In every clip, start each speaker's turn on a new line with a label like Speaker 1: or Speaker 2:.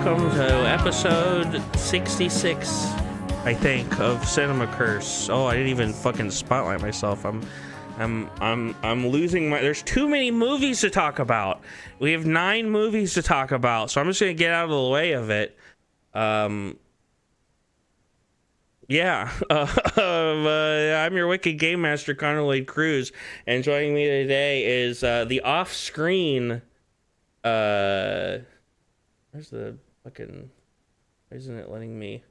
Speaker 1: welcome to episode 66, I think, of Cinema Curse. Oh, I didn't even fucking spotlight myself. I'm losing my. There's too many movies to talk about. We have 9 movies to talk about, so I'm just gonna get out of the way of it. I'm your wicked game master, Connor Lloyd Crews, and joining me today is the off-screen. Where's the fucking? Why isn't it letting me?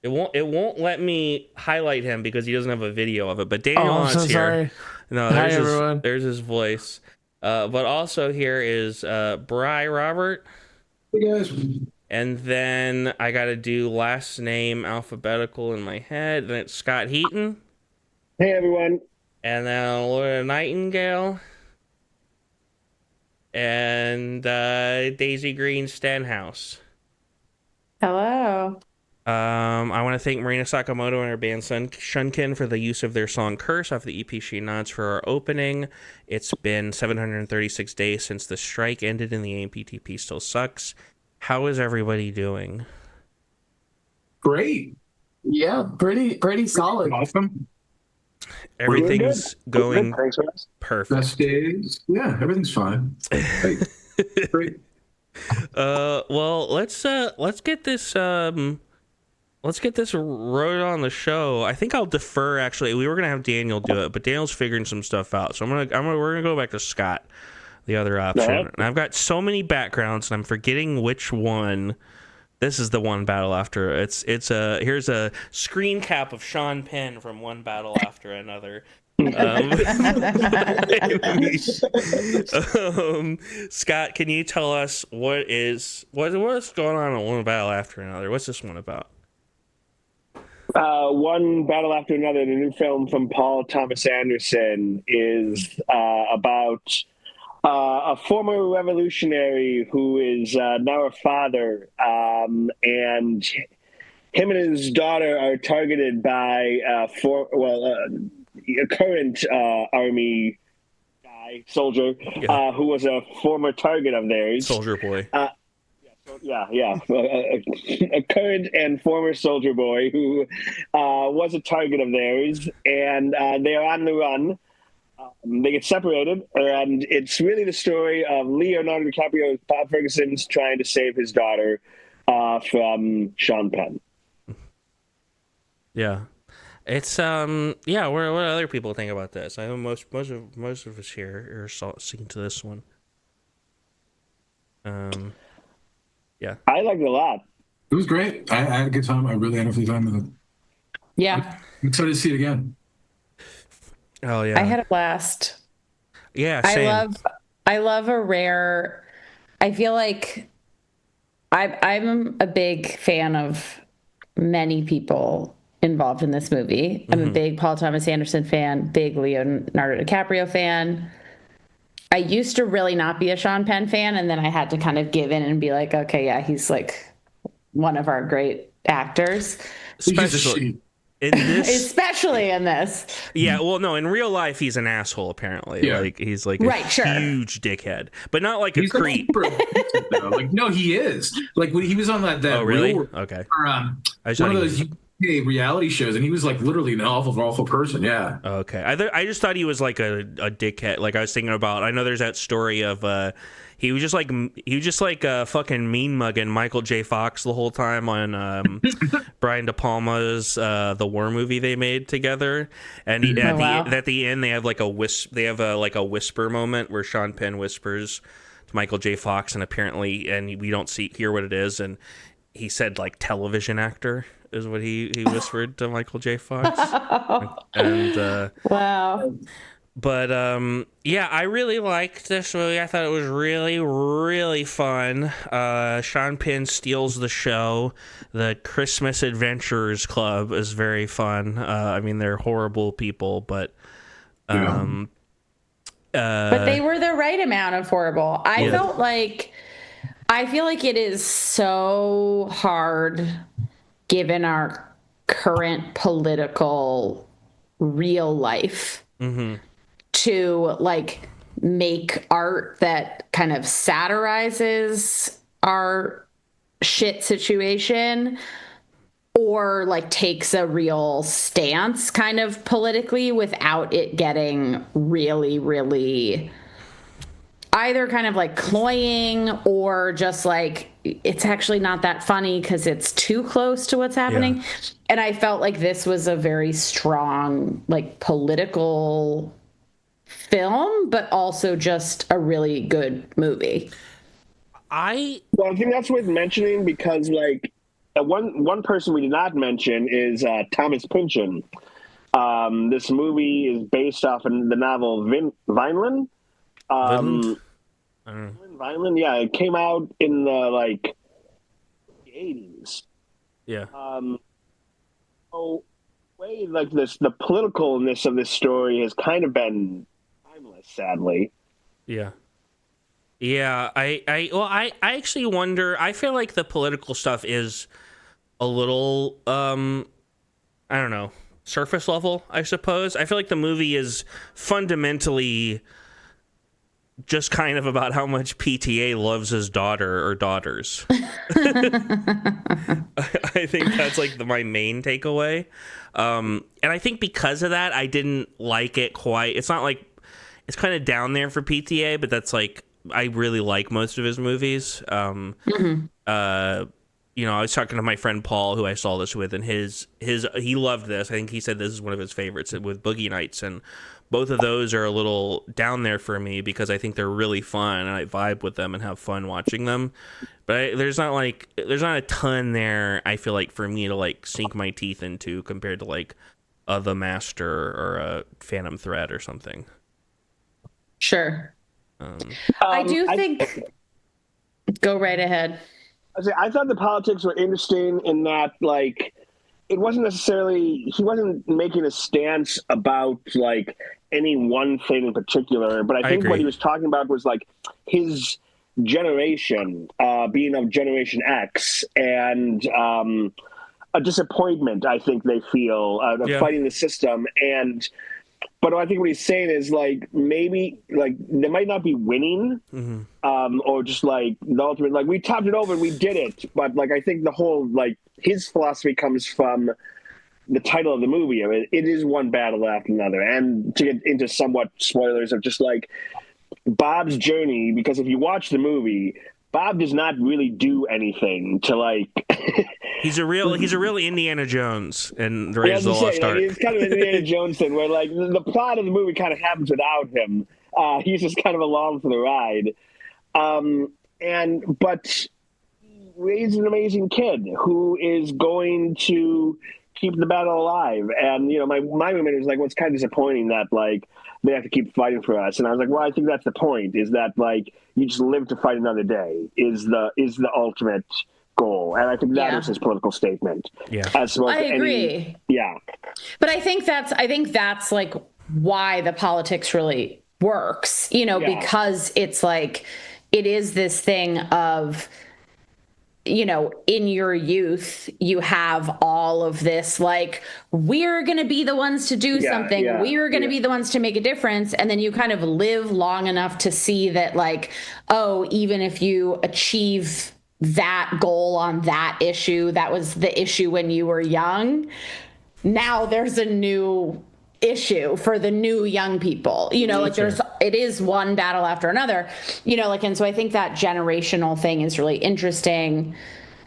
Speaker 1: It won't let me highlight him because he doesn't have a video of it. But Daniel's
Speaker 2: so
Speaker 1: here.
Speaker 2: Sorry.
Speaker 1: No,
Speaker 2: Hi, everyone.
Speaker 1: There's his voice. But also here is Bri Robert.
Speaker 3: Hey guys.
Speaker 1: And then I got to do last name alphabetical in my head. Then it's Scott Heaton.
Speaker 3: Hey everyone.
Speaker 1: And then Laura Nightingale. And Daisygreen Stenhouse.
Speaker 4: Hello.
Speaker 1: I want to thank Marina Sakamoto and her band Shunkin for the use of their song Curse off the EP She Nods for our opening. It's been 736 days since the strike ended and the AMPTP still sucks. How is everybody doing?
Speaker 3: Great.
Speaker 2: Yeah, pretty solid.
Speaker 3: Awesome.
Speaker 1: Everything's going
Speaker 3: Thanks, guys.
Speaker 1: perfect.
Speaker 3: Best days. Yeah, everything's fine. Great.
Speaker 1: Well, let's get this road on the show. I think I'll defer. Actually, we were gonna have Daniel do it, but Daniel's figuring some stuff out. So we're gonna go back to Scott, the other option.
Speaker 3: Right.
Speaker 1: And I've got so many backgrounds, and I'm forgetting which one. This is the one battle after. Here's a screen cap of Sean Penn from one battle after another. Scott, can you tell us what's going on in one battle after another? What's this one about?
Speaker 5: One battle after another. The new film from Paul Thomas Anderson is about a former revolutionary who is now a father, and him and his daughter are targeted by a current army soldier who was a former target of theirs.
Speaker 1: Soldier Boy.
Speaker 5: A current and former soldier boy who was a target of theirs, and they are on the run. They get separated, and it's really the story of Leonardo DiCaprio, Bob Ferguson's trying to save his daughter from Sean Penn.
Speaker 1: Yeah. It's what do other people think about this? I know most of us here are seeing to this one. Yeah.
Speaker 5: I liked it a lot.
Speaker 3: It was great. I had a good time. I really had a good time with it.
Speaker 4: Yeah.
Speaker 3: I'm excited to see it again.
Speaker 1: Oh yeah.
Speaker 4: I had a blast.
Speaker 1: Yeah, same.
Speaker 4: I love a rare. I feel like I'm a big fan of many people involved in this movie. I'm a big Paul Thomas Anderson fan, big Leonardo DiCaprio fan. I used to really not be a Sean Penn fan, and then I had to kind of give in and be like, okay, yeah, he's like one of our great actors.
Speaker 1: Especially in this. Yeah, well, no, in real life, he's an asshole, apparently.
Speaker 3: Yeah.
Speaker 1: Like, he's like a huge dickhead, but not like
Speaker 3: He's
Speaker 1: a creep.
Speaker 3: Like, no, he is. Like, when he was on that
Speaker 1: Oh, really?
Speaker 3: Real,
Speaker 1: Okay.
Speaker 3: or,
Speaker 1: I just
Speaker 3: one of
Speaker 1: thought
Speaker 3: those UK reality shows, and he was like literally an awful person. Yeah.
Speaker 1: Okay. I just thought he was like a dickhead. Like, I was thinking about, I know there's that story of he was just like fucking mean mugging Michael J. Fox the whole time on Brian De Palma's the war movie they made together, and at the end they have like a whisper moment where Sean Penn whispers to Michael J. Fox, and apparently, and we don't hear what it is, and he said like television actor is what he whispered to Michael J. Fox. And
Speaker 4: Wow.
Speaker 1: But I really liked this movie. I thought it was really, really fun. Sean Penn steals the show. The Christmas Adventurers Club is very fun. I mean, they're horrible people, but
Speaker 4: but they were the right amount of horrible. I feel like it is so hard given our current political real life to like make art that kind of satirizes our shit situation, or like takes a real stance kind of politically without it getting really, really either kind of like cloying or just like it's actually not that funny because it's too close to what's happening. Yeah. And I felt like this was a very strong, like, political film, but also just a really good movie.
Speaker 5: I think that's worth mentioning because, like, one person we did not mention is Thomas Pynchon. This movie is based off of the novel Vineland. Vineland, yeah, it came out in the 80s.
Speaker 1: Yeah.
Speaker 5: So way like this, the politicalness of this story has kind of been timeless, sadly.
Speaker 1: Yeah. Yeah, I actually wonder. I feel like the political stuff is a little, I don't know, surface level, I suppose. I feel like the movie is fundamentally just kind of about how much PTA loves his daughter or daughters. I think that's like my main takeaway. And I think because of that, I didn't like it quite. It's not like, it's kind of down there for PTA, but that's like, I really like most of his movies. You know, I was talking to my friend Paul, who I saw this with, and he loved this. I think he said this is one of his favorites with Boogie Nights, and both of those are a little down there for me because I think they're really fun and I vibe with them and have fun watching them. But there's not a ton there, I feel like, for me to like sink my teeth into compared to like The Master or a Phantom Thread or something.
Speaker 4: Sure. I do think. Go right ahead.
Speaker 5: I thought the politics were interesting in that, like, it wasn't necessarily, he wasn't making a stance about like any one thing in particular, but I think what he was talking about was like his generation, being of Generation X, and a disappointment I think they feel of fighting the system. But I think what he's saying is like maybe like they might not be winning, or just like the ultimate like we topped it over and we did it. But like I think the whole like his philosophy comes from the title of the movie. I mean, it is one battle after another, and to get into somewhat spoilers of just like Bob's journey, because if you watch the movie, Bob does not really do anything to like.
Speaker 1: He's a real Indiana Jones and the Raiders of the Lost Ark.
Speaker 5: Like, it's kind of an Indiana Jones thing where like the plot of the movie kind of happens without him. He's just kind of along for the ride. But he raised an amazing kid who is going to keep the battle alive. And you know, my roommate was like, "Well, it's kind of disappointing that like they have to keep fighting for us." And I was like, "Well, I think that's the point. Is that like you just live to fight another day is the ultimate goal." And I think that is his political statement.
Speaker 1: Yeah,
Speaker 4: I agree. But I think that's like why the politics really works. You know, because it's like it is this thing of, you know, in your youth, you have all of this, like, we're going to be the ones to do something. We're going to be the ones to make a difference. And then you kind of live long enough to see that, like, oh, even if you achieve that goal on that issue, that was the issue when you were young. Now there's a new issue for the new young people, you know, like it is one battle after another, you know, like, and so I think that generational thing is really interesting,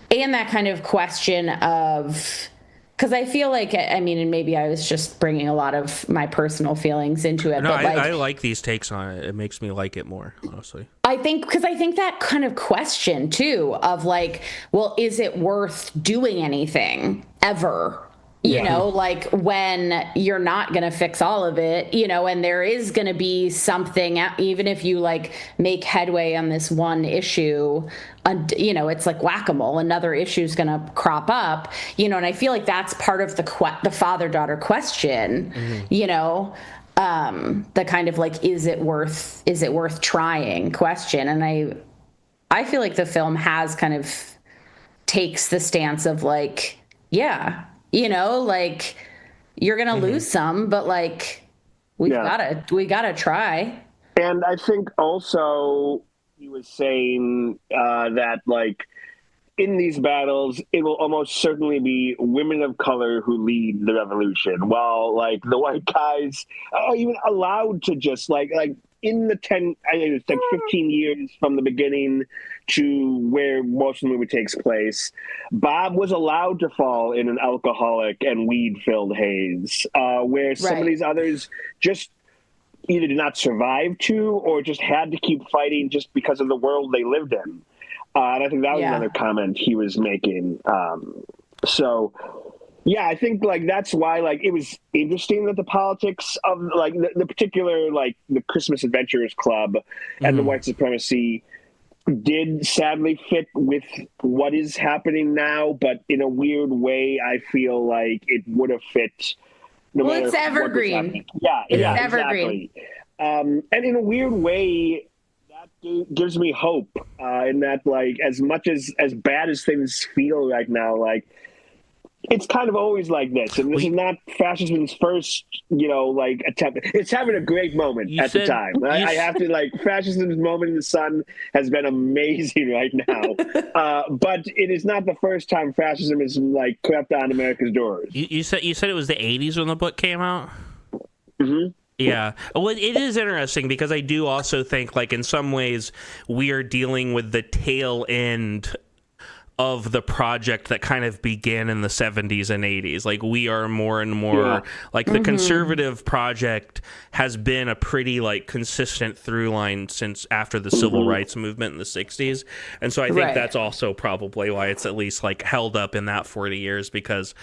Speaker 4: and that kind of question of, because I feel like, I mean, and maybe I was just bringing a lot of my personal feelings into it.
Speaker 1: No,
Speaker 4: but
Speaker 1: I like these takes on it. It makes me like it more, honestly.
Speaker 4: I think that kind of question too of like, well, is it worth doing anything ever? You know, like when you're not going to fix all of it, you know, and there is going to be something, even if you like make headway on this one issue, you know, it's like whack-a-mole, another issue is going to crop up, you know, and I feel like that's part of the father-daughter question, you know, the kind of like, is it worth trying question. And I feel like the film has kind of takes the stance of like, you know, like you're going to lose some, but like we gotta try.
Speaker 5: And I think also he was saying that like in these battles, it will almost certainly be women of color who lead the revolution, while like the white guys are even allowed to just like in the 10, I think it's like 15 years from the beginning to where most of the movie takes place, Bob was allowed to fall in an alcoholic and weed-filled haze, where some of these others just either did not survive to or just had to keep fighting just because of the world they lived in. And I think that was another comment he was making. So, yeah, I think like that's why like it was interesting that the politics of like the particular like the Christmas Adventurers Club and the white supremacy did sadly fit with what is happening now, but in a weird way, I feel like it would have fit. No
Speaker 4: it's evergreen.
Speaker 5: Yeah,
Speaker 4: it's
Speaker 5: evergreen. Exactly. And in a weird way, that gives me hope in that, like, as much as bad as things feel right now, like, it's kind of always like this. And this is not fascism's first, like, attempt. It's having a great moment at the time. I have to, like, fascism's moment in the sun has been amazing right now. But it is not the first time fascism has, like, crept on America's doors.
Speaker 1: You said it was the 80s when the book came out?
Speaker 5: Mm-hmm.
Speaker 1: Yeah. Well, it is interesting because I do also think, like, in some ways, we are dealing with the tail end of the project that kind of began in the 70s and 80s. Like, we are more and more like the conservative project has been a pretty like consistent through line since after the civil rights movement in the 60s. And so I think that's also probably why it's at least like held up in that 40 years, because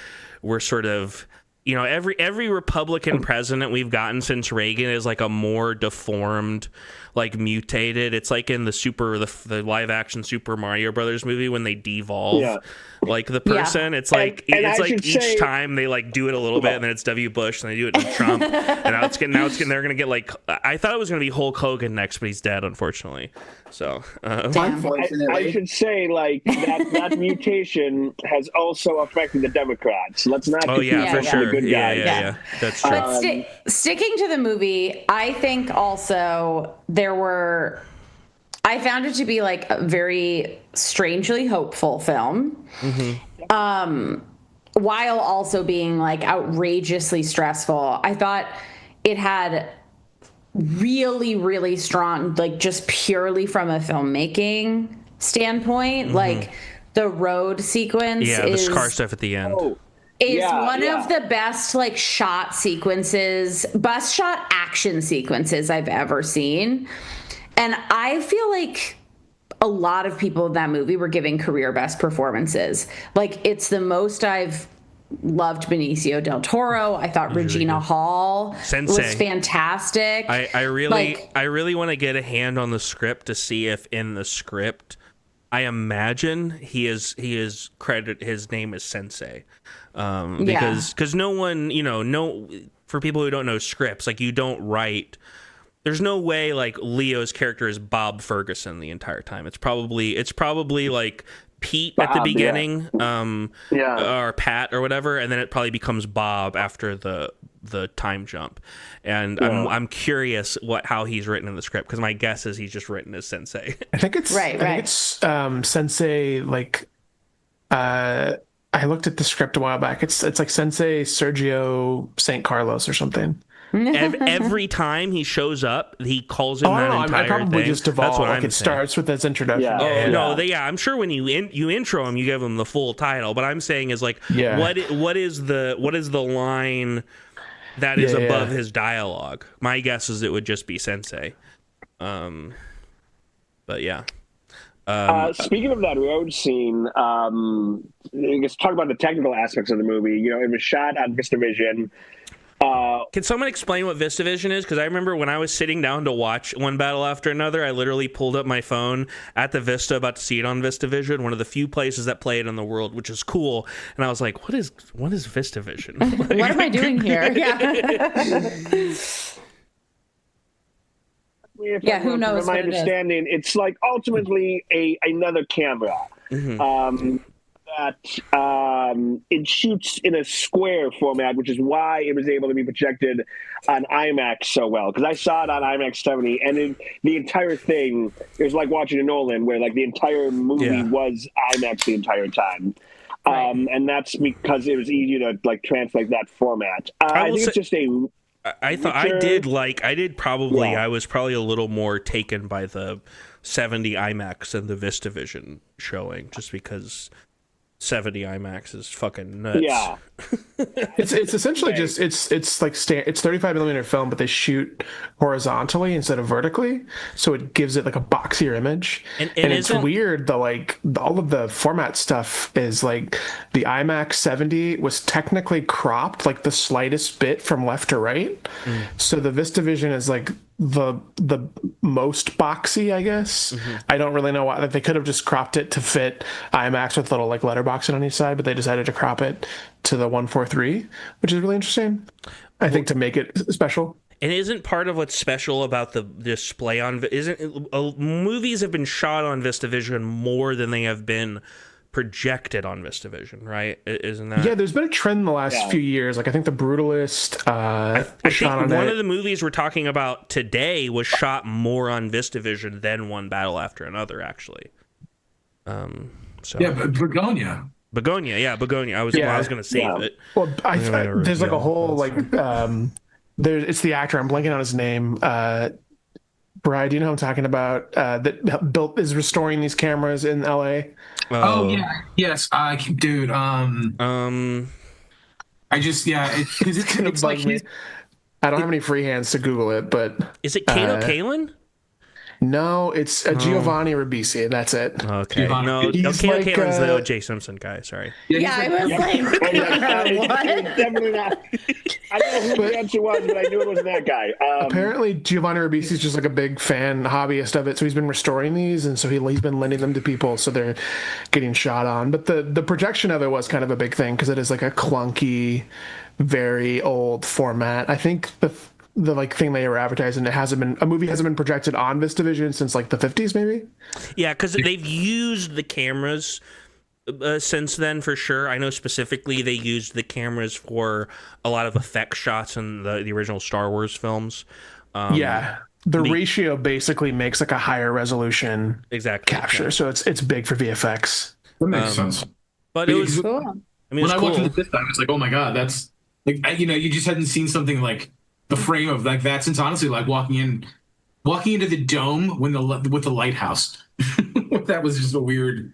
Speaker 1: we're sort of, every Republican president we've gotten since Reagan is like a more deformed, like mutated. It's like in the live action Super Mario Brothers movie when they devolve like the person. It's like each time they like do it a little bit, and then it's W. Bush, and they do it to Trump, and they're gonna get like, I thought it was gonna be Hulk Hogan next, but he's dead, unfortunately. So
Speaker 5: I should say, like, that mutation has also affected the Democrats. Let's not
Speaker 1: for sure.
Speaker 5: The good guys.
Speaker 1: Yeah. That's true.
Speaker 4: But sticking to the movie, I think also I found it to be like a very strangely hopeful film. While also being like outrageously stressful. I thought it had really, really strong, like just purely from a filmmaking standpoint, like the road sequence
Speaker 1: the car stuff at the end.
Speaker 4: Is one of the best like shot action sequences I've ever seen. And I feel like a lot of people in that movie were giving career best performances. Like, it's the most I've loved Benicio del Toro. I thought Regina Hall was fantastic.
Speaker 1: I really want to get a hand on the script to see if in the script, I imagine he is credited, his name is Sensei. Because no one, for people who don't know scripts, like, you don't write. There's no way like Leo's character is Bob Ferguson the entire time. It's probably like Pete at the beginning, or Pat or whatever, and then it probably becomes Bob after the time jump. And I'm curious how he's written in the script, because my guess is he's just written as Sensei.
Speaker 6: I think it's Sensei. Like, I looked at the script a while back. It's like Sensei Sergio St. Carlos or something.
Speaker 1: Every time he shows up, he calls him that entire
Speaker 6: I probably
Speaker 1: thing.
Speaker 6: just devolve.
Speaker 1: That's what
Speaker 6: like
Speaker 1: I'm
Speaker 6: it starts with his introduction.
Speaker 1: I'm sure when you intro him, you give him the full title. But I'm saying is like, what is the line that is above his dialogue? My guess is it would just be Sensei. But yeah.
Speaker 5: Speaking of that road scene, let's talk about the technical aspects of the movie. It was shot on VistaVision.
Speaker 1: Can someone explain what VistaVision is? Because I remember when I was sitting down to watch one battle after another, I literally pulled up my phone at the Vista, about to see it on VistaVision, one of the few places that play it in the world, which is cool. And I was like, what is VistaVision? Like,
Speaker 4: what am I doing here? Who knows?
Speaker 5: From my understanding, it's like ultimately another camera. that it shoots in a square format, which is why it was able to be projected on IMAX so well. Because I saw it on IMAX 70, and the entire thing, it was like watching a Nolan, where like the entire movie was IMAX the entire time.
Speaker 4: Right.
Speaker 5: And that's because it was easy to like translate that format. I think it's just a.
Speaker 1: I was probably a little more taken by the 70 IMAX and the VistaVision showing, just because 70 IMAX is fucking nuts.
Speaker 5: Yeah.
Speaker 6: It's essentially just it's like it's 35 millimeter film, but they shoot horizontally instead of vertically, so it gives it like a boxier image. And it's weird. All of the format stuff is like the IMAX 70 was technically cropped like the slightest bit from left to right, so the VistaVision is like the most boxy, I guess. I don't really know why. Like, they could have just cropped it to fit IMAX with little like letterboxing on each side, but they decided to crop it to the 143, which is really interesting. I think to make it special.
Speaker 1: And isn't part of what's special about the display on movies have been shot on VistaVision more than they have been projected on VistaVision, right? Isn't that?
Speaker 6: Yeah, there's been a trend in the last few years. Like I think The Brutalist.
Speaker 1: I think one of the movies we're talking about today was shot more on VistaVision than One Battle After Another, actually.
Speaker 3: Yeah, but Bugonia.
Speaker 1: Bugonia. I was going to save it.
Speaker 6: Well, there's like a whole like it's the actor. I'm blanking on his name. Bri, do you know who I'm talking about? That is restoring these cameras in LA.
Speaker 3: Oh yeah, yes, dude. I just it's
Speaker 6: like me. I don't have any free hands to Google it, but
Speaker 1: is it Kato Kalin?
Speaker 6: No, it's Giovanni Ribisi. That's it.
Speaker 1: Okay. No, Kato Kalin's the O.J. Simpson guy. Sorry.
Speaker 4: Yeah, I was like, what?
Speaker 5: Definitely not. I don't know who the answer was, but I knew it wasn't that guy.
Speaker 6: Apparently, Giovanni Ribisi is just like a big fan, hobbyist of it. So he's been restoring these, and so he's been lending them to people, so they're getting shot on. But the projection of it was kind of a big thing because it is like a clunky, very old format. I think the like thing they were advertising, a movie hasn't been projected on VistaVision since like the 50s, maybe.
Speaker 1: Yeah, because they've used the cameras since then for sure. I know specifically they used the cameras for a lot of effect shots in the original Star Wars films.
Speaker 6: The ratio basically makes like a higher resolution capture,
Speaker 1: yeah.
Speaker 6: so it's big for VFX.
Speaker 3: That makes sense.
Speaker 1: But it was
Speaker 4: cool.
Speaker 1: I mean,
Speaker 3: when I
Speaker 1: cool.
Speaker 3: watched it this time, it's like, oh my god, that's like you just hadn't seen something like the frame of like that since honestly like walking into the dome with the lighthouse. That was just a weird.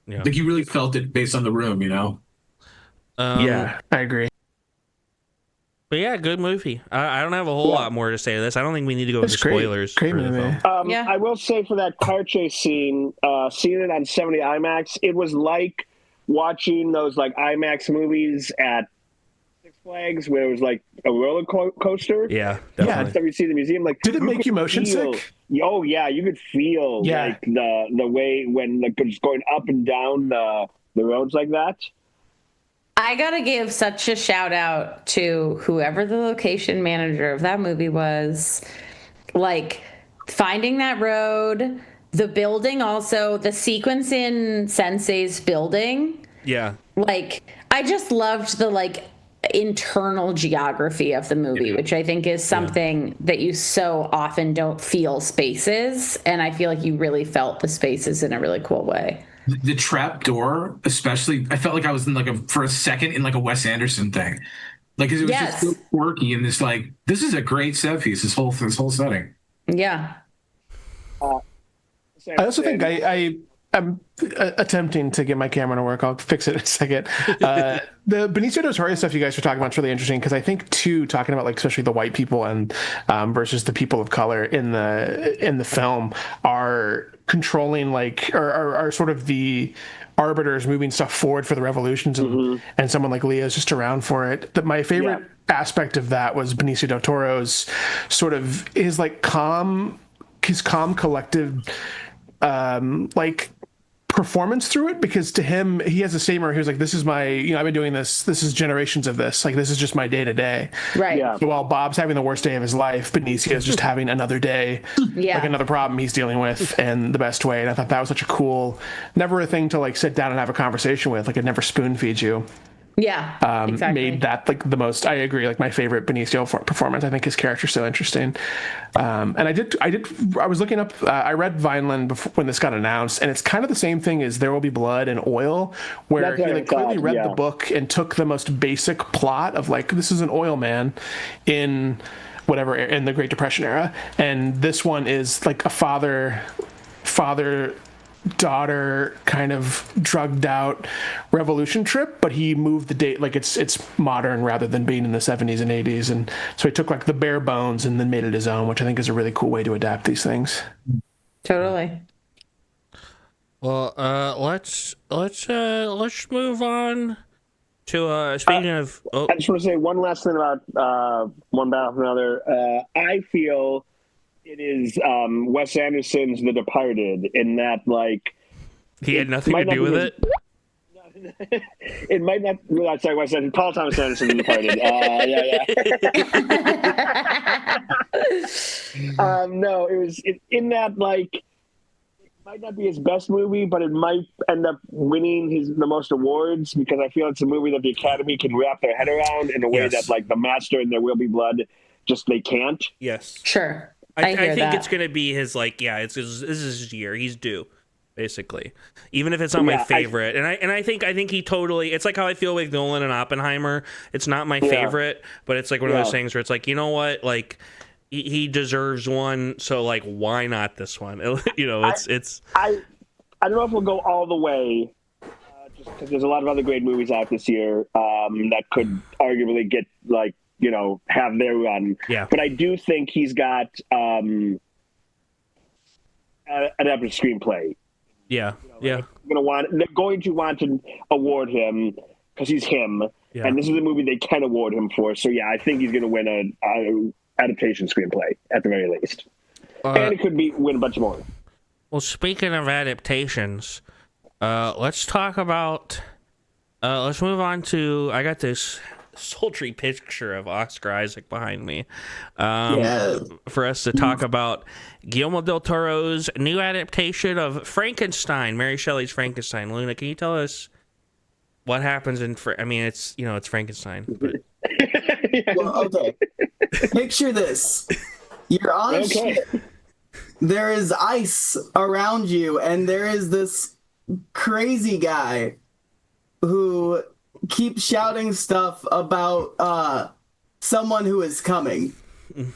Speaker 3: Yeah. Like you really felt it based on the room,
Speaker 6: Yeah, I agree.
Speaker 1: But yeah, good movie. I don't have a whole lot more to say to this. I don't think we need to go into spoilers.
Speaker 6: Great movie.
Speaker 5: I will say for that car chase scene, seeing it on 70 IMAX, it was like watching those like IMAX movies at Six Flags, where it was like a roller coaster.
Speaker 1: Yeah, definitely.
Speaker 5: Stuff you see in the museum. Like,
Speaker 6: did it make you motion sick?
Speaker 5: Oh yeah, you could feel like the way when like it's going up and down the roads like that.
Speaker 4: I gotta give such a shout out to whoever the location manager of that movie was. Like finding that road, the building, also the sequence in Sensei's building.
Speaker 1: Yeah.
Speaker 4: Like I just loved the like internal geography of the movie, which I think is something that you so often don't feel spaces, and I feel like you really felt the spaces in a really cool way.
Speaker 3: The trap door, especially, I felt like I was in for a second in like a Wes Anderson thing, like it was just so quirky and this like this is a great set piece. This whole setting.
Speaker 4: Yeah.
Speaker 6: I also think I'm attempting to get my camera to work. I'll fix it in a second. The Benicio del Toro stuff you guys were talking about is really interesting because I think too, talking about like especially the white people and versus the people of color in the film are controlling like are sort of the arbiters moving stuff forward for the revolutions, and someone like Leah is just around for it. But my favorite aspect of that was Benicio del Toro's sort of his calm collective like performance through it, because to him, he has a statement where he was like, this is my, I've been doing this is generations of this, like this is just my day to day.
Speaker 4: Right.
Speaker 5: Yeah.
Speaker 6: So while Bob's having the worst day of his life, Benicio's just having another day, like another problem he's dealing with in the best way. And I thought that was such a cool, never a thing to like sit down and have a conversation with, like it never spoon feeds you.
Speaker 4: Yeah, exactly.
Speaker 6: Made that like the most, I agree, like my favorite Benicio performance. I think his character's so interesting. And I was looking up, I read Vineland before, when this got announced, and it's kind of the same thing as There Will Be Blood and Oil, where he like clearly read the book and took the most basic plot of like, this is an oil man in whatever, in the Great Depression era. And this one is like a father daughter kind of drugged out revolution trip, but he moved the date like it's modern rather than being in the 70s and 80s, and so he took like the bare bones and then made it his own, which I think is a really cool way to adapt these things.
Speaker 4: Totally.
Speaker 1: Well, let's move on to speaking of. Oh.
Speaker 5: I just want to say one last thing about One Battle for Another. I feel it is Wes Anderson's The Departed, in that like
Speaker 1: he had nothing to do with it.
Speaker 5: It might not. Well, sorry, Wes Anderson. Paul Thomas Anderson, The Departed. No, it was in that like it might not be his best movie, but it might end up winning the most awards, because I feel it's a movie that the Academy can wrap their head around in a way that like The Master and There Will Be Blood just they can't.
Speaker 1: Yes,
Speaker 4: sure.
Speaker 1: I think it's going to be his, like, this is his year. He's due, basically. Even if it's not my favorite. And I think he totally, it's like how I feel with Nolan and Oppenheimer. It's not my favorite, but it's like one of those things where it's like, you know what? Like, he deserves one, so, like, why not this one? It's... I
Speaker 5: don't know if we'll go all the way, just because there's a lot of other great movies out this year that could arguably get, like, have their run.
Speaker 1: Yeah.
Speaker 5: But I do think he's got an epic screenplay.
Speaker 1: Yeah.
Speaker 5: They're going to want to award him because he's him. Yeah. And this is a movie they can award him for. So yeah, I think he's going to win an adaptation screenplay at the very least. And it could win a bunch more.
Speaker 1: Well, speaking of adaptations, let's talk about, let's move on to, I got this sultry picture of Oscar Isaac behind me for us to talk about Guillermo del Toro's new adaptation of Frankenstein, Mary Shelley's Frankenstein. Luna, can you tell us what happens in it's it's Frankenstein, but...
Speaker 2: Well, okay, picture this: you're on a ship, there is ice around you, and there is this crazy guy who keep shouting stuff about someone who is coming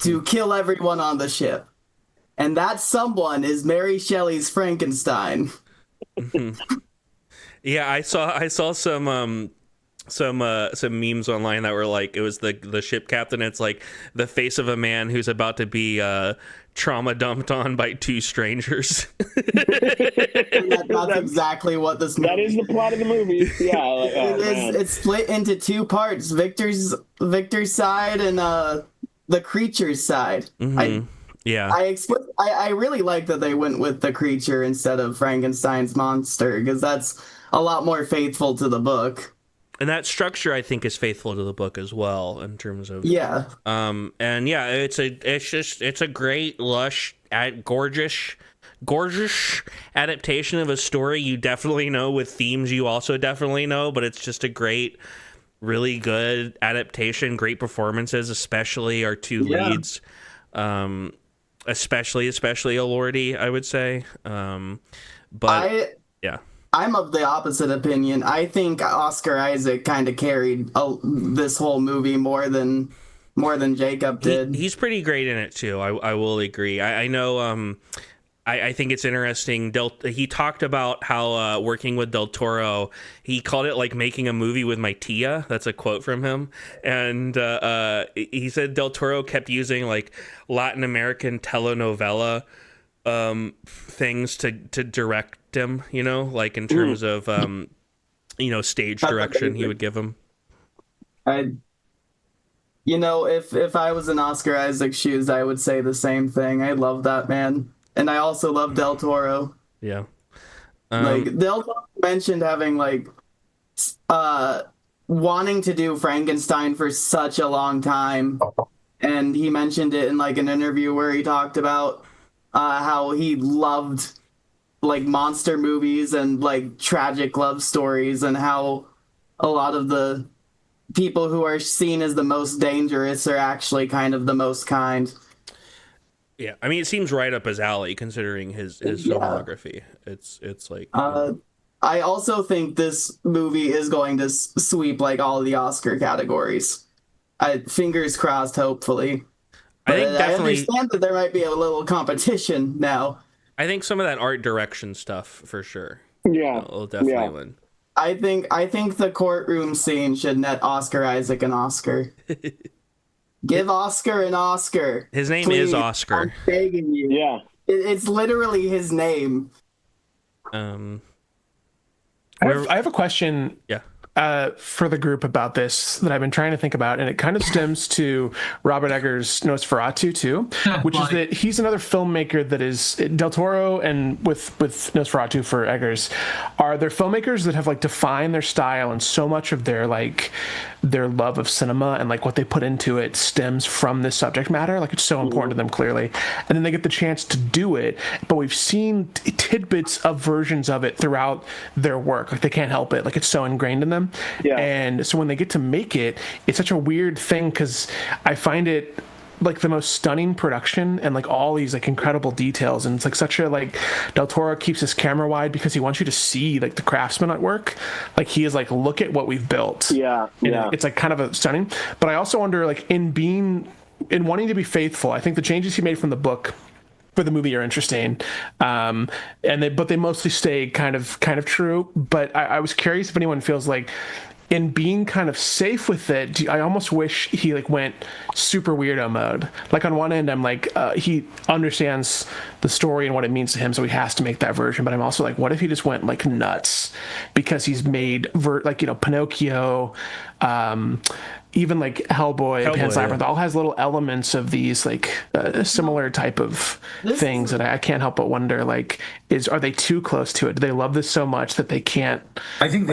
Speaker 2: to kill everyone on the ship. And that someone is Mary Shelley's Frankenstein.
Speaker 1: Yeah, I saw some memes online that were like, it was the ship captain. It's like the face of a man who's about to be trauma dumped on by two strangers.
Speaker 2: That's exactly what this movie.
Speaker 5: That is the plot of the movie. Yeah,
Speaker 2: it's split into two parts: Victor's side and the creature's side.
Speaker 1: Mm-hmm.
Speaker 2: I really like that they went with the creature instead of Frankenstein's monster, because that's a lot more faithful to the book.
Speaker 1: And that structure, I think, is faithful to the book as well, in terms of and yeah, it's a great, lush, gorgeous adaptation of a story you definitely know, with themes you also definitely know, but it's just a great, really good adaptation. Great performances, especially our two leads, especially Elordi, I would say.
Speaker 2: I'm of the opposite opinion. I think Oscar Isaac kind of carried this whole movie more than Jacob did.
Speaker 1: He's pretty great in it too. I will agree. I know. I think it's interesting. He talked about how working with Del Toro, he called it like making a movie with my tia. That's a quote from him. And he said Del Toro kept using like Latin American telenovela things to direct him, like in terms of stage direction he would give him.
Speaker 2: If I was in Oscar Isaac's shoes, I would say the same thing. I love that man, and I also love Del Toro.
Speaker 1: Yeah.
Speaker 2: Like Del Toro mentioned having like wanting to do Frankenstein for such a long time, and he mentioned it in like an interview where he talked about how he loved like monster movies and like tragic love stories, and how a lot of the people who are seen as the most dangerous are actually kind of the most kind.
Speaker 1: Yeah, I mean, it seems right up his alley considering his filmography. It's like.
Speaker 2: I also think this movie is going to sweep like all of the Oscar categories. Fingers crossed, hopefully. But
Speaker 1: I think definitely.
Speaker 2: I understand that there might be a little competition now.
Speaker 1: I think some of that art direction stuff for sure.
Speaker 5: Yeah,
Speaker 1: it'll definitely win.
Speaker 2: I think the courtroom scene should net Oscar Isaac an Oscar. Give Oscar an Oscar.
Speaker 1: His name
Speaker 2: please.
Speaker 1: is Oscar.
Speaker 2: I'm begging you.
Speaker 5: Yeah,
Speaker 2: it's literally his name.
Speaker 6: I have a question.
Speaker 1: Yeah.
Speaker 6: For the group about this that I've been trying to think about, and it kind of stems to Robert Eggers' Nosferatu too, which is that he's another filmmaker that is Del Toro, and with Nosferatu for Eggers, are they're filmmakers that have like defined their style, and so much of their like their love of cinema and like what they put into it stems from this subject matter. Like it's so important to them clearly, and then they get the chance to do it, but we've seen tidbits of versions of it throughout their work. Like they can't help it. Like it's so ingrained in them.
Speaker 5: Yeah.
Speaker 6: And so when they get to make it, it's such a weird thing because I find it like the most stunning production and like all these like incredible details, and it's like such a like Del Toro keeps his camera wide because he wants you to see like the craftsman at work. Like he is like, look at what we've built.
Speaker 5: Yeah.
Speaker 6: It's like kind of a stunning. But I also wonder, like in wanting to be faithful, I think the changes he made from the book for the movie are interesting, but they mostly stay kind of true. But I was curious if anyone feels like in being kind of safe with it, I almost wish he like went super weirdo mode. Like on one end, I'm like he understands the story and what it means to him, so he has to make that version. But I'm also like, what if he just went like nuts because he's made Pinocchio. Even like Hellboy, Pan's Labyrinth, all has little elements of these like similar type of things, and I can't help but wonder, like, are they too close to it? Do they love this so much that they can't?
Speaker 3: I think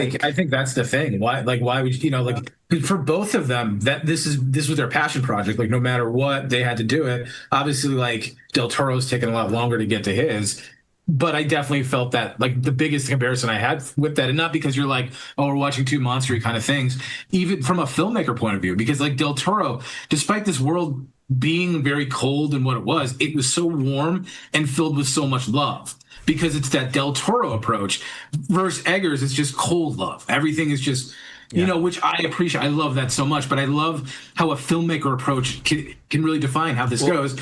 Speaker 3: that's the thing. Why would like for both of them that this was their passion project. Like no matter what, they had to do it. Obviously, like Del Toro's taken a lot longer to get to his. But I definitely felt that like the biggest comparison I had with that, and not because you're like, oh, we're watching two monstery kind of things, even from a filmmaker point of view, because like Del Toro, despite this world being very cold and what it was so warm and filled with so much love, because it's that Del Toro approach versus Eggers. It's just cold love. Everything is just, which I appreciate. I love that so much, but I love how a filmmaker approach can really define how this goes.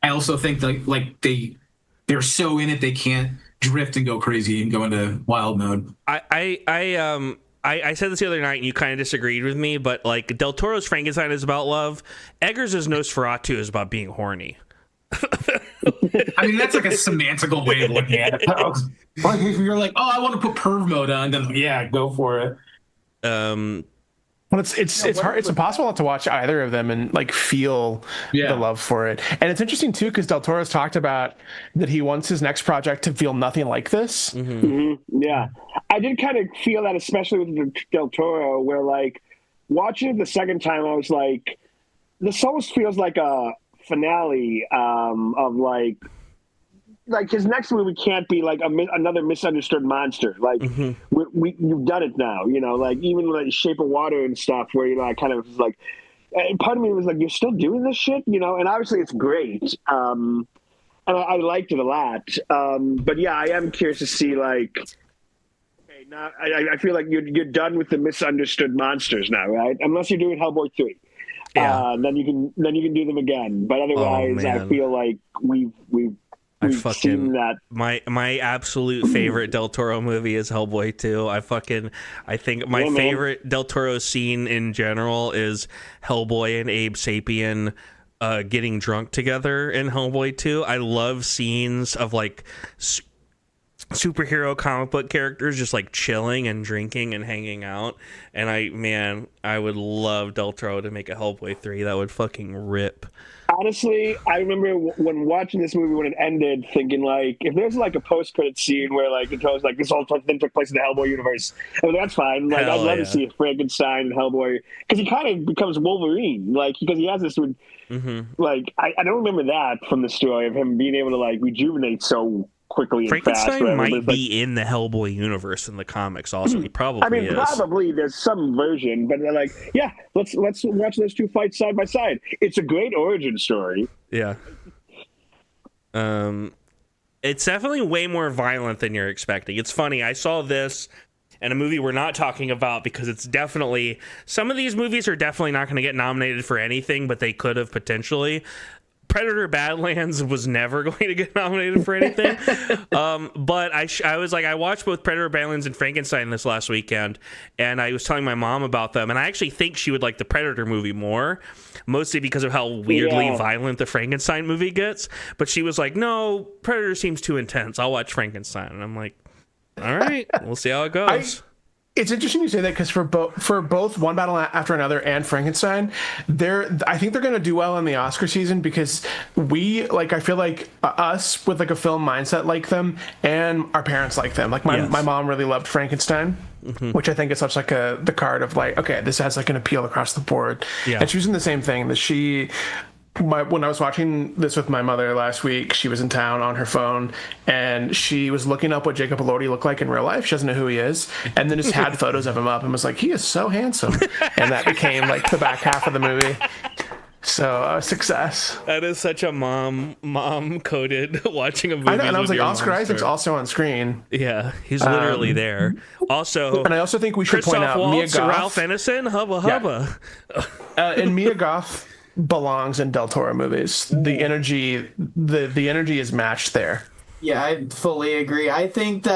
Speaker 3: I also think that like they're so in it they can't drift and go crazy and go into wild mode.
Speaker 1: I said this the other night and you kind of disagreed with me, but like Del Toro's Frankenstein is about love. Eggers' Nosferatu is about being horny.
Speaker 3: I mean, that's like a semantical way of looking at it. Like if you're like, oh, I want to put perv mode on, then yeah, go for it.
Speaker 6: Well, it's hard. It's impossible not to watch either of them and like feel the love for it. And it's interesting too because Del Toro's talked about that he wants his next project to feel nothing like this.
Speaker 5: Mm-hmm. Mm-hmm. Yeah, I did kind of feel that, especially with Del Toro, where like watching it the second time, I was like, this almost feels like a finale of like his next movie can't be like another misunderstood monster. Like you've done it now, like even like Shape of Water and stuff, where I kind of was like, part of me was like, you're still doing this shit, and obviously it's great, and I liked it a lot. But yeah, I am curious to see like, okay, now I feel like you're done with the misunderstood monsters now, right? Unless you're doing Hellboy 3. Yeah. Then you can do them again. But otherwise, I feel like we've seen that.
Speaker 1: My absolute favorite Del Toro movie is Hellboy 2. I think my favorite Del Toro scene in general is Hellboy and Abe Sapien getting drunk together in Hellboy 2. I love scenes of like superhero comic book characters just like chilling and drinking and hanging out, and I would love Del Toro to make a Hellboy 3. That would fucking rip.
Speaker 5: Honestly, I remember when watching this movie when it ended, thinking like, if there's like a post-credit scene where like it tells like this whole thing took place in the Hellboy universe, I mean, that's fine. Like, I'd love to see Frankenstein and Hellboy, because he kind of becomes Wolverine, like because he has this like I don't remember that from the story of him being able to like rejuvenate so quickly and fast.
Speaker 1: Frankenstein might be in the Hellboy universe in the comics also. He probably is.
Speaker 5: Probably there's some version, but like, yeah, let's watch those two fights side by side. It's a great origin story.
Speaker 1: Yeah. It's definitely way more violent than you're expecting. It's funny, I saw this and a movie we're not talking about because it's definitely, some of these movies are definitely not going to get nominated for anything, but they could have potentially. Predator Badlands was never going to get nominated for anything. But I was like, I watched both Predator Badlands and Frankenstein this last weekend, and I was telling my mom about them, and I actually think she would like the Predator movie more, mostly because of how weirdly violent the Frankenstein movie gets. But she was like, no, Predator seems too intense. I'll watch Frankenstein. And I'm like, all right, we'll see how it goes.
Speaker 6: It's interesting you say that because for both One Battle After Another and Frankenstein, I think they're going to do well in the Oscar season because I feel like us with like a film mindset like them and our parents like them. Like my mom really loved Frankenstein, which I think is such like the card of like, okay, this has like an appeal across the board. Yeah. And she was in the same thing that when I was watching this with my mother last week, she was in town on her phone and she was looking up what Jacob Elordi looked like in real life. She doesn't know who he is. And then just had photos of him up and was like, he is so handsome. And that became like the back half of the movie. So success.
Speaker 1: That is such a mom coded watching a movie.
Speaker 6: And I was like, Oscar Isaac's also on screen.
Speaker 1: Yeah, he's literally there. Also,
Speaker 6: and I also think we should point out
Speaker 1: Waltz,
Speaker 6: Mia Goth,
Speaker 1: Ralph Ineson, hubba hubba.
Speaker 6: Yeah. And Mia Goth belongs in Del Toro movies. The energy is matched there.
Speaker 2: Yeah, I fully agree. I think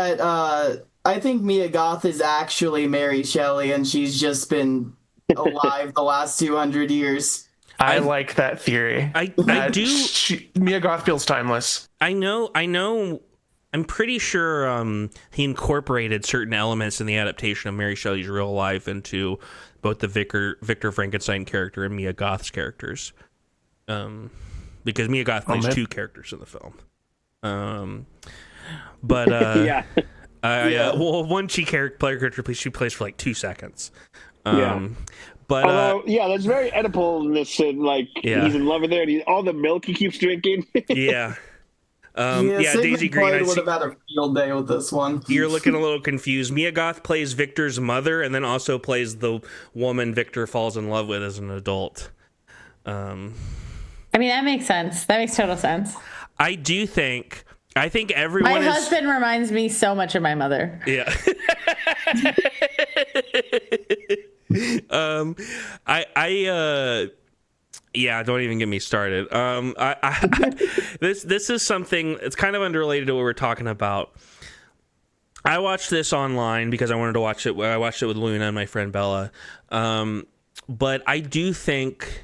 Speaker 2: Mia Goth is actually Mary Shelley, and she's just been alive the last 200 years.
Speaker 6: I like that theory. I do. Mia Goth feels timeless.
Speaker 1: I know. I'm pretty sure he incorporated certain elements in the adaptation of Mary Shelley's real life into both the Victor Frankenstein character and Mia Goth's characters. Because Mia Goth plays two characters in the film. Well, one player character she plays for like 2 seconds. But
Speaker 5: although, that's very Oedipal-ness, and like he's in love with her, and all the milk he keeps drinking.
Speaker 1: Yeah. Daisygreen
Speaker 2: would have had a field day with this one.
Speaker 1: You're looking a little confused. Mia Goth plays Victor's mother, and then also plays the woman Victor falls in love with as an adult.
Speaker 4: I mean, that makes sense. That makes total sense.
Speaker 1: I think everyone.
Speaker 4: My husband reminds me so much of my mother.
Speaker 1: Yeah. Yeah, don't even get me started. This is something, it's kind of unrelated to what we're talking about. I watched this online because I wanted to watch it. I watched it with Luna and my friend Bella. But I do think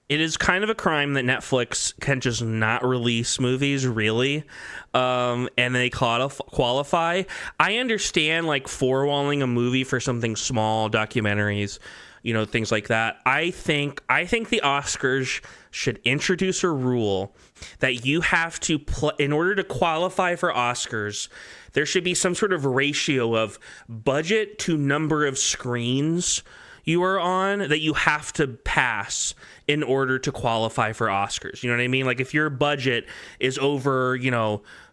Speaker 1: it is kind of a crime that Netflix can just not release movies, really, and they qualify. I understand, like, forewalling a movie for something small, documentaries, things like that. I think the Oscars should introduce a rule that you have to in order to qualify for Oscars, there should be some sort of ratio of budget to number of screens you are on that you have to pass in order to qualify for Oscars. You know what I mean? Like, if your budget is over,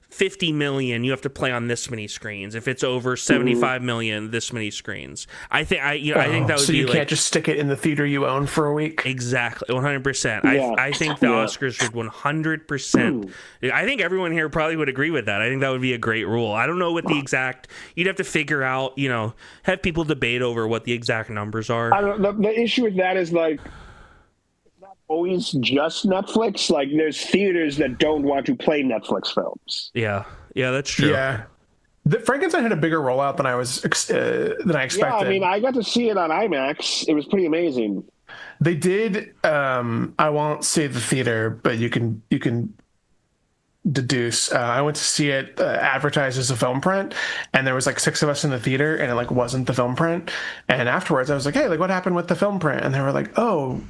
Speaker 1: 50 million, you have to play on this many screens. If it's over 75 million, this many screens. I think that would be, so
Speaker 6: you can't just stick it in the theater you own for a week.
Speaker 1: Exactly, 100%. I think the Oscars should 100%. I think everyone here probably would agree with that. I think that would be a great rule. I don't know what the exact. You'd have to figure out. Have people debate over what the exact numbers are.
Speaker 5: I don't know. The issue with that is like, always just Netflix. Like, there's theaters that don't want to play Netflix films.
Speaker 1: Yeah, that's true.
Speaker 6: Yeah, the Frankenstein had a bigger rollout than I expected.
Speaker 5: Yeah, I mean, I got to see it on IMAX. It was pretty amazing.
Speaker 6: They did. I won't say the theater, but you can deduce. I went to see it advertised as a film print, and there was like 6 of us in the theater, and it like wasn't the film print. And afterwards, I was like, "Hey, like, what happened with the film print?" And they were like, "Oh,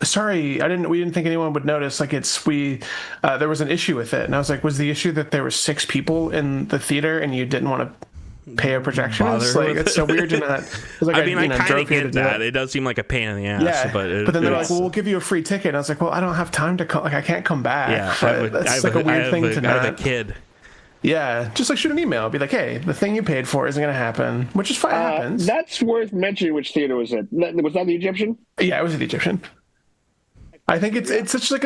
Speaker 6: sorry, we didn't think anyone would notice. Like there was an issue with it. And I was like, was the issue that there were 6 people in the theater and you didn't want to pay a projectionist? Like, it's so weird to not. Like,
Speaker 1: I mean, I kind of get that. It does seem like a pain in the ass.
Speaker 6: Yeah,
Speaker 1: but
Speaker 6: then they're like, well, we'll give you a free ticket. And I was like, well, I don't have time to come. Like, I can't come back.
Speaker 1: Yeah,
Speaker 6: that's like a weird thing to not.
Speaker 1: I have a kid.
Speaker 6: Yeah, just like shoot an email. Be like, hey, the thing you paid for isn't going to happen, which is fine. Happens.
Speaker 5: That's worth mentioning. Which theater was it? Was that the Egyptian?
Speaker 6: Yeah, it was the Egyptian. I think it's such like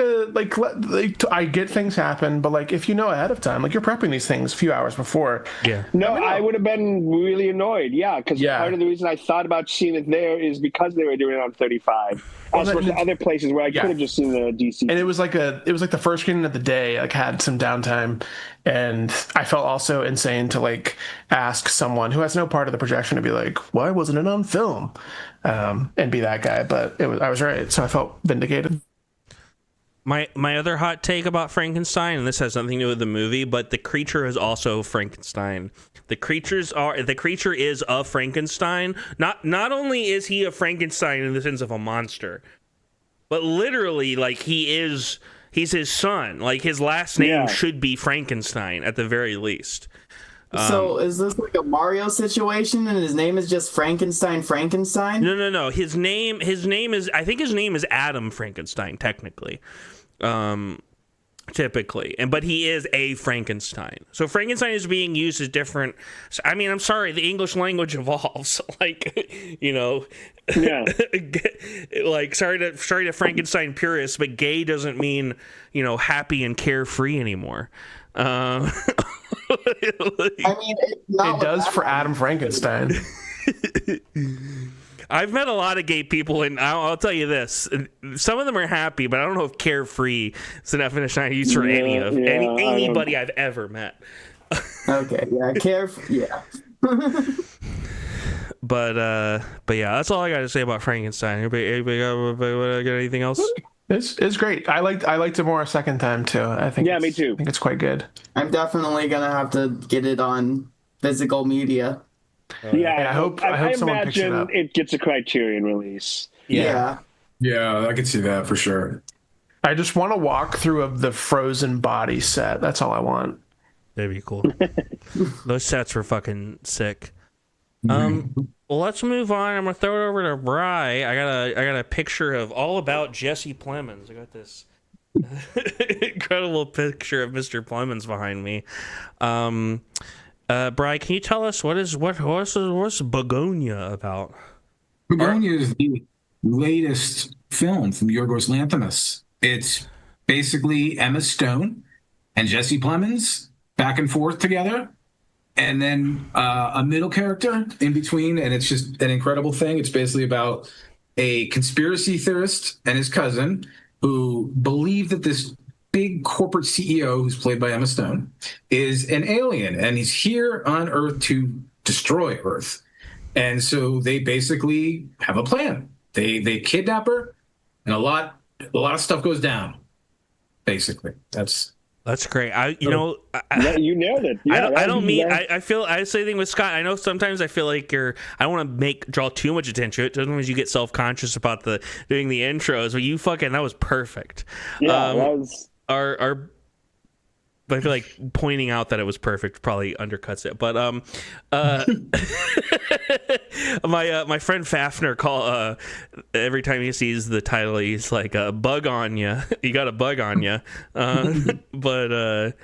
Speaker 6: I get things happen, but like if you know ahead of time, like you're prepping these things a few hours before.
Speaker 1: Yeah.
Speaker 5: No, I would have been really annoyed. Yeah, because part of the reason I thought about seeing it there is because they were doing it on 35, as opposed to other places where I could have just seen the DC.
Speaker 6: And it was like the first screening of the day. Like had some downtime, and I felt also insane to like ask someone who has no part of the projection to be like, why wasn't it on film? And be that guy, but I was right, so I felt vindicated.
Speaker 1: My other hot take about Frankenstein, and this has nothing to do with the movie, but the creature is also Frankenstein. The creature is a Frankenstein. Not only is he a Frankenstein in the sense of a monster, but literally like he's his son. Like his last name should be Frankenstein at the very least.
Speaker 2: So is this like a Mario situation, and his name is just Frankenstein?
Speaker 1: No. His name is, I think his name is Adam Frankenstein, technically. Typically. But he is a Frankenstein. So Frankenstein is being used as different. I mean, I'm sorry, the English language evolves. Like, you know. Yeah. Like, sorry to Frankenstein purists, but gay doesn't mean, you know, happy and carefree anymore.
Speaker 2: I mean,
Speaker 6: it does for Adam Frankenstein.
Speaker 1: I've met a lot of gay people, and I'll tell you this: some of them are happy, but I don't know if carefree is the definition I use for anybody I've ever met.
Speaker 2: Okay, yeah, carefree, yeah.
Speaker 1: But yeah, that's all I got to say about Frankenstein. Anybody got anything else?
Speaker 6: It's great. I liked it more a second time too. I think.
Speaker 5: Yeah, me too.
Speaker 6: I think it's quite good.
Speaker 2: I'm definitely gonna have to get it on physical media.
Speaker 5: I
Speaker 6: hope someone picks it up.
Speaker 5: It gets a Criterion release.
Speaker 2: Yeah,
Speaker 3: I could see that for sure.
Speaker 6: I just want to walk through of the frozen body set. That's all I want.
Speaker 1: That'd be cool. Those sets were fucking sick. Well, let's move on. I'm gonna throw it over to Bri. I got a picture of all about Jesse Plemons. I got this incredible picture of Mr. Plemons behind me. Bri, can you tell us what's Bugonia about?
Speaker 3: Bugonia is the latest film from Yorgos Lanthimos. It's basically Emma Stone and Jesse Plemons back and forth together, and then a middle character in between, and it's just an incredible thing. It's basically about a conspiracy theorist and his cousin who believe that this big corporate CEO, who's played by Emma Stone, is an alien, and he's here on Earth to destroy Earth. And so they basically have a plan. They kidnap her, and a lot of stuff goes down. Basically, that's
Speaker 1: great.
Speaker 5: You nailed it. Yeah,
Speaker 1: I feel I say thing with Scott. I know sometimes I feel like I don't want to draw too much attention to it. Sometimes you get self-conscious about doing the intros, but that was perfect.
Speaker 5: Yeah, that was.
Speaker 1: I feel like pointing out that it was perfect probably undercuts it. But my friend Fafner every time he sees the title, he's like, "Bug on ya! You got a bug on ya!" But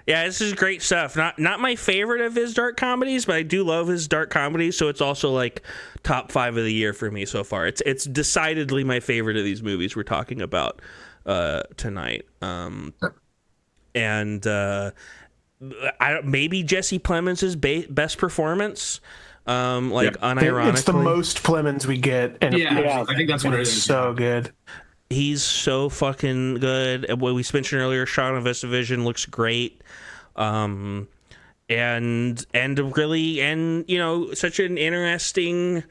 Speaker 1: yeah, this is great stuff. Not my favorite of his dark comedies, but I do love his dark comedies. So it's also like top 5 of the year for me so far. It's decidedly my favorite of these movies we're talking about tonight. And maybe Jesse Plemons' best performance, unironically.
Speaker 6: It's the most Plemons we get, and
Speaker 3: I think that's what it is.
Speaker 6: So good.
Speaker 1: He's so fucking good. What we mentioned earlier, Shaun of Vision looks great. And such an interesting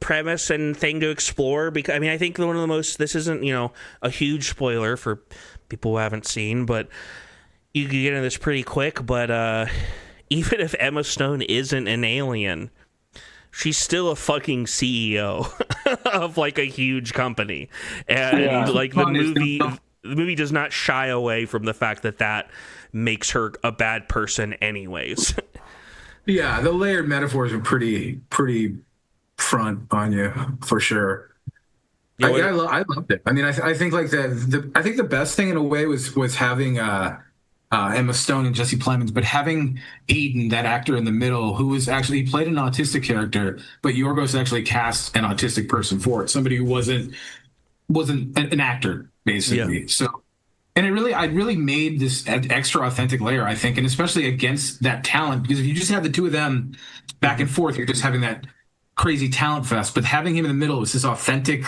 Speaker 1: premise and thing to explore, because I mean, I think one of the most, this isn't a huge spoiler for people who haven't seen, but you can get into this pretty quick. But even if Emma Stone isn't an alien, she's still a fucking CEO of like a huge company, and like the movie does not shy away from the fact that makes her a bad person anyways.
Speaker 3: Yeah, the layered metaphors are pretty front on you for sure. I loved it. I mean, I think like I think the best thing in a way was having Emma Stone and Jesse Plemons, but having Aiden, that actor in the middle, who was actually, he played an autistic character, but Yorgos actually cast an autistic person for it, somebody who wasn't an actor basically. So, and I really made this extra authentic layer, I think, and especially against that talent, because if you just have the two of them back and forth, you're just having that crazy talent fest. But having him in the middle was this authentic,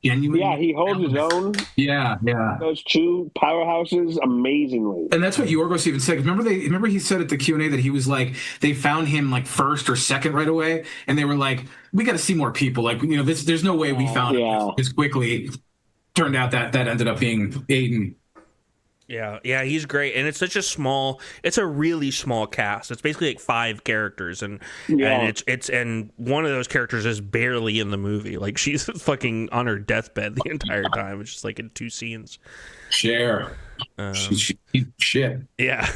Speaker 3: genuine.
Speaker 5: Yeah, he holds his own.
Speaker 3: Yeah.
Speaker 5: Those two powerhouses amazingly.
Speaker 3: And that's what Yorgos even said. Remember he said at the Q&A that he was like, they found him like first or second right away, and they were like, we got to see more people. Like, you know, there's no way we found him as quickly. Turned out that ended up being Aiden.
Speaker 1: Yeah, he's great, and it's a really small cast. It's basically like 5 characters, and and one of those characters is barely in the movie. Like, she's fucking on her deathbed the entire time. It's just like in 2 scenes.
Speaker 3: Shit.
Speaker 1: Yeah.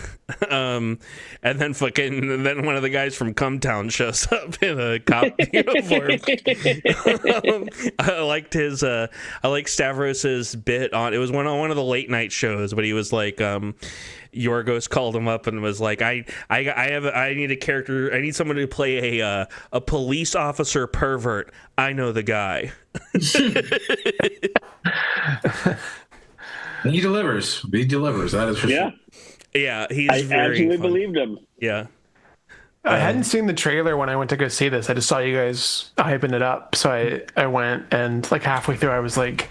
Speaker 1: And then one of the guys from Cumtown shows up in a cop uniform. I like Stavros's bit on, it was on one of the late night shows, but he was like, Yorgos called him up and was like, I need a character, I need someone to play a police officer pervert. I know the guy.
Speaker 3: He delivers. That is for sure.
Speaker 1: Yeah,
Speaker 5: I actually believed him.
Speaker 1: Yeah.
Speaker 6: I hadn't seen the trailer when I went to go see this. I just saw you guys hyping it up. So I went, and like halfway through I was like,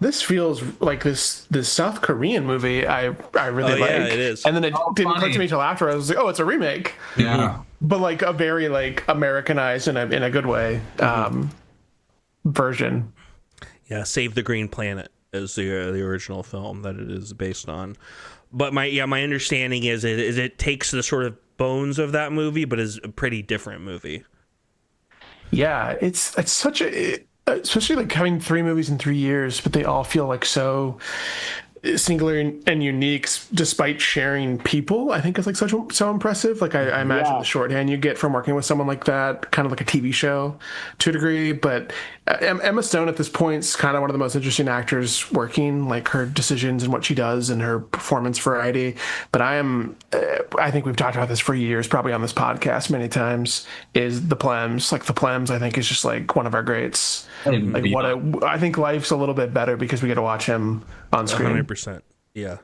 Speaker 6: this feels like this South Korean movie I really like.
Speaker 1: Yeah, it is.
Speaker 6: And then it didn't click to me till after. I was like, oh, it's a remake.
Speaker 3: Yeah.
Speaker 6: But like a very like Americanized in a good way version.
Speaker 1: Yeah, Save the Green Planet is the original film that it is based on. But my understanding is it takes the sort of bones of that movie, but is a pretty different movie.
Speaker 6: Yeah, it's such especially like having 3 movies in 3 years, but they all feel like so singular and unique despite sharing people. I think it's like so impressive. Like I imagine the shorthand you get from working with someone like that, kind of like a TV show to a degree. But Emma Stone at this point is kind of one of the most interesting actors working, like her decisions and what she does and her performance variety. But I think we've talked about this for years, probably on this podcast many times, is the Plems. Like the Plems, I think is just like one of our greats. Like I think life's a little bit better because we get to watch him on screen.
Speaker 1: 100%. Yeah.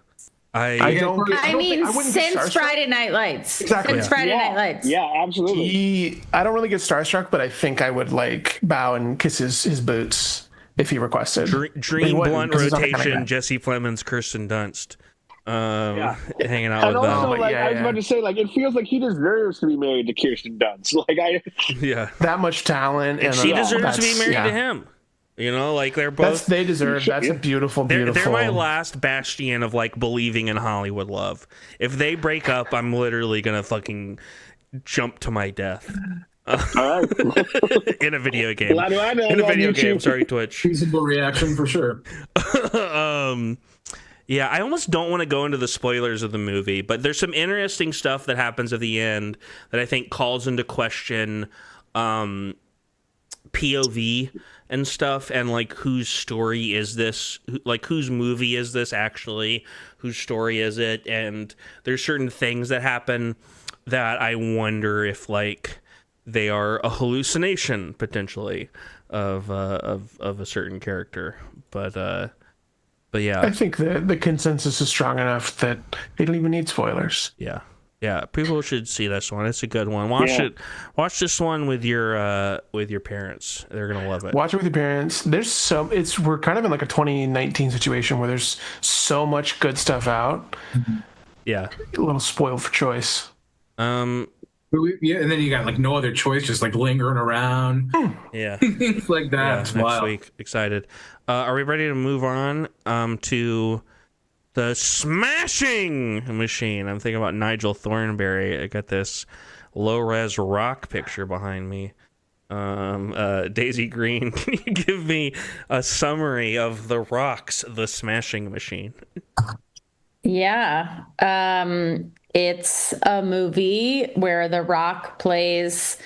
Speaker 4: I mean, since Friday Night Lights.
Speaker 6: Exactly.
Speaker 4: Since Friday Night Lights.
Speaker 5: Yeah, absolutely.
Speaker 6: I don't really get starstruck, but I think I would like bow and kiss his boots if he requested.
Speaker 1: Dream Blunt rotation, Jesse Plemons, Kirsten Dunst. Hanging out
Speaker 5: and
Speaker 1: with
Speaker 5: also,
Speaker 1: them.
Speaker 5: I was about to say, like, it feels like he deserves to be married to Kirsten Dunst.
Speaker 6: That much talent,
Speaker 1: and she deserves to be married to him. You know, like they're both.
Speaker 6: They deserve. That's a beautiful.
Speaker 1: They're my last bastion of like believing in Hollywood love. If they break up, I'm literally gonna fucking jump to my death. In a video game. In a video game. Sorry, Twitch.
Speaker 3: Reasonable reaction for sure.
Speaker 1: Yeah, I almost don't want to go into the spoilers of the movie, but there's some interesting stuff that happens at the end that I think calls into question POV and stuff, and like whose story is this, like whose movie is this actually, whose story is it, and there's certain things that happen that I wonder if like they are a hallucination potentially of a certain character, but yeah, I
Speaker 6: think the consensus is strong enough that they don't even need spoilers.
Speaker 1: Yeah, people should see this one. It's a good one. Watch this one with your parents. They're gonna love it.
Speaker 6: Watch it with your parents. We're kind of in like a 2019 situation where there's so much good stuff out.
Speaker 1: Yeah,
Speaker 6: a little spoiled for choice.
Speaker 3: And then you got like no other choice, just like lingering around.
Speaker 1: Yeah,
Speaker 3: like that.
Speaker 1: Yeah, next week, excited. Are we ready to move on to the Smashing Machine? I'm thinking about Nigel Thornberry. I got this low-res rock picture behind me. Daisygreen, can you give me a summary of The Rock's The Smashing Machine?
Speaker 4: Yeah. It's a movie where The Rock plays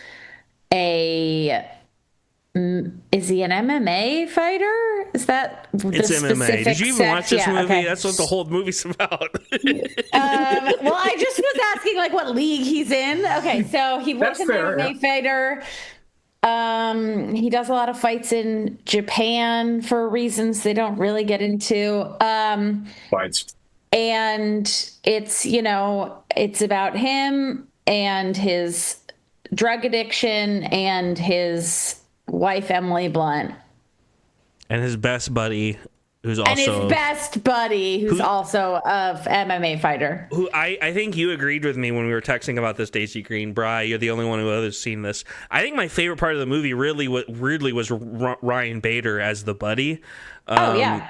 Speaker 4: is he an MMA fighter? Is that
Speaker 1: it's MMA? Did you even watch this movie? Okay. That's what the whole movie's about.
Speaker 4: Well, I just was asking like what league he's in. Okay, so he was an MMA fighter. He does a lot of fights in Japan for reasons they don't really get into.
Speaker 3: Fights.
Speaker 4: And it's, it's about him and his drug addiction and his wife, Emily Blunt.
Speaker 1: And his best buddy, who's also
Speaker 4: also a MMA fighter.
Speaker 1: Who I think you agreed with me when we were texting about this, Daisygreen. Bri, you're the only one who has seen this. I think my favorite part of the movie really was Ryan Bader as the buddy.
Speaker 4: Yeah.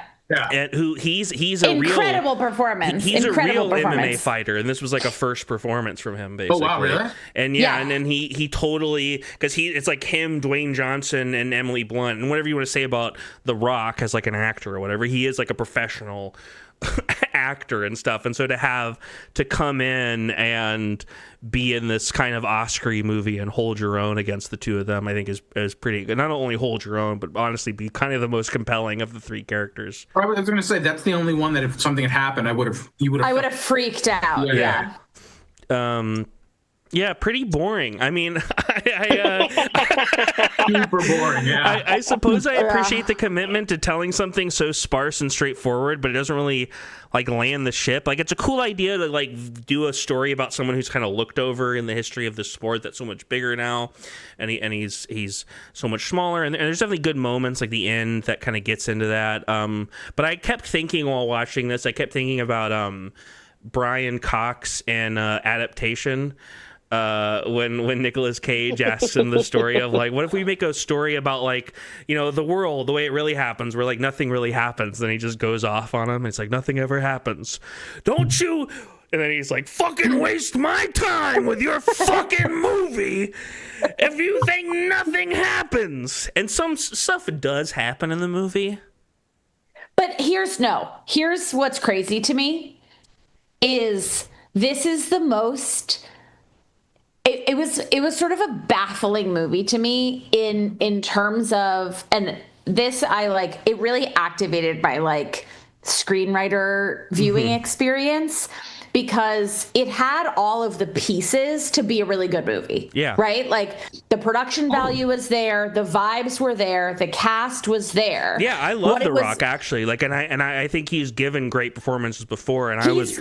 Speaker 1: And he's a
Speaker 4: incredible performance.
Speaker 1: He's a real MMA fighter, and this was like a first performance from him, basically.
Speaker 3: Oh wow, really?
Speaker 1: And and then he totally, because it's like him, Dwayne Johnson, and Emily Blunt, and whatever you want to say about The Rock as like an actor or whatever, he is like a professional actor and stuff. And so to come in and be in this kind of Oscar-y movie and hold your own against the two of them, I think is pretty good. Not only hold your own, but honestly be kind of the most compelling of the three characters.
Speaker 3: I was going to say that's the only one that if something had happened, I would have
Speaker 4: freaked out. Yeah.
Speaker 1: Yeah, pretty boring. I mean,
Speaker 3: super boring. Yeah.
Speaker 1: I suppose I appreciate the commitment to telling something so sparse and straightforward, but it doesn't really like land the ship. Like, it's a cool idea to like do a story about someone who's kind of looked over in the history of the sport that's so much bigger now, and he's so much smaller. And there's definitely good moments like the end that kind of gets into that. But I kept thinking while watching this, I kept thinking about Brian Cox and Adaptation. When Nicolas Cage asks him the story of like, what if we make a story about like, the world the way it really happens, where like nothing really happens, then he just goes off on him. It's like nothing ever happens, don't you? And then he's like, fucking waste my time with your fucking movie if you think nothing happens. And some stuff does happen in the movie.
Speaker 4: But here's what's crazy to me is this is the most. It was sort of a baffling movie to me in terms of, and this it really activated my like screenwriter viewing experience, because it had all of the pieces to be a really good movie.
Speaker 1: Yeah.
Speaker 4: Right? Like the production value was there, the vibes were there, the cast was there.
Speaker 1: Yeah, I love The Rock actually. Like, and I think he's given great performances before, and I was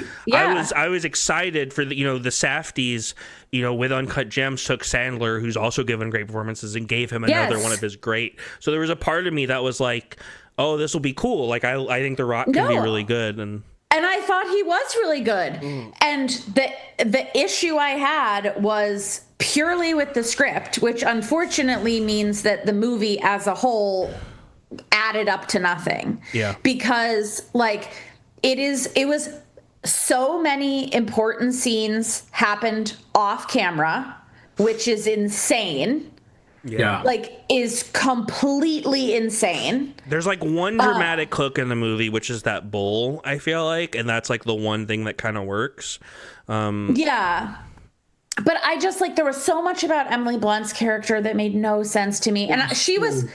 Speaker 1: excited for the the Safdies, with Uncut Gems took Sandler, who's also given great performances, and gave him another one of his great. So there was a part of me that was like, oh, this will be cool. Like I think The Rock can be really good, and
Speaker 4: I thought he was really good. And the issue I had was purely with the script, which unfortunately means that the movie as a whole added up to nothing.
Speaker 1: Yeah.
Speaker 4: Because like it was so many important scenes happened off camera, which is insane.
Speaker 3: Yeah.
Speaker 4: Like, is completely insane.
Speaker 1: There's like one dramatic hook in the movie, which is that bull, I feel like, and that's like the one thing that kind of works.
Speaker 4: Yeah. But I just like, there was so much about Emily Blunt's character that made no sense to me. And she was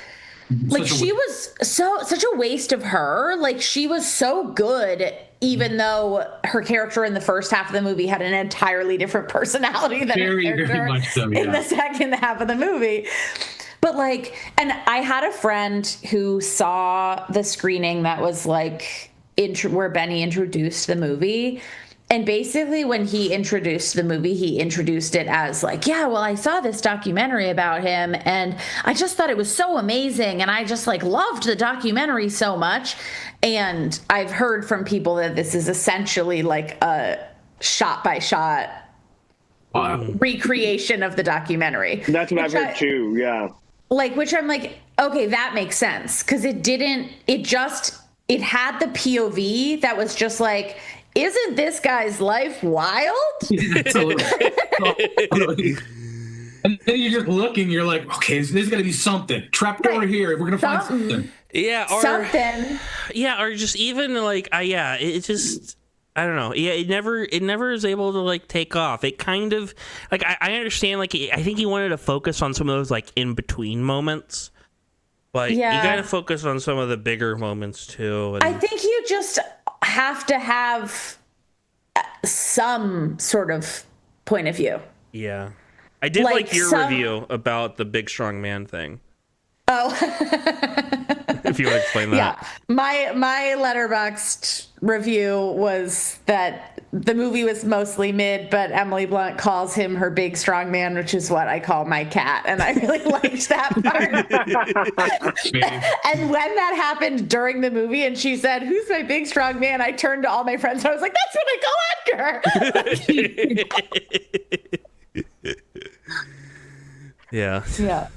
Speaker 4: like, she was such a waste of her. Like, she was so good, even though her character in the first half of the movie had an entirely different personality than her character in the second half of the movie. But like, and I had a friend who saw the screening that was like where Benny introduced the movie. And basically when he introduced the movie, he introduced it as like, yeah, well, I saw this documentary about him and I just thought it was so amazing. And I just like loved the documentary so much. And I've heard from people that this is essentially like a shot by shot recreation of the documentary.
Speaker 5: That's what I've heard too. Yeah.
Speaker 4: Like, which I'm like, okay, that makes sense. Cause it had the POV that was just like, isn't this guy's life wild?
Speaker 3: Totally. And then you're just looking. You're like, okay, there's got to be something. Trapdoor here. We're gonna find something.
Speaker 1: Yeah, or
Speaker 4: something.
Speaker 1: Yeah, or just even like, yeah, it just. I don't know. Yeah, it never is able to like take off. It kind of like I understand. Like I think he wanted to focus on some of those like in between moments, but you gotta focus on some of the bigger moments too. And...
Speaker 4: I think you just have to have some sort of point of view.
Speaker 1: Yeah, I did like your review about the big strong man thing.
Speaker 4: Oh,
Speaker 1: if you want to explain that.
Speaker 4: Yeah, my Letterboxd review was that the movie was mostly mid, but Emily Blunt calls him her big strong man, which is what I call my cat, and I really liked that part. And when that happened during the movie, and she said, "Who's my big strong man?" I turned to all my friends, and I was like, "That's what I call Edgar."
Speaker 1: Yeah.
Speaker 4: Yeah.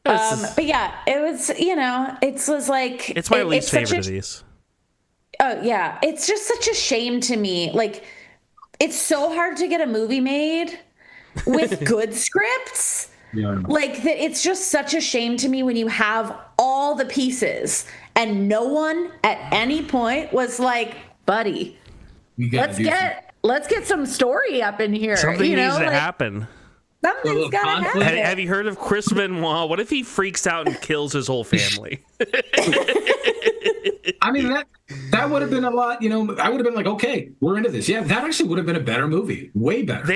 Speaker 4: But yeah, it was, it was like...
Speaker 1: It's my least favorite of these.
Speaker 4: Oh, yeah. It's just such a shame to me. Like, it's so hard to get a movie made with good scripts.
Speaker 3: Yeah.
Speaker 4: Like, it's just such a shame to me when you have all the pieces and no one at any point was like, buddy, let's get some story up in here.
Speaker 1: Something needs to happen.
Speaker 4: Something's gotta happen.
Speaker 1: Have you heard of Chris Benoit? What if he freaks out and kills his whole family?
Speaker 3: I mean, that would have been a lot, I would have been like, okay, we're into this. Yeah, that actually would have been a better movie. Way better.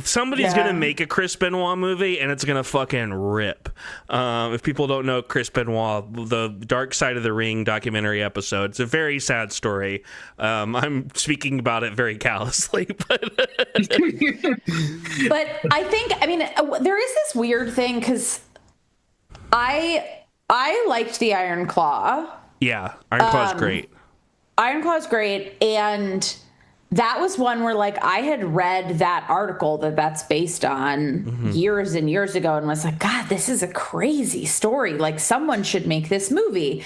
Speaker 1: Somebody's going to make a Chris Benoit movie, and it's going to fucking rip. If people don't know Chris Benoit, the Dark Side of the Ring documentary episode, it's a very sad story. I'm speaking about it very callously. But
Speaker 4: I think, there is this weird thing, because I liked the Iron Claw.
Speaker 1: Yeah, Iron Claw's great.
Speaker 4: Iron Claw's great, and that was one where, like, I had read that article that's based on years and years ago and was like, God, this is a crazy story. Like, someone should make this movie.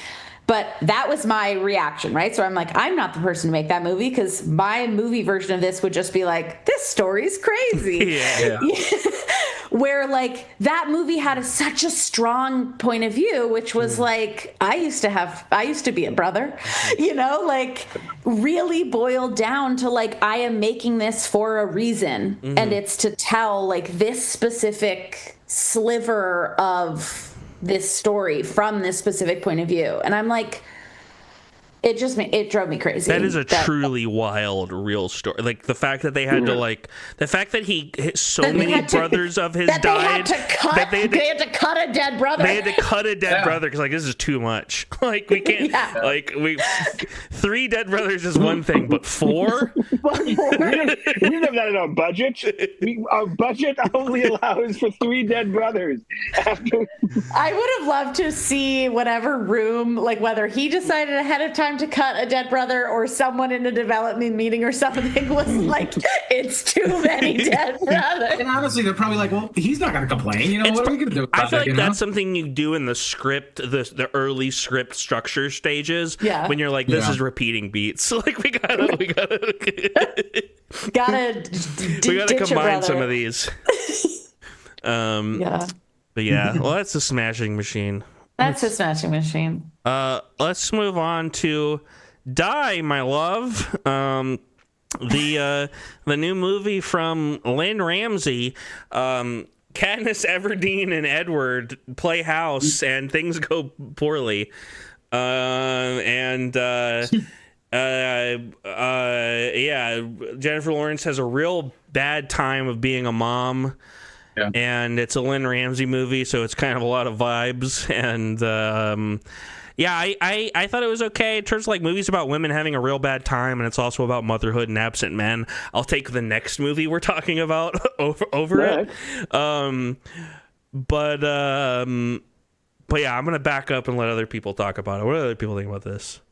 Speaker 4: But that was my reaction, right? So I'm like, I'm not the person to make that movie, because my movie version of this would just be like, this story's crazy.
Speaker 1: Yeah.
Speaker 4: Where, like, that movie had such a strong point of view, which was like, I used to be a brother, like, really boiled down to, like, I am making this for a reason. And it's to tell, like, this specific sliver of this story from this specific point of view. And I'm like, it drove me crazy.
Speaker 1: That is a truly wild, real story. Like, the fact that they had to, like, the fact that many brothers of his died.
Speaker 4: They had to cut a dead brother.
Speaker 1: They had to cut a dead brother because, like, this is too much. Like, we can't, 3 dead brothers is one thing, but 4?
Speaker 5: We don't have that in our budget. Our budget only allows for 3 dead brothers.
Speaker 4: I would have loved to see whatever room, like, whether he decided ahead of time to cut a dead brother or someone in a development meeting or something was like, it's too many dead brothers.
Speaker 3: And honestly, they're probably like, well, he's not going to complain. What are we going to do about
Speaker 1: I feel
Speaker 3: it,
Speaker 1: like that's something you do in the script, the early script structure stages.
Speaker 4: Yeah.
Speaker 1: When you're like, this is repeating beats. Like, we gotta combine some of these.
Speaker 4: Yeah.
Speaker 1: But yeah, well, that's a smashing machine.
Speaker 4: That's a smashing machine.
Speaker 1: Let's move on to Die, My Love. The new movie from Lynn Ramsey. Katniss Everdeen and Edward play house, and things go poorly. Jennifer Lawrence has a real bad time of being a mom. Yeah. And it's a Lynn Ramsey movie, so it's kind of a lot of vibes. And I thought it was okay. In terms of, like, movies about women having a real bad time, and it's also about motherhood and absent men, I'll take the next movie we're talking about over it. But yeah, I'm gonna back up and let other people talk about it. What do other people think about this?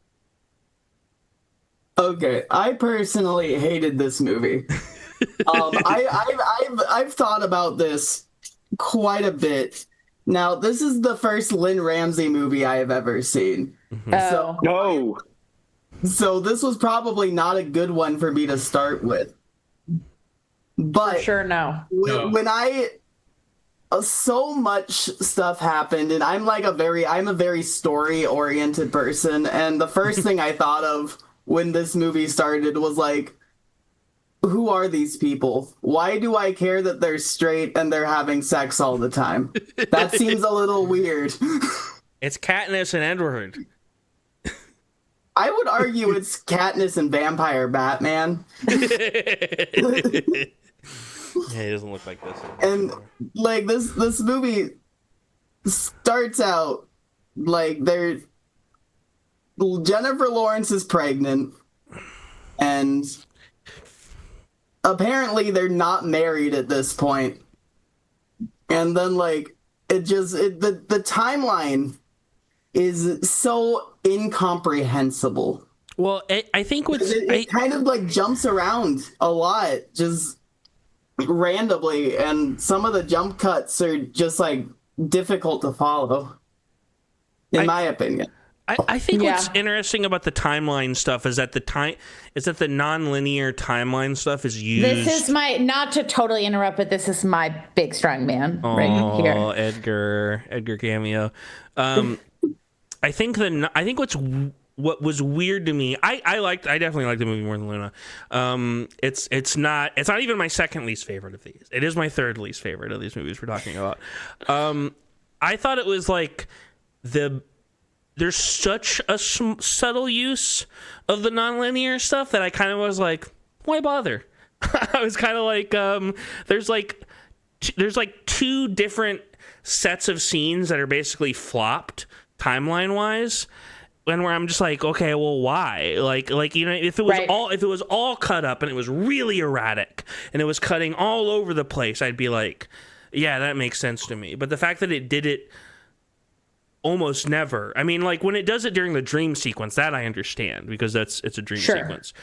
Speaker 2: Okay, I personally hated this movie. I've thought about this quite a bit. Now, this is the first Lynn Ramsey movie I have ever seen.
Speaker 5: No.
Speaker 2: So this was probably not a good one for me to start with. But
Speaker 4: for sure, no.
Speaker 2: When I so much stuff happened, and I'm a very story oriented person, and the first thing I thought of when this movie started was like, who are these people? Why do I care that they're straight and they're having sex all the time? That seems a little weird.
Speaker 1: It's Katniss and Edward.
Speaker 2: I would argue it's Katniss and Vampire Batman.
Speaker 1: Yeah, he doesn't look like this.
Speaker 2: And like this movie starts out like Jennifer Lawrence is pregnant, and apparently they're not married at this point. And then like the timeline is so incomprehensible.
Speaker 1: Well, I think
Speaker 2: it kind of like jumps around a lot, just randomly, and some of the jump cuts are just like difficult to follow, in my opinion.
Speaker 1: I think what's interesting about the timeline stuff is that the non-linear timeline stuff is used.
Speaker 4: This is not to totally interrupt, but this is my big strong man right here.
Speaker 1: Edgar cameo. I think what was weird to me, I definitely liked the movie more than Luna. It's not even my second least favorite of these. It is my third least favorite of these movies we're talking about. I thought it was like there's such a subtle use of the non-linear stuff that I kind of was like, why bother? I was kind of like, there's like two different sets of scenes that are basically flopped timeline wise, and where I'm just like, okay, well, why? Like you know, if it was all cut up and it was really erratic and it was cutting all over the place, I'd be like, yeah, that makes sense to me. But the fact that it did it almost never, I mean, like when it does it during the dream sequence, that I understand because it's a dream sequence.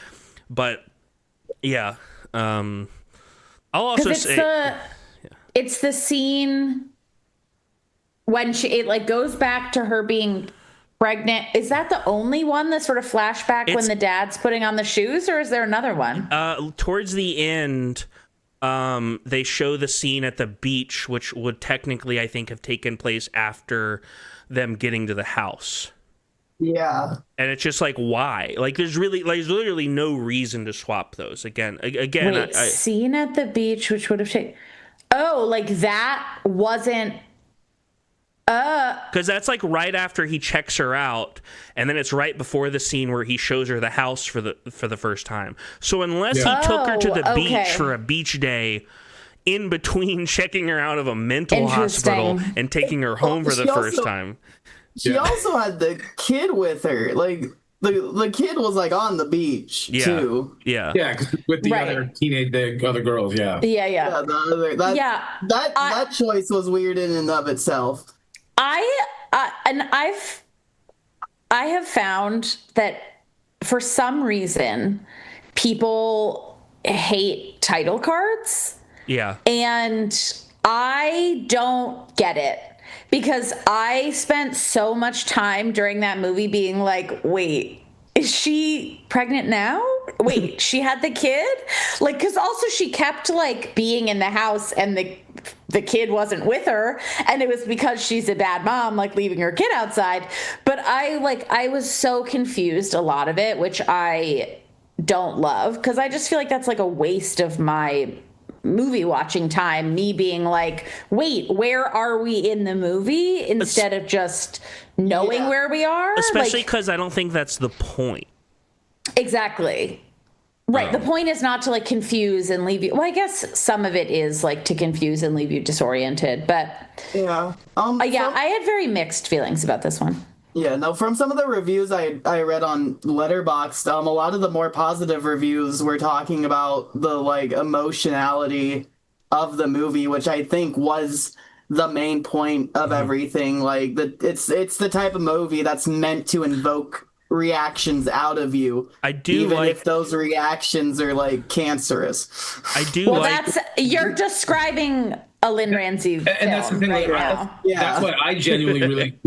Speaker 1: But yeah, I'll also say
Speaker 4: it's the scene when it goes back to her being pregnant. Is that the only one, that sort of flashback when the dad's putting on the shoes, or is there another one?
Speaker 1: Towards the end, they show the scene at the beach, which would technically, I think, have taken place after them getting to the house.
Speaker 2: Yeah.
Speaker 1: And it's just like, why? Like, there's literally no reason to swap those. Again.
Speaker 4: Wait, scene at the beach, which would have taken... Oh, like that wasn't...
Speaker 1: Because that's like right after he checks her out, and then it's right before the scene where he shows her the house for the first time. So unless he took her to the beach for a beach day, in between checking her out of a mental hospital and taking her home for the first time,
Speaker 2: she also had the kid with her. Like the kid was like on the beach too.
Speaker 3: Yeah, with the other girls. Yeah.
Speaker 2: That choice was weird in and of itself.
Speaker 4: I have found that for some reason people hate title cards.
Speaker 1: Yeah.
Speaker 4: And I don't get it, because I spent so much time during that movie being like, wait, is she pregnant now? Wait, she had the kid? Like, because also she kept like being in the house and the kid wasn't with her, and it was because she's a bad mom, like leaving her kid outside. But I was so confused a lot of it, which I don't love, because I just feel like that's like a waste of my movie watching time, me being like, wait, where are we in the movie, instead of just knowing where we are,
Speaker 1: especially because I don't think that's the point.
Speaker 4: Exactly. Right. The point is not to like confuse and leave you. Well, I guess some of it is like to confuse and leave you disoriented, but I had very mixed feelings about this one.
Speaker 2: Yeah, no, from some of the reviews I read on Letterboxd, a lot of the more positive reviews were talking about the like emotionality of the movie, which I think was the main point of everything. Like it's the type of movie that's meant to invoke reactions out of you.
Speaker 1: I do,
Speaker 2: even if those reactions are like cancerous.
Speaker 1: I do.
Speaker 4: Well, you're describing a Lynn Ramsey film,
Speaker 3: and that's the thing
Speaker 4: right now.
Speaker 3: That's what I genuinely really.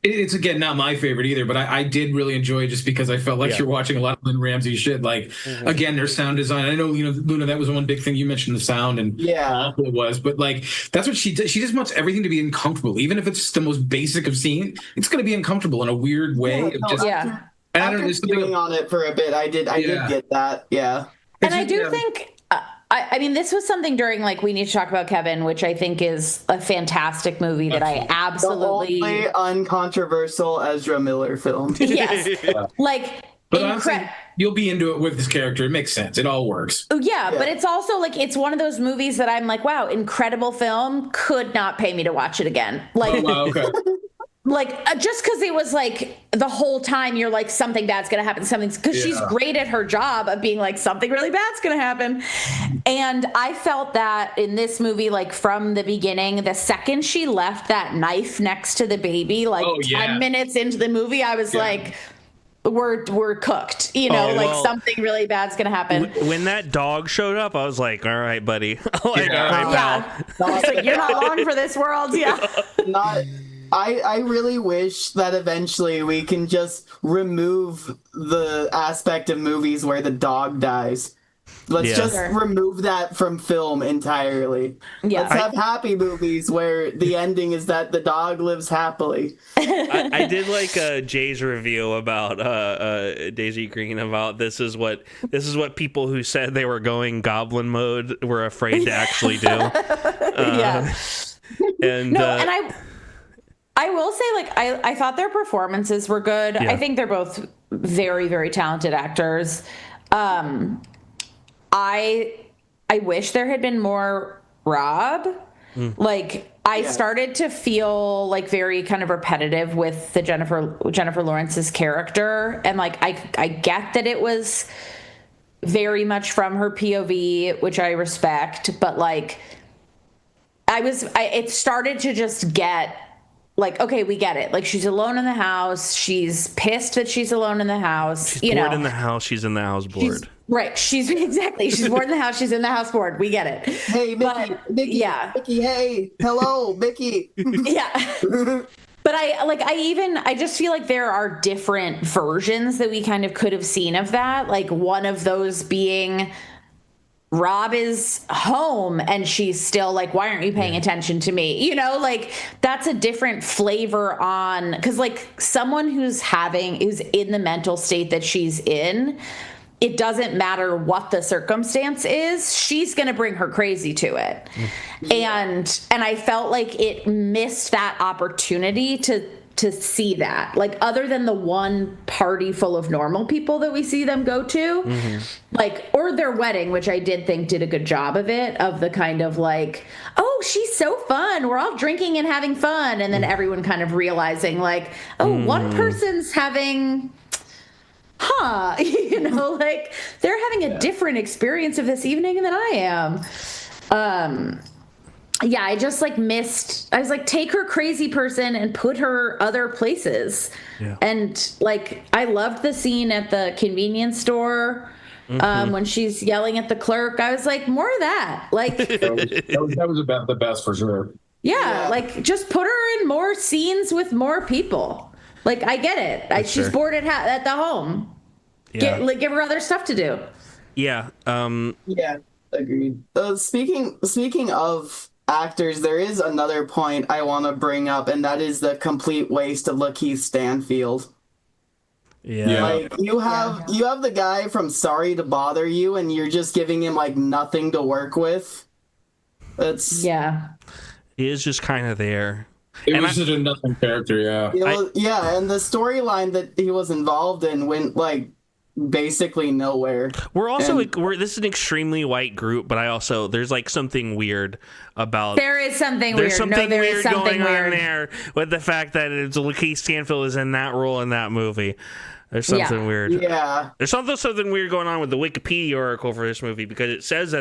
Speaker 3: It's again not my favorite either, but I did really enjoy it just because I felt like you're watching a lot of Lynn Ramsey shit. Like again, their sound design. I know Luna, that was one big thing you mentioned, the sound and how awful it was, but like that's what she does. She just wants everything to be uncomfortable, even if it's the most basic of scene. It's going to be uncomfortable in a weird way.
Speaker 2: And I don't know, something on it for a bit. I did get that. Yeah,
Speaker 4: and I do think. I mean, this was something during like We Need to Talk About Kevin, which I think is a fantastic movie that I absolutely
Speaker 2: the only uncontroversial Ezra Miller film.
Speaker 4: Yes, like.
Speaker 3: But honestly, you'll be into it with this character. It makes sense. It all works.
Speaker 4: Yeah, but it's also like it's one of those movies that I'm like, wow, incredible film. Could not pay me to watch it again. Like,
Speaker 3: okay.
Speaker 4: Like just because it was like the whole time you're like something bad's gonna happen, because she's great at her job of being like something really bad's gonna happen, and I felt that in this movie, like from the beginning, the second she left that knife next to the baby, like 10 minutes into the movie, I was like, we're cooked, something really bad's gonna happen.
Speaker 1: When that dog showed up, I was like, all right, buddy. All right, pal.
Speaker 4: I was like, you're not long for this world.
Speaker 2: I really wish that eventually we can just remove the aspect of movies where the dog dies. Let's just remove that from film entirely. Yeah. Let's have happy movies where the ending is that the dog lives happily.
Speaker 1: I did like Jay's review about Daisygreen about this is what people who said they were going goblin mode were afraid to actually do. And
Speaker 4: I will say, like, I thought their performances were good. I think they're both very, very talented actors. I wish there had been more Rob. Like, I started to feel like very kind of repetitive with the Jennifer Lawrence's character, and like I get that it was very much from her POV, which I respect, but like it started to just get. Like, okay, we get it. Like, she's alone in the house. She's pissed that she's alone in the house.
Speaker 1: She's bored in the house. She's in the house bored.
Speaker 4: She's bored in the house. She's in the house bored. We get it.
Speaker 2: Hey, Mickey. Mickey. Hey, hello, Mickey.
Speaker 4: But I just feel like there are different versions that we kind of could have seen of that. Like, one of those being Rob is home and she's still like, why aren't you paying attention to me? Like that's a different flavor on, because like someone who's in the mental state that she's in, it doesn't matter what the circumstance is, she's going to bring her crazy to it. And I felt like it missed that opportunity to see that, like, other than the one party full of normal people that we see them go to, like, or their wedding, which I did think did a good job of it, of the kind of like, oh, she's so fun, we're all drinking and having fun, and then everyone kind of realizing like, oh, one person's having like they're having a different experience of this evening than I am. I just like missed. I was like, take her crazy person and put her other places. And like, I loved the scene at the convenience store when she's yelling at the clerk. I was like, more of that. Like
Speaker 3: that was about the best for sure.
Speaker 4: Like just put her in more scenes with more people. Like I get it. She's bored at the home. Give her other stuff to do.
Speaker 2: Agreed. Speaking of actors, there is another point I want to bring up, and that is the complete waste of Lakeith Stanfield. Like you have the guy from Sorry to Bother You, and you're just giving him like nothing to work with. That's
Speaker 1: he is just kind of there.
Speaker 3: It was just a nothing character,
Speaker 2: and the storyline that he was involved in went like basically nowhere.
Speaker 1: We're also this is an extremely white group, but there's like something weird about.
Speaker 4: There is something weird.
Speaker 1: There's something weird going on there with the fact that it's Lakeith Stanfield is in that role in that movie. There's something weird. There's something weird going on with the Wikipedia article for this movie, because it says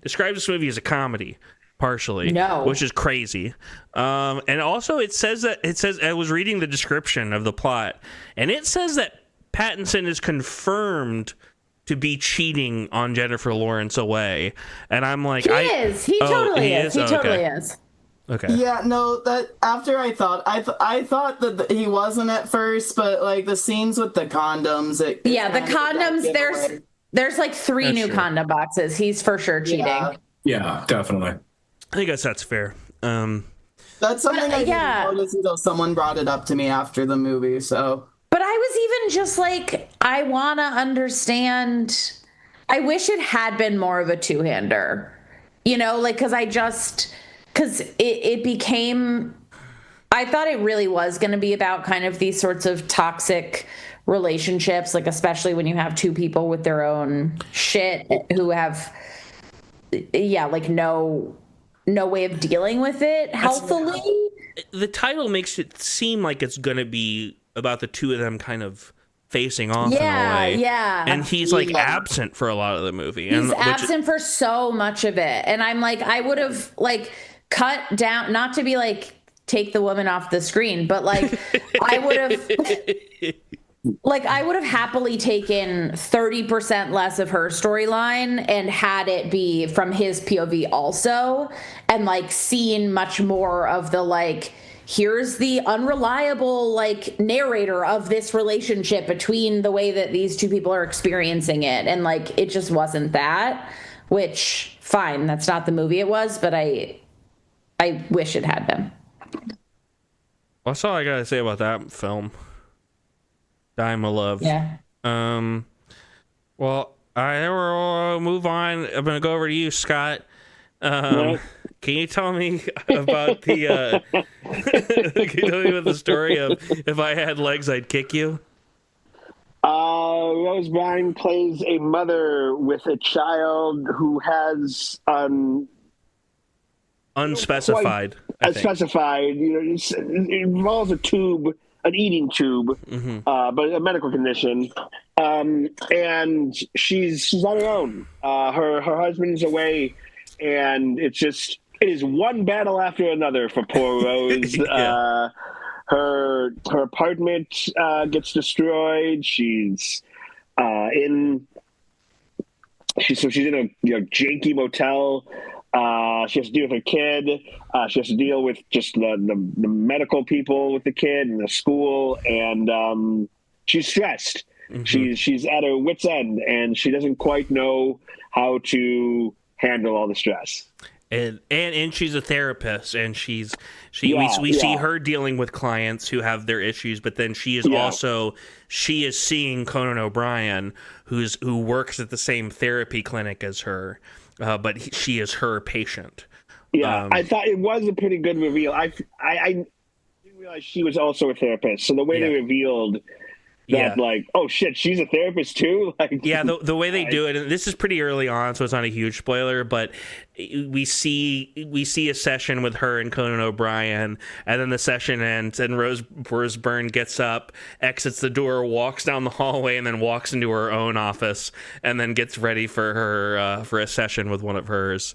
Speaker 1: describes this movie as a comedy. Partially, which is crazy. And also it says I was reading the description of the plot, and it says that Pattinson is confirmed to be cheating on Jennifer Lawrence away, and I'm like,
Speaker 4: he totally is.
Speaker 1: Okay.
Speaker 2: Yeah, no, that after I thought that he wasn't at first, but like the scenes with the condoms,
Speaker 4: the condoms, there's like 3
Speaker 1: That's
Speaker 4: new
Speaker 1: true.
Speaker 4: condom boxes. He's for sure cheating.
Speaker 3: Yeah, definitely.
Speaker 1: I guess that's fair.
Speaker 2: That's something I didn't notice until someone brought it up to me after the movie, so.
Speaker 4: But I was even just like, I want to understand. I wish it had been more of a two-hander, like, because it became, I thought it really was going to be about kind of these sorts of toxic relationships, like, especially when you have 2 people with their own shit who have, like no way of dealing with it healthily.
Speaker 1: The title makes it seem like it's going to be about the 2 of them kind of facing off in a way.
Speaker 4: Yeah.
Speaker 1: And he's like absent for a lot of the movie.
Speaker 4: He's absent for so much of it. And I'm like, I would have like cut down, not to be like, take the woman off the screen, but like, I would have happily taken 30% less of her storyline and had it be from his POV also, and like seen much more of the like, here's the unreliable like narrator of this relationship between the way that these 2 people are experiencing it. And like, it just wasn't that, which fine. That's not the movie it was, but I wish it had been.
Speaker 1: That's all I got to say about that film. Dime of Love.
Speaker 4: Yeah.
Speaker 1: Well, I will move on. I'm going to go over to you, Scott. Can you tell me about the story of if I had legs, I'd kick you?
Speaker 5: Rose Byrne plays a mother with a child who has
Speaker 1: unspecified.
Speaker 5: Unspecified. It involves a tube, an eating tube, but a medical condition. And she's on her own. Her husband's away, and it is one battle after another for poor Rose.
Speaker 1: Yeah.
Speaker 5: Her apartment gets destroyed. She's in a janky motel. She has to deal with her kid. She has to deal with just the medical people with the kid and the school, and she's stressed. She's at her wit's end, and she doesn't quite know how to handle all the stress.
Speaker 1: And she's a therapist, and we see her dealing with clients who have their issues, but then she is seeing Conan O'Brien, who works at the same therapy clinic as her, but she is her patient.
Speaker 5: Yeah, I thought it was a pretty good reveal. I didn't realize she was also a therapist, so the way they revealed that, like, oh shit, she's a therapist too. Like,
Speaker 1: yeah, the way they do it, and this is pretty early on, so it's not a huge spoiler, but we see a session with her and Conan O'Brien, and then the session ends, and Rose Byrne gets up, exits the door, walks down the hallway, and then walks into her own office, and then gets ready for her for a session with one of hers.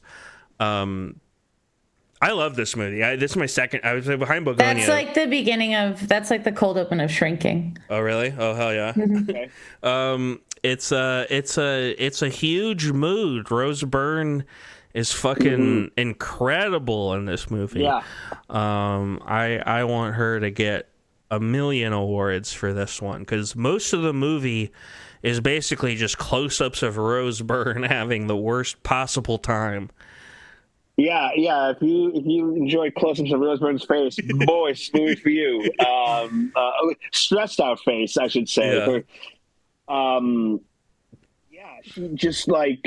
Speaker 1: I love this movie. This is my second. I was behind Bugonia.
Speaker 4: That's like the beginning of. That's like the cold open of Shrinking.
Speaker 1: Oh really? Oh hell yeah.
Speaker 5: okay.
Speaker 1: It's a huge mood. Rose Byrne is fucking incredible in this movie.
Speaker 5: Yeah.
Speaker 1: I want her to get a million awards for this one, because most of the movie is basically just close-ups of Rose Byrne having the worst possible time.
Speaker 5: Yeah. If you enjoy close-ups of Rose Byrne's face, boy, it's movie for you. Stressed out face, I should say.
Speaker 1: Yeah.
Speaker 5: She just like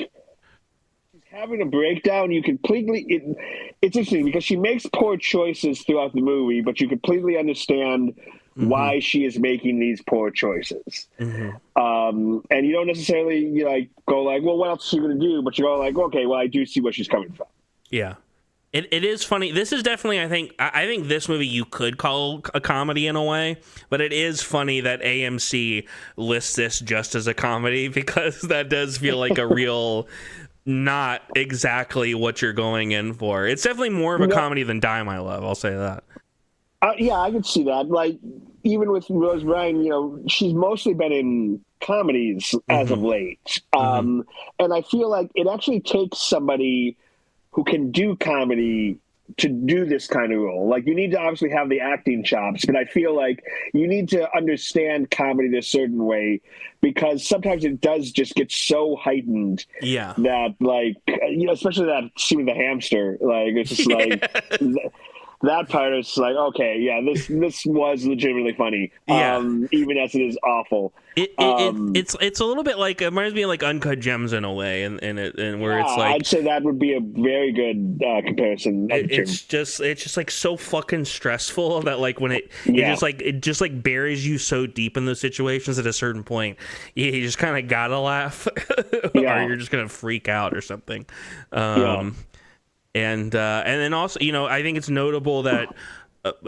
Speaker 5: she's having a breakdown. You completely. It's interesting because she makes poor choices throughout the movie, but you completely understand why she is making these poor choices. And you don't necessarily go like, well, what else is she going to do? But you're all like, okay, well, I do see where she's coming from.
Speaker 1: Yeah. It is funny. This is definitely, I think this movie you could call a comedy in a way, but it is funny that AMC lists this just as a comedy, because that does feel like a real, not exactly what you're going in for. It's definitely more of a comedy than Die My Love, I'll say that.
Speaker 5: Yeah, I could see that. Like, even with Rose Byrne, she's mostly been in comedies as of late. And I feel like it actually takes somebody who can do comedy to do this kind of role. Like, you need to obviously have the acting chops, but I feel like you need to understand comedy a certain way, because sometimes it does just get so heightened.
Speaker 1: Yeah.
Speaker 5: That, like, you know, especially that scene with the hamster, like, it's just like that part is like, okay, yeah, this was legitimately funny.
Speaker 1: Yeah.
Speaker 5: Even as it is awful.
Speaker 1: It's a little bit like, it reminds me of like Uncut Gems in a way, and where it's like,
Speaker 5: I'd say that would be a very good comparison.
Speaker 1: It's just like so fucking stressful that like when it just like buries you so deep in those situations at a certain point, you just kind of gotta laugh, or you're just gonna freak out or something. And then also, you know, I think it's notable that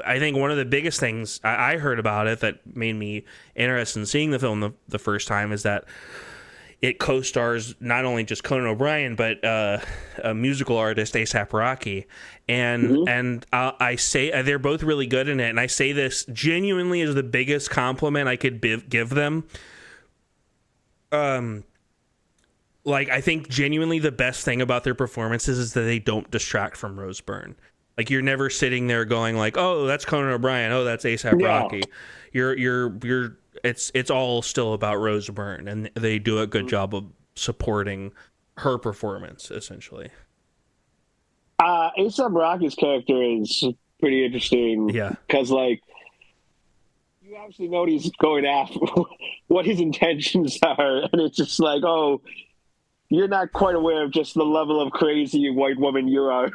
Speaker 1: I think one of the biggest things I heard about it that made me interested in seeing the film the first time is that it co-stars not only just Conan O'Brien, but a musical artist, A$AP Rocky. And I say they're both really good in it. And I say this genuinely as the biggest compliment I could give them. Like, I think genuinely the best thing about their performances is that they don't distract from Rose Byrne. Like, you're never sitting there going like, oh, that's Conan O'Brien, oh, that's A$AP Rocky. It's all still about Rose Byrne, and they do a good job of supporting her performance, essentially.
Speaker 5: A$AP Rocky's character is pretty interesting.
Speaker 1: Yeah.
Speaker 5: Because, like, you obviously know what he's going after, what his intentions are, and it's just like, oh, you're not quite aware of just the level of crazy white woman you are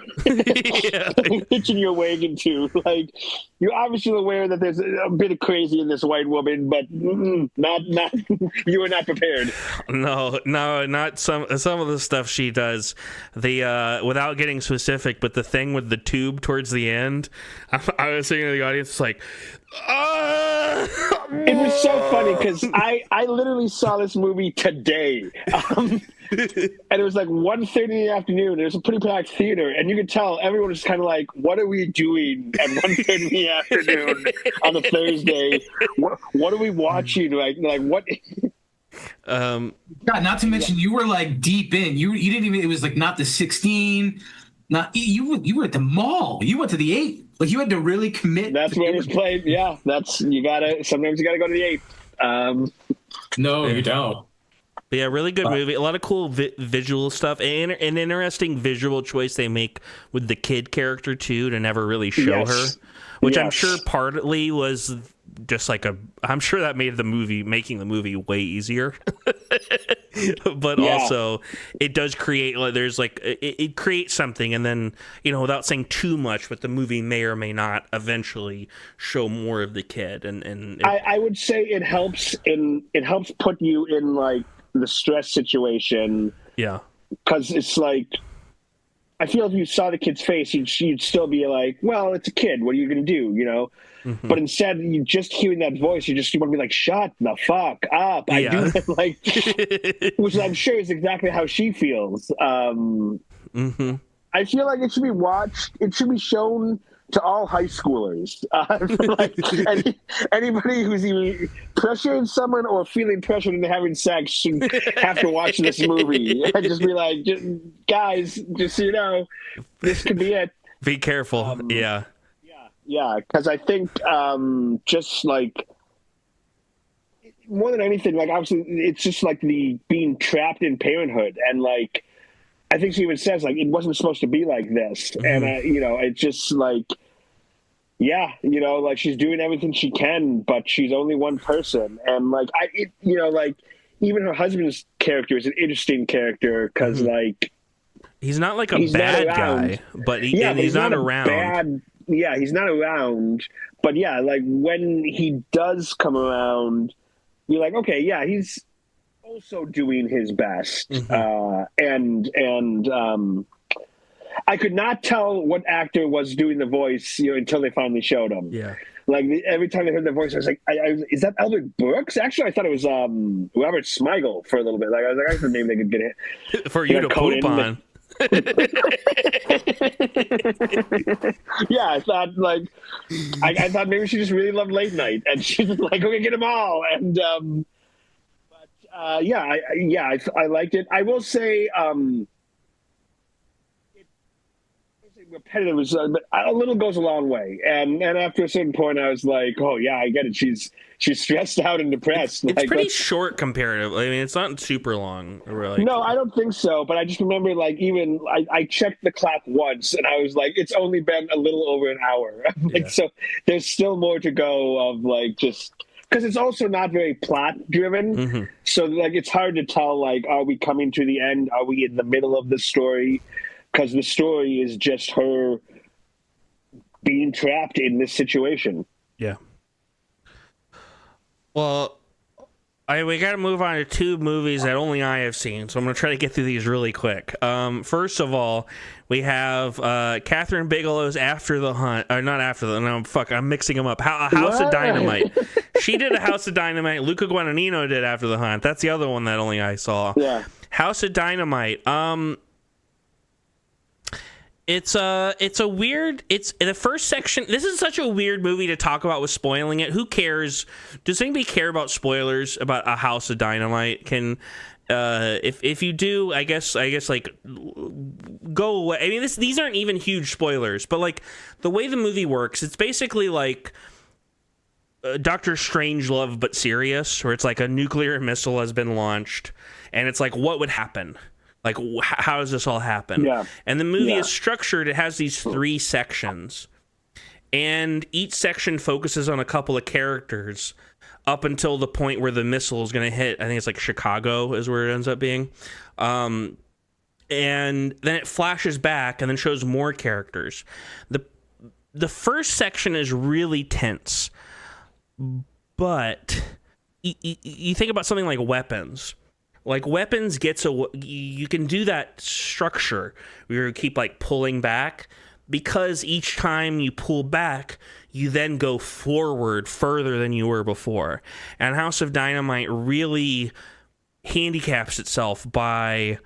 Speaker 5: pitching your wagon to. Like, you're obviously aware that there's a bit of crazy in this white woman, but not you are not prepared.
Speaker 1: No, not some of the stuff she does. The without getting specific, but the thing with the tube towards the end, I was sitting in the audience like,
Speaker 5: it was so funny because I literally saw this movie today. And it was like 1:30 in the afternoon. It was a pretty packed theater, and you could tell everyone was kind of like, what are we doing at 1:30 in the afternoon on a Thursday? What are we watching? Like what?
Speaker 3: God, not to mention you were like deep in. You didn't even. It was like not the 16. Not you were at the mall. You went to the 8. Like, you had to really commit.
Speaker 5: That's where it was played. Yeah, sometimes you gotta go to the 8.
Speaker 3: No, you don't.
Speaker 1: But yeah, really good movie. A lot of cool visual stuff, and an interesting visual choice they make with the kid character too, to never really show her, which I'm sure partly was just like I'm sure that made making the movie way easier. But also it does create, like, there's like it creates something, and then, you know, without saying too much, but the movie may or may not eventually show more of the kid, and
Speaker 5: I would say it helps put you in like the stress situation.
Speaker 1: Yeah,
Speaker 5: because it's like, I feel if you saw the kid's face, you'd still be like, well, it's a kid, what are you gonna do, you know? But instead, you just hearing that voice, you want to be like, shut the fuck up. I do that, like, which I'm sure is exactly how she feels. I feel like it should be watched. It should be shown to all high schoolers. Like, anybody who's even pressuring someone or feeling pressured into having sex should have to watch this movie and just be like, guys, just so you know, this could be it.
Speaker 1: Be careful.
Speaker 5: Yeah, because I think just like, more than anything, like, obviously it's just like the being trapped in parenthood, and like, I think she even says like it wasn't supposed to be like this, and you know, it's just like, yeah, you know, like, she's doing everything she can, but she's only one person, and like you know, like, even her husband's character is an interesting character because like,
Speaker 1: he's not like a bad guy, but he's not around.
Speaker 5: He's not around, but yeah, like, when he does come around, you're like, okay, yeah, he's also doing his best. And I could not tell what actor was doing the voice, you know, until they finally showed him.
Speaker 1: Yeah.
Speaker 5: Like, every time I heard the voice, I was like, is that Albert Brooks? Actually, I thought it was Robert Smigel for a little bit. Like, I was like, that's the name they could get it.
Speaker 1: For you to poop on.
Speaker 5: Yeah, I thought like I thought maybe she just really loved late night, and she's like, okay, get them all. And I liked it. I will say, repetitive, but a little goes a long way. And after a certain point, I was like, oh yeah, I get it. She's stressed out and depressed.
Speaker 1: It's like, pretty short comparatively. I mean, it's not super long. Really.
Speaker 5: No, I don't think so. But I just remember, like, even I checked the clock once, and I was like, it's only been a little over an hour. Like, so there's still more to go of like just. Because it's also not very plot driven, so like it's hard to tell. Like, are we coming to the end? Are we in the middle of the story? Because the story is just her being trapped in this situation.
Speaker 1: Yeah. Well, we got to move on to two movies that only I have seen, so I'm going to try to get through these really quick. First of all, we have Catherine Bigelow's After the Hunt. Or not After the... No, fuck, I'm mixing them up. House of Dynamite. She did a House of Dynamite. Luca Guadagnino did After the Hunt. That's the other one that only I saw.
Speaker 5: Yeah.
Speaker 1: House of Dynamite. It's a weird. It's the first section. This is such a weird movie to talk about with spoiling it. Who cares? Does anybody care about spoilers about a House of Dynamite? Can if you do, I guess like go away. I mean, these aren't even huge spoilers, but like the way the movie works, it's basically like Doctor Strangelove but serious, where it's like a nuclear missile has been launched, and it's like what would happen. Like, how does this all happen?
Speaker 5: Yeah.
Speaker 1: And the movie is structured. It has these 3 sections. And each section focuses on a couple of characters up until the point where the missile is going to hit. I think it's like Chicago is where it ends up being. And then it flashes back and then shows more characters. The first section is really tense. But you think about something like Weapons. Like Weapons you can do that structure where you keep like pulling back, because each time you pull back, you then go forward further than you were before. And House of Dynamite really handicaps itself by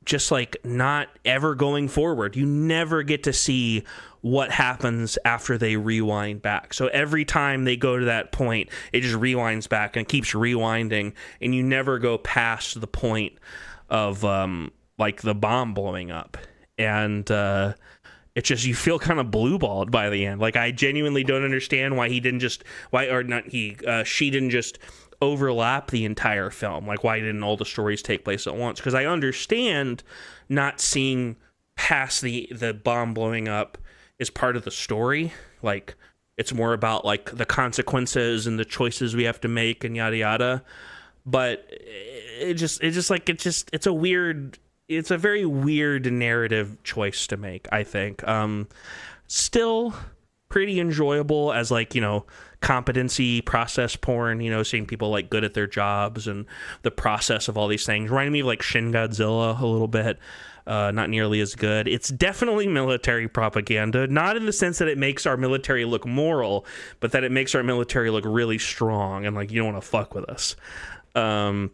Speaker 1: just like not ever going forward. You never get to see what happens after they rewind back. So every time they go to that point, it just rewinds back and keeps rewinding, and you never go past the point of like the bomb blowing up. And it's just, you feel kind of blue-balled by the end. Like, I genuinely don't understand why she didn't just overlap the entire film. Like, why didn't all the stories take place at once? Because I understand not seeing past the bomb blowing up is part of the story. Like, it's more about like the consequences and the choices we have to make and yada yada. But it's a very weird narrative choice to make, I think. Still pretty enjoyable as, like, you know, competency process porn, you know, seeing people like good at their jobs and the process of all these things. Reminding me of like Shin Godzilla a little bit. Not nearly as good. It's definitely military propaganda, not in the sense that it makes our military look moral, but that it makes our military look really strong and like you don't want to fuck with us. But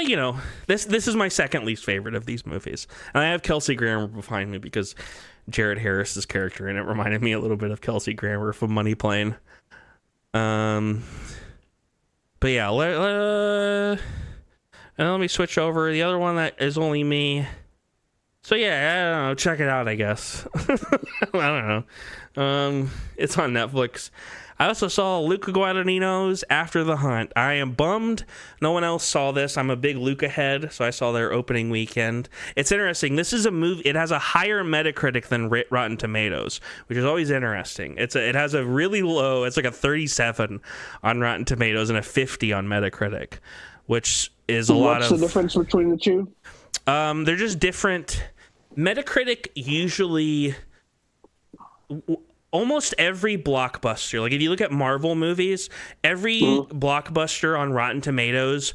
Speaker 1: you know, this is my second least favorite of these movies, and I have Kelsey Grammer behind me because Jared Harris's character in it reminded me a little bit of Kelsey Grammer from Money Plane. But yeah, let me switch over. The other one that is only me. So yeah, I don't know. Check it out, I guess. I don't know. It's on Netflix. I also saw Luca Guadagnino's After the Hunt. I am bummed no one else saw this. I'm a big Luca head, so I saw their opening weekend. It's interesting. This is a movie. It has a higher Metacritic than Rotten Tomatoes, which is always interesting. It has a really low. It's like a 37 on Rotten Tomatoes and a 50 on Metacritic, which is a lot of.
Speaker 5: What's the difference between the two?
Speaker 1: They're just different. Metacritic usually, almost every blockbuster, like if you look at Marvel movies, every blockbuster on Rotten Tomatoes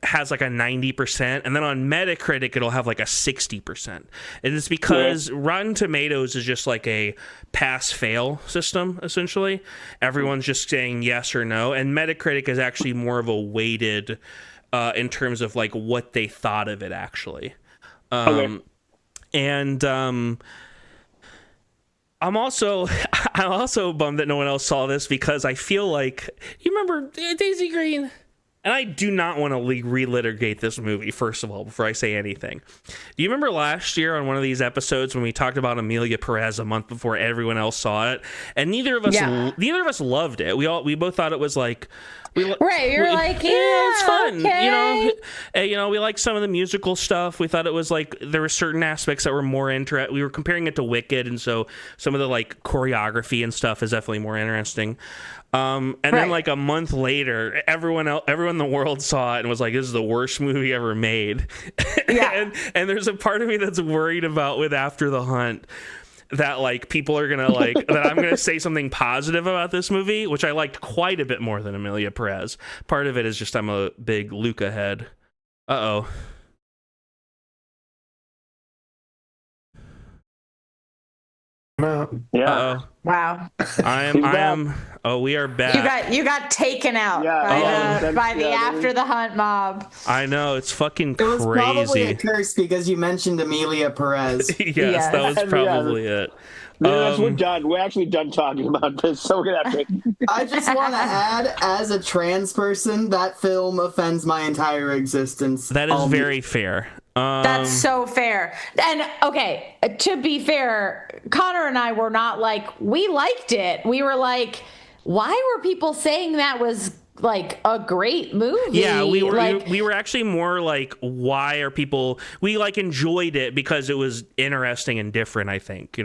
Speaker 1: has like a 90%, and then on Metacritic it'll have like a 60%. And it's because Rotten Tomatoes is just like a pass-fail system, essentially. Everyone's just saying yes or no, and Metacritic is actually more of a weighted in terms of like what they thought of it actually. And I'm also bummed that no one else saw this, because I feel like, you remember Daisygreen And I do not want to relitigate this movie, first of all, before I say anything. Do you remember last year on one of these episodes when we talked about Amelia Perez a month before everyone else saw it? And neither of us loved it. We both thought it was like... You're
Speaker 4: like,
Speaker 1: it's fun.
Speaker 4: Okay.
Speaker 1: We like some of the musical stuff. We thought it was like there were certain aspects that were more interesting. We were comparing it to Wicked, and so some of the like choreography and stuff is definitely more interesting. Then like a month later, everyone in the world saw it and was like, "This is the worst movie ever made."
Speaker 4: Yeah.
Speaker 1: and there's a part of me that's worried about with After the Hunt, that like people are gonna like that I'm gonna say something positive about this movie, which I liked quite a bit more than Amelia Perez. Part of it is just I'm a big Luca head. Uh-oh.
Speaker 5: Yeah.
Speaker 1: Uh-oh.
Speaker 4: Wow.
Speaker 1: We are back.
Speaker 4: You got taken out by the After the Hunt mob.
Speaker 1: I know, it's fucking
Speaker 2: It was
Speaker 1: crazy.
Speaker 2: probably a curse because you mentioned Amelia Perez.
Speaker 1: Yes, that was probably it.
Speaker 5: We're done. We're actually done talking about this, so we're gonna have to.
Speaker 2: I just want to add, as a trans person, that film offends my entire existence.
Speaker 1: That is very fair.
Speaker 4: That's so fair. And okay, to be fair, Connor and I were not like, we liked it. We were like, why were people saying that was like a great movie?
Speaker 1: Yeah, we were actually more like, why are people, we like enjoyed it because it was interesting and different, I think,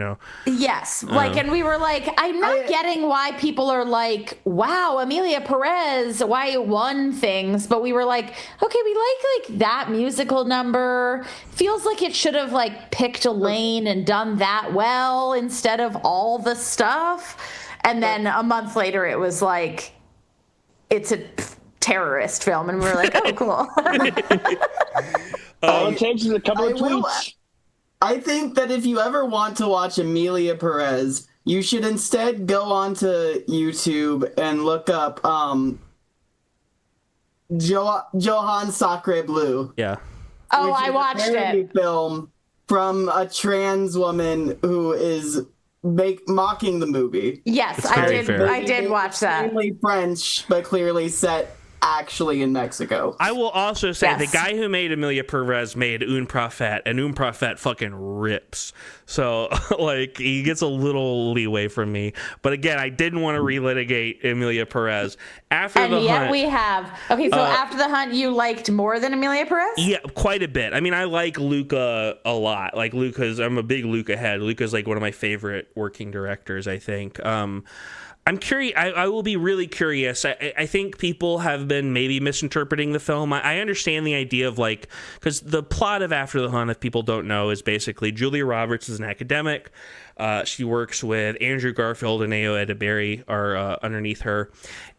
Speaker 4: Yes, and we were like, I'm not getting why people are like, wow, Amelia Perez, why it won things, but we were like, okay, we like that musical number, feels like it should have like picked a lane and done that well instead of all the stuff. And then a month later it was like, it's a terrorist film, and we were like, oh, cool.
Speaker 5: All it takes is a couple of tweets.
Speaker 2: I think that if you ever want to watch Amelia Perez, you should instead go onto YouTube and look up Johann Sacre Bleu.
Speaker 1: Yeah.
Speaker 4: Oh, I watched it.
Speaker 2: Film from a trans woman who is mocking the movie.
Speaker 4: Yes, I did watch that.
Speaker 2: Mainly French, but clearly set actually in Mexico.
Speaker 1: I will also say the guy who made Amelia Perez made Un Prophet, and Un Prophet fucking rips. So, like, he gets a little leeway from me. But again, I didn't want to relitigate Amelia Perez. After the Hunt,
Speaker 4: we have. Okay, so After the Hunt, you liked more than Amelia Perez?
Speaker 1: Yeah, quite a bit. I mean, I like Luca a lot. Like, I'm a big Luca head. Luca's like one of my favorite working directors, I think. I'm curious. I will be really curious. I think people have been maybe misinterpreting the film. I understand the idea of like, because the plot of After the Hunt, if people don't know, is basically Julia Roberts is an academic. She works with Andrew Garfield and Ayo Edebiri are underneath her.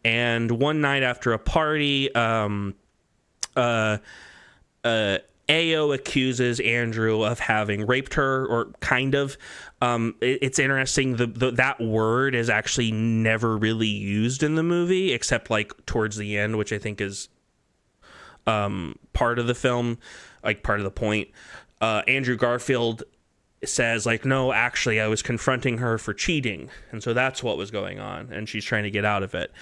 Speaker 1: And one night after a party, Ayo accuses Andrew of having raped her, or kind of. It's interesting. That word is actually never really used in the movie, except like towards the end, which I think is part of the film, like part of the point. Andrew Garfield says like, no, actually, I was confronting her for cheating, and so that's what was going on, and she's trying to get out of it.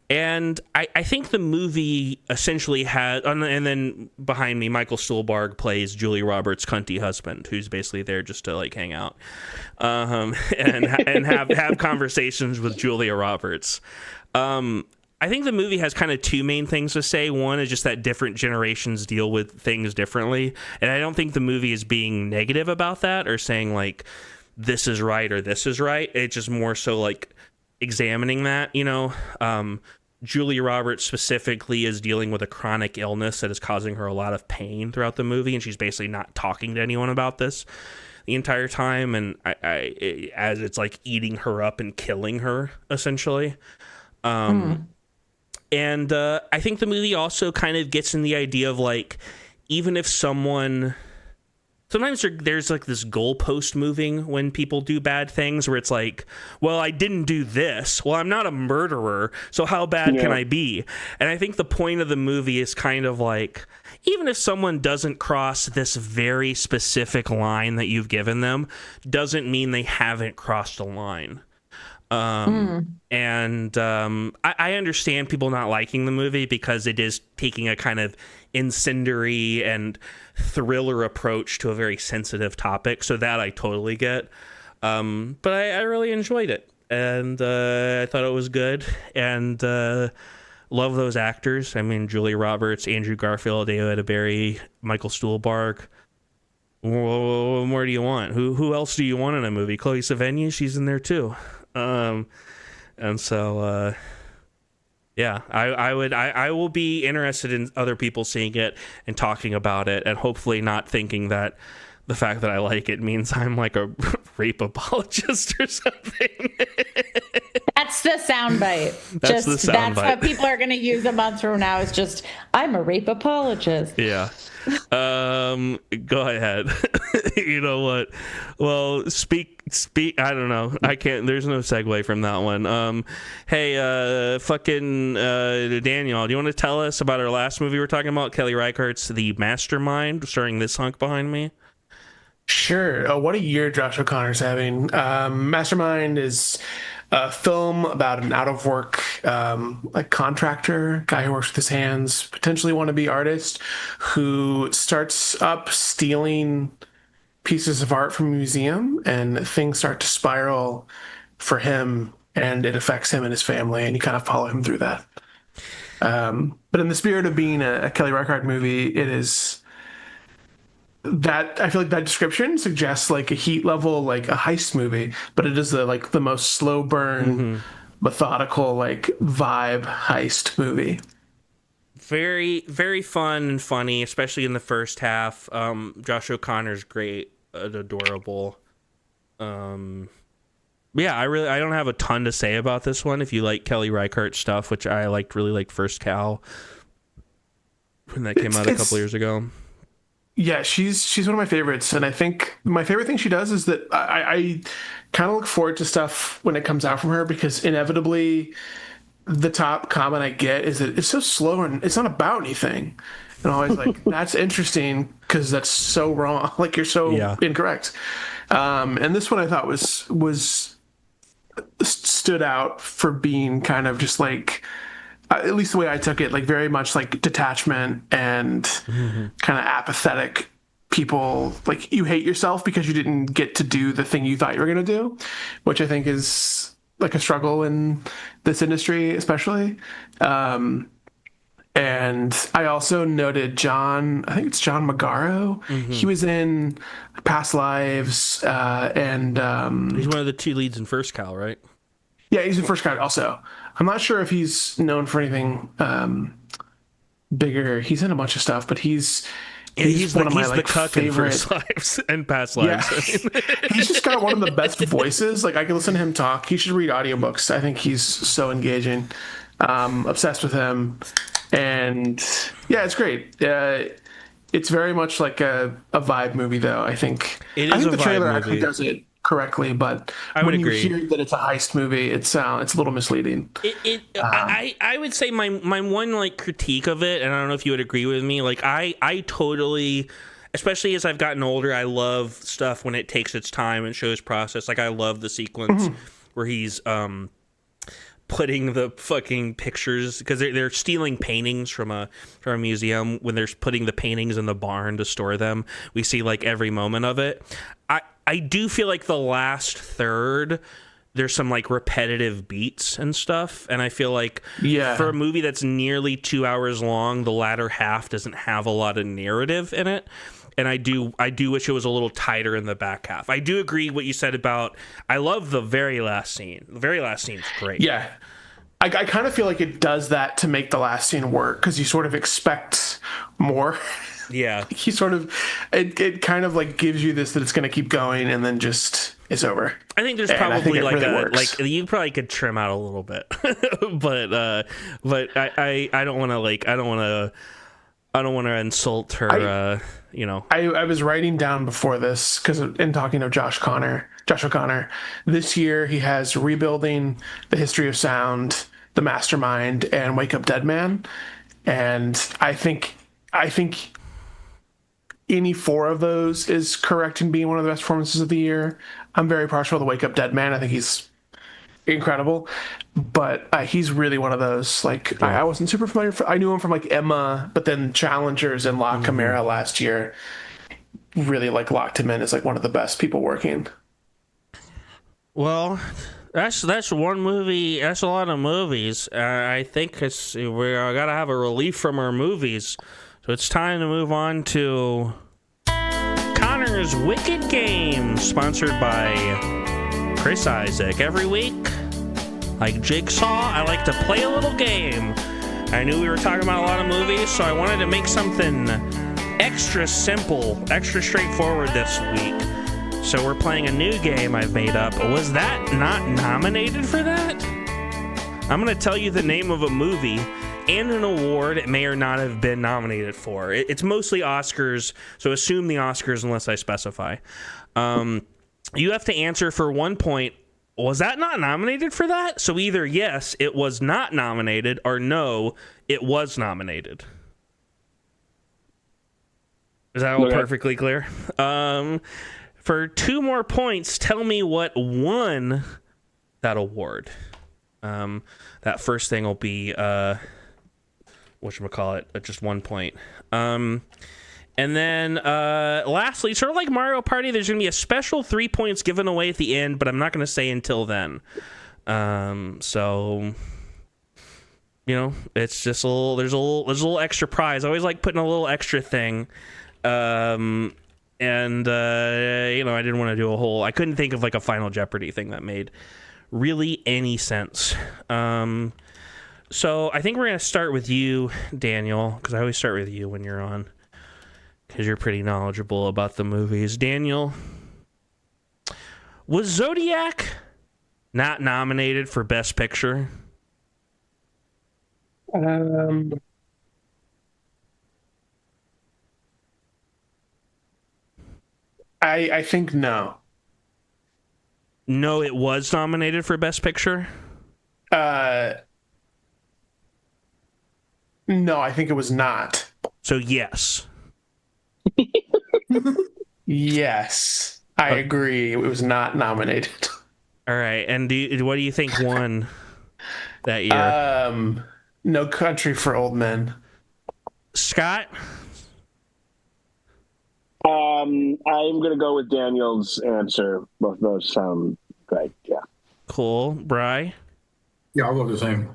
Speaker 1: And I think the movie essentially has, and then behind me, Michael Stuhlbarg plays Julia Roberts' cunty husband, who's basically there just to like hang out, and have conversations with Julia Roberts. I think the movie has kind of two main things to say. One is just that different generations deal with things differently, and I don't think the movie is being negative about that or saying like this is right or this is right. It's just more so like examining that, Julia Roberts specifically is dealing with a chronic illness that is causing her a lot of pain throughout the movie, and she's basically not talking to anyone about this the entire time, and as it's like eating her up and killing her essentially. And I think the movie also kind of gets in the idea of like, even if someone, sometimes there's like this goalpost moving when people do bad things where it's like, well, I didn't do this. Well, I'm not a murderer, so how bad can I be? And I think the point of the movie is kind of like, even if someone doesn't cross this very specific line that you've given them, doesn't mean they haven't crossed a line. And I understand people not liking the movie because it is taking a kind of incendiary and thriller approach to a very sensitive topic. So that I totally get. But I really enjoyed it. And I thought it was good. And love those actors. I mean, Julia Roberts, Andrew Garfield, Ayo Edebiri, Michael Stuhlbarg. What more do you want? Who else do you want in a movie? Chloe Sevigny, she's in there too. And so, yeah, I will be interested in other people seeing it and talking about it, and hopefully not thinking that the fact that I like it means I'm like a rape apologist or something.
Speaker 4: That's the soundbite.
Speaker 1: That's
Speaker 4: what people are going to use a month from now. Is just, I'm a rape apologist.
Speaker 1: Yeah. Go ahead. You know what? Well, speak. I don't know. I can't. There's no segue from that one. Hey, fucking Daniel, do you want to tell us about our last movie we're talking about? Kelly Reichardt's The Mastermind, starring this hunk behind me.
Speaker 6: Sure. What a year Josh O'Connor's having. Mastermind is a film about an out-of-work contractor, guy who works with his hands, potentially wannabe artist, who starts up stealing pieces of art from a museum, and things start to spiral for him, and it affects him and his family, and you kind of follow him through that. But in the spirit of being a Kelly Reichardt movie, it is that I feel like that description suggests like a Heat level, like a heist movie, but it is the most slow burn, methodical, like vibe heist movie.
Speaker 1: Very, very fun and funny, especially in the first half. Josh O'Connor's great and adorable. Yeah, I don't have a ton to say about this one. If you like Kelly Reichardt stuff, which I really liked First Cow when that came out a couple years ago.
Speaker 6: Yeah, she's one of my favorites, and I think my favorite thing she does is that I kind of look forward to stuff when it comes out from her, because inevitably the top comment I get is that it's so slow and it's not about anything. And I'm always like, that's interesting because that's so wrong. Like, you're so incorrect. And this one I thought was stood out for being kind of just like, at least the way I took it, like very much like detachment and kind of apathetic people. Like, you hate yourself because you didn't get to do the thing you thought you were going to do, which I think is like a struggle in this industry, especially. And I also noted I think it's John Magaro. He was in Past Lives, and
Speaker 1: he's one of the two leads in First Cow, right?
Speaker 6: Yeah, he's in First Cow also. I'm not sure if he's known for anything bigger. He's in a bunch of stuff, but he's one of my like favorite
Speaker 1: First Lives and Past Lives.
Speaker 6: Yeah. He's just got one of the best voices. Like, I can listen to him talk. He should read audiobooks. I think he's so engaging. Obsessed with him. And yeah, it's great. It's very much like a vibe movie, though. I think the trailer actually does it correctly, but when you hear that it's a heist movie, it's a little misleading.
Speaker 1: I would say my one like critique of it, and I don't know if you would agree with me, like I totally, especially as I've gotten older, I love stuff when it takes its time and shows process. Like, I love the sequence where he's putting the fucking pictures, because they're stealing paintings from a museum. When they're putting the paintings in the barn to store them, we see like every moment of it. I do feel like the last third, there's some like repetitive beats and stuff, and I feel like for a movie that's nearly 2 hours long, the latter half doesn't have a lot of narrative in it. And I do wish it was a little tighter in the back half. I do agree what you said about, I love the very last scene. The very last scene's great.
Speaker 6: Yeah. I kind of feel like it does that to make the last scene work, because you sort of expect more.
Speaker 1: Yeah.
Speaker 6: He sort of, it kind of like gives you this, that it's going to keep going, and then just is over.
Speaker 1: I think there's probably like you probably could trim out a little bit, but I don't want to insult her.
Speaker 6: I was writing down before this, because in talking of Josh O'Connor, this year he has Rebuilding, The History of Sound, The Mastermind, and Wake Up Dead Man, and I think any four of those is correct in being one of the best performances of the year. I'm very partial to Wake Up Dead Man. I think he's incredible. But he's really one of those. Like, I wasn't super familiar. I knew him from like Emma, but then Challengers and La Chimera last year really like locked him in as like one of the best people working.
Speaker 1: Well, that's one movie. That's a lot of movies. I think we gotta have a relief from our movies, so it's time to move on to Connor's Wicked Game, sponsored by Chris Isaac. Every week, like Jigsaw, I like to play a little game. I knew we were talking about a lot of movies, so I wanted to make something extra simple, extra straightforward this week. So we're playing a new game I've made up. Was that not nominated for that? I'm going to tell you the name of a movie and an award it may or not have been nominated for. It's mostly Oscars, so assume the Oscars unless I specify. You have to answer for 1 point. Was that not nominated for that? So either yes, it was not nominated, or no, it was nominated. Is that all perfectly clear? For 2 more points, tell me what won that award. That first thing will be whatchamacallit, just 1 point. And then lastly, sort of like Mario Party, there's going to be a special 3 points given away at the end, but I'm not going to say until then. So, you know, it's just there's a little extra prize. I always like putting a little extra thing. And you know, I didn't want to do I couldn't think of like a Final Jeopardy thing that made really any sense. So I think we're going to start with you, Daniel, because I always start with you when you're on, because you're pretty knowledgeable about the movies. Daniel, was Zodiac not nominated for Best Picture?
Speaker 6: I think no.
Speaker 1: No, it was nominated for Best Picture?
Speaker 6: No, I think it was not.
Speaker 1: So yes.
Speaker 6: Yes, I agree. It was not nominated.
Speaker 1: All right, and what do you think won that year?
Speaker 6: No Country for Old Men.
Speaker 1: Scott?
Speaker 5: I'm going to go with Daniel's answer. Both of those sound great, yeah.
Speaker 1: Cool. Bri?
Speaker 3: Yeah, I'll go the same.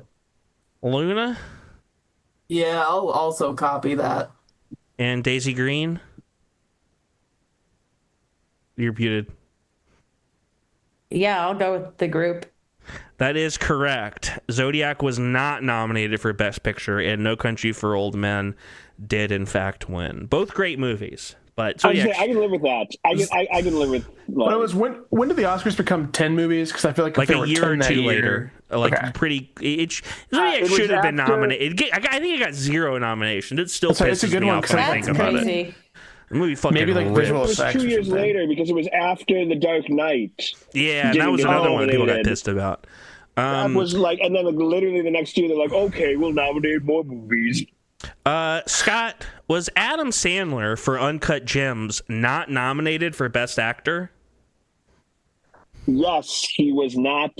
Speaker 1: Luna?
Speaker 2: Yeah, I'll also copy that.
Speaker 1: And Daisygreen? You're muted.
Speaker 4: Yeah, I'll go with the group.
Speaker 1: That is correct. Zodiac was not nominated for Best Picture, and No Country for Old Men did, in fact, win. Both great movies. But Zodiac...
Speaker 5: I can live with that. I can live with.
Speaker 6: But it was when did the Oscars become 10 movies? Because I feel like
Speaker 1: a year or two later, pretty. Zodiac should have been nominated. I think it got 0 nominations. It still pisses me off when I think about it. The movie fucking
Speaker 6: maybe like visual
Speaker 5: effects. It was 2 years later because it was after The Dark Knight.
Speaker 1: Yeah, and that was another one people got pissed about.
Speaker 5: That was like, and then like, literally the next year they're like, okay, we'll nominate more movies.
Speaker 1: Scott, was Adam Sandler for Uncut Gems not nominated for Best Actor?
Speaker 5: Yes, he was not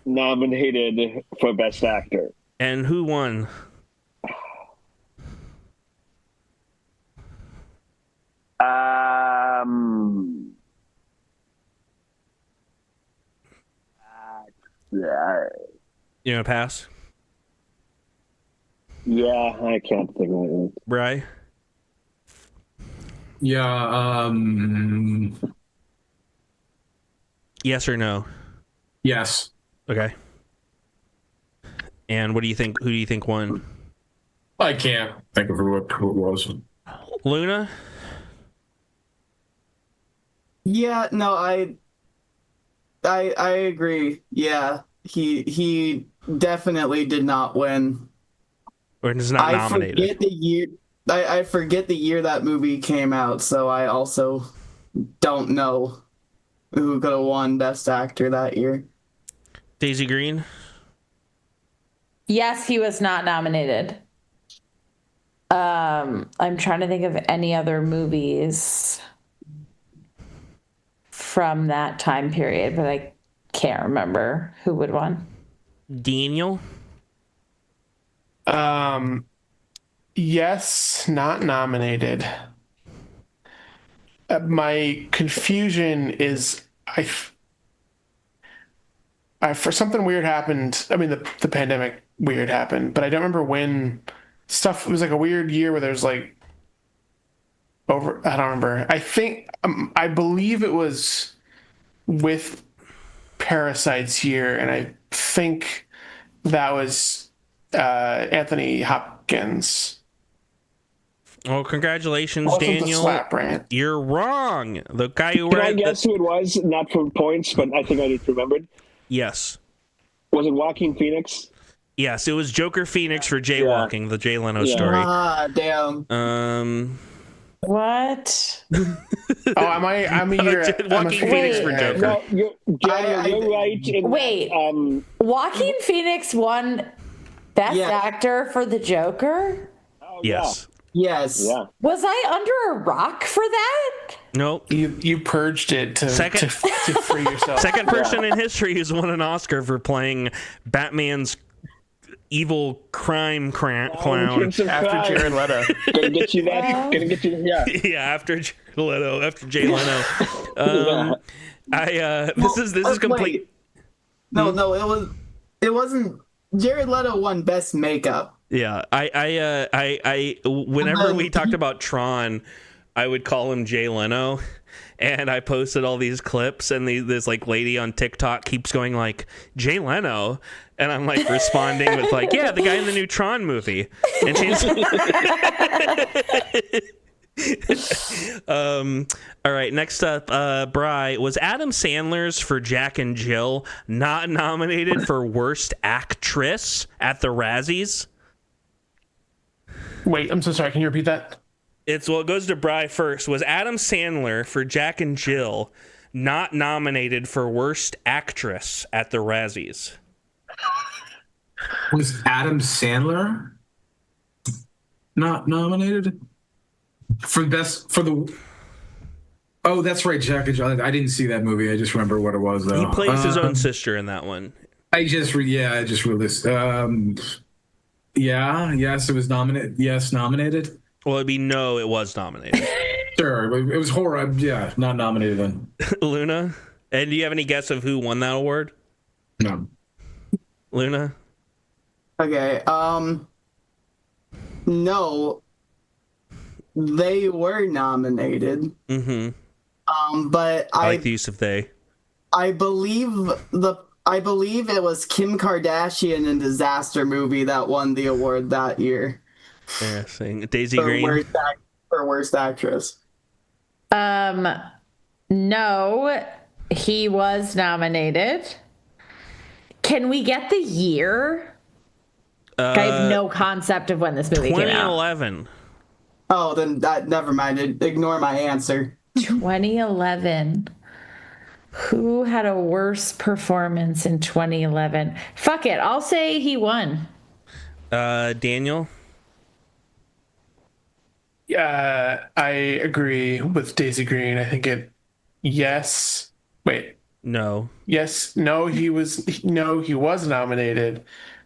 Speaker 5: nominated for Best Actor.
Speaker 1: And who won? You gonna pass?
Speaker 5: Yeah, I can't think of it.
Speaker 1: Bri?
Speaker 3: Yeah.
Speaker 1: Yes or no?
Speaker 3: Yes.
Speaker 1: Okay. And what do you think? Who do you think won?
Speaker 3: I can't think of who it was.
Speaker 1: Luna?
Speaker 2: Yeah, no, I agree. Yeah, he definitely did not win.
Speaker 1: Or is not nominated.
Speaker 2: I forget the year that movie came out, so I also don't know who could have won Best Actor that year.
Speaker 1: Daisygreen?
Speaker 4: Yes, he was not nominated. I'm trying to think of any other movies from that time period, but I can't remember who would won.
Speaker 1: Daniel?
Speaker 6: Yes, not nominated. My confusion is I for something weird happened. I mean, the pandemic weird happened, but I don't remember when stuff. It was like a weird year where there's like over. I don't remember. I think I believe it was with Parasite's year, and I think that was Anthony Hopkins.
Speaker 1: Oh, congratulations, Daniel.
Speaker 6: Slap rant.
Speaker 1: You're wrong. The guy who
Speaker 5: Can I guess who it was? Not for points, but I think I just remembered.
Speaker 1: Yes.
Speaker 5: Was it Joaquin Phoenix?
Speaker 1: Yes, it was Joker Phoenix for jaywalking, the Jay Leno story.
Speaker 2: Ah, damn.
Speaker 4: What?
Speaker 6: I'm
Speaker 1: Joaquin Phoenix for Joker.
Speaker 5: No, you're right.
Speaker 4: Wait. Joaquin Phoenix won Best Actor for the Joker?
Speaker 5: Oh,
Speaker 1: Yes.
Speaker 2: Yes.
Speaker 5: Yeah.
Speaker 4: Was I under a rock for that?
Speaker 1: Nope.
Speaker 6: You purged it to free yourself.
Speaker 1: Second person in history who's won an Oscar for playing Batman's evil crime clown.
Speaker 5: After
Speaker 6: Jared Leto.
Speaker 5: Gonna get you that. Gonna get you. Yeah.
Speaker 1: Yeah, after Jay Leno. This is complete.
Speaker 2: Wait. No, it wasn't. Jared Leto won Best Makeup.
Speaker 1: Yeah, I whenever we talked about Tron, I would call him Jay Leno, and I posted all these clips, and this like lady on TikTok keeps going like Jay Leno, and I'm like responding with like, yeah, the guy in the new Tron movie, and she's. All right, next up, Bri, was Adam Sandler's for Jack and Jill not nominated for Worst Actress at the Razzies?
Speaker 6: Wait, I'm so sorry. Can you repeat that?
Speaker 1: It goes to Bri first. Was Adam Sandler for Jack and Jill not nominated for Worst Actress at the Razzies?
Speaker 3: Was Adam Sandler not nominated for the? Oh, that's right, Jack and Jill. I didn't see that movie. I just remember what it was though.
Speaker 1: He plays his own sister in that one.
Speaker 3: I just realized. Yes, it was nominated. Yes, nominated.
Speaker 1: Well, it'd be no, it was nominated.
Speaker 3: Sure, it was horror. Yeah, not nominated then.
Speaker 1: Luna, and do you have any guess of who won that award?
Speaker 3: No.
Speaker 1: Luna?
Speaker 2: Okay, no, they were nominated.
Speaker 1: Mm-hmm.
Speaker 2: But
Speaker 1: I like the use of they.
Speaker 2: I believe it was Kim Kardashian in Disaster Movie that won the award that year.
Speaker 1: Yeah, saying Daisygreen.
Speaker 2: For worst actress.
Speaker 4: No, he was nominated. Can we get the year? I have no concept of when this movie came out.
Speaker 1: 2011.
Speaker 2: Oh, then never mind. Ignore my answer.
Speaker 4: 2011. Who had a worse performance in 2011? Fuck it. I'll say he won.
Speaker 1: Daniel?
Speaker 6: Yeah, I agree with Daisygreen. I think yes. Wait.
Speaker 1: No.
Speaker 6: Yes. No, he was nominated.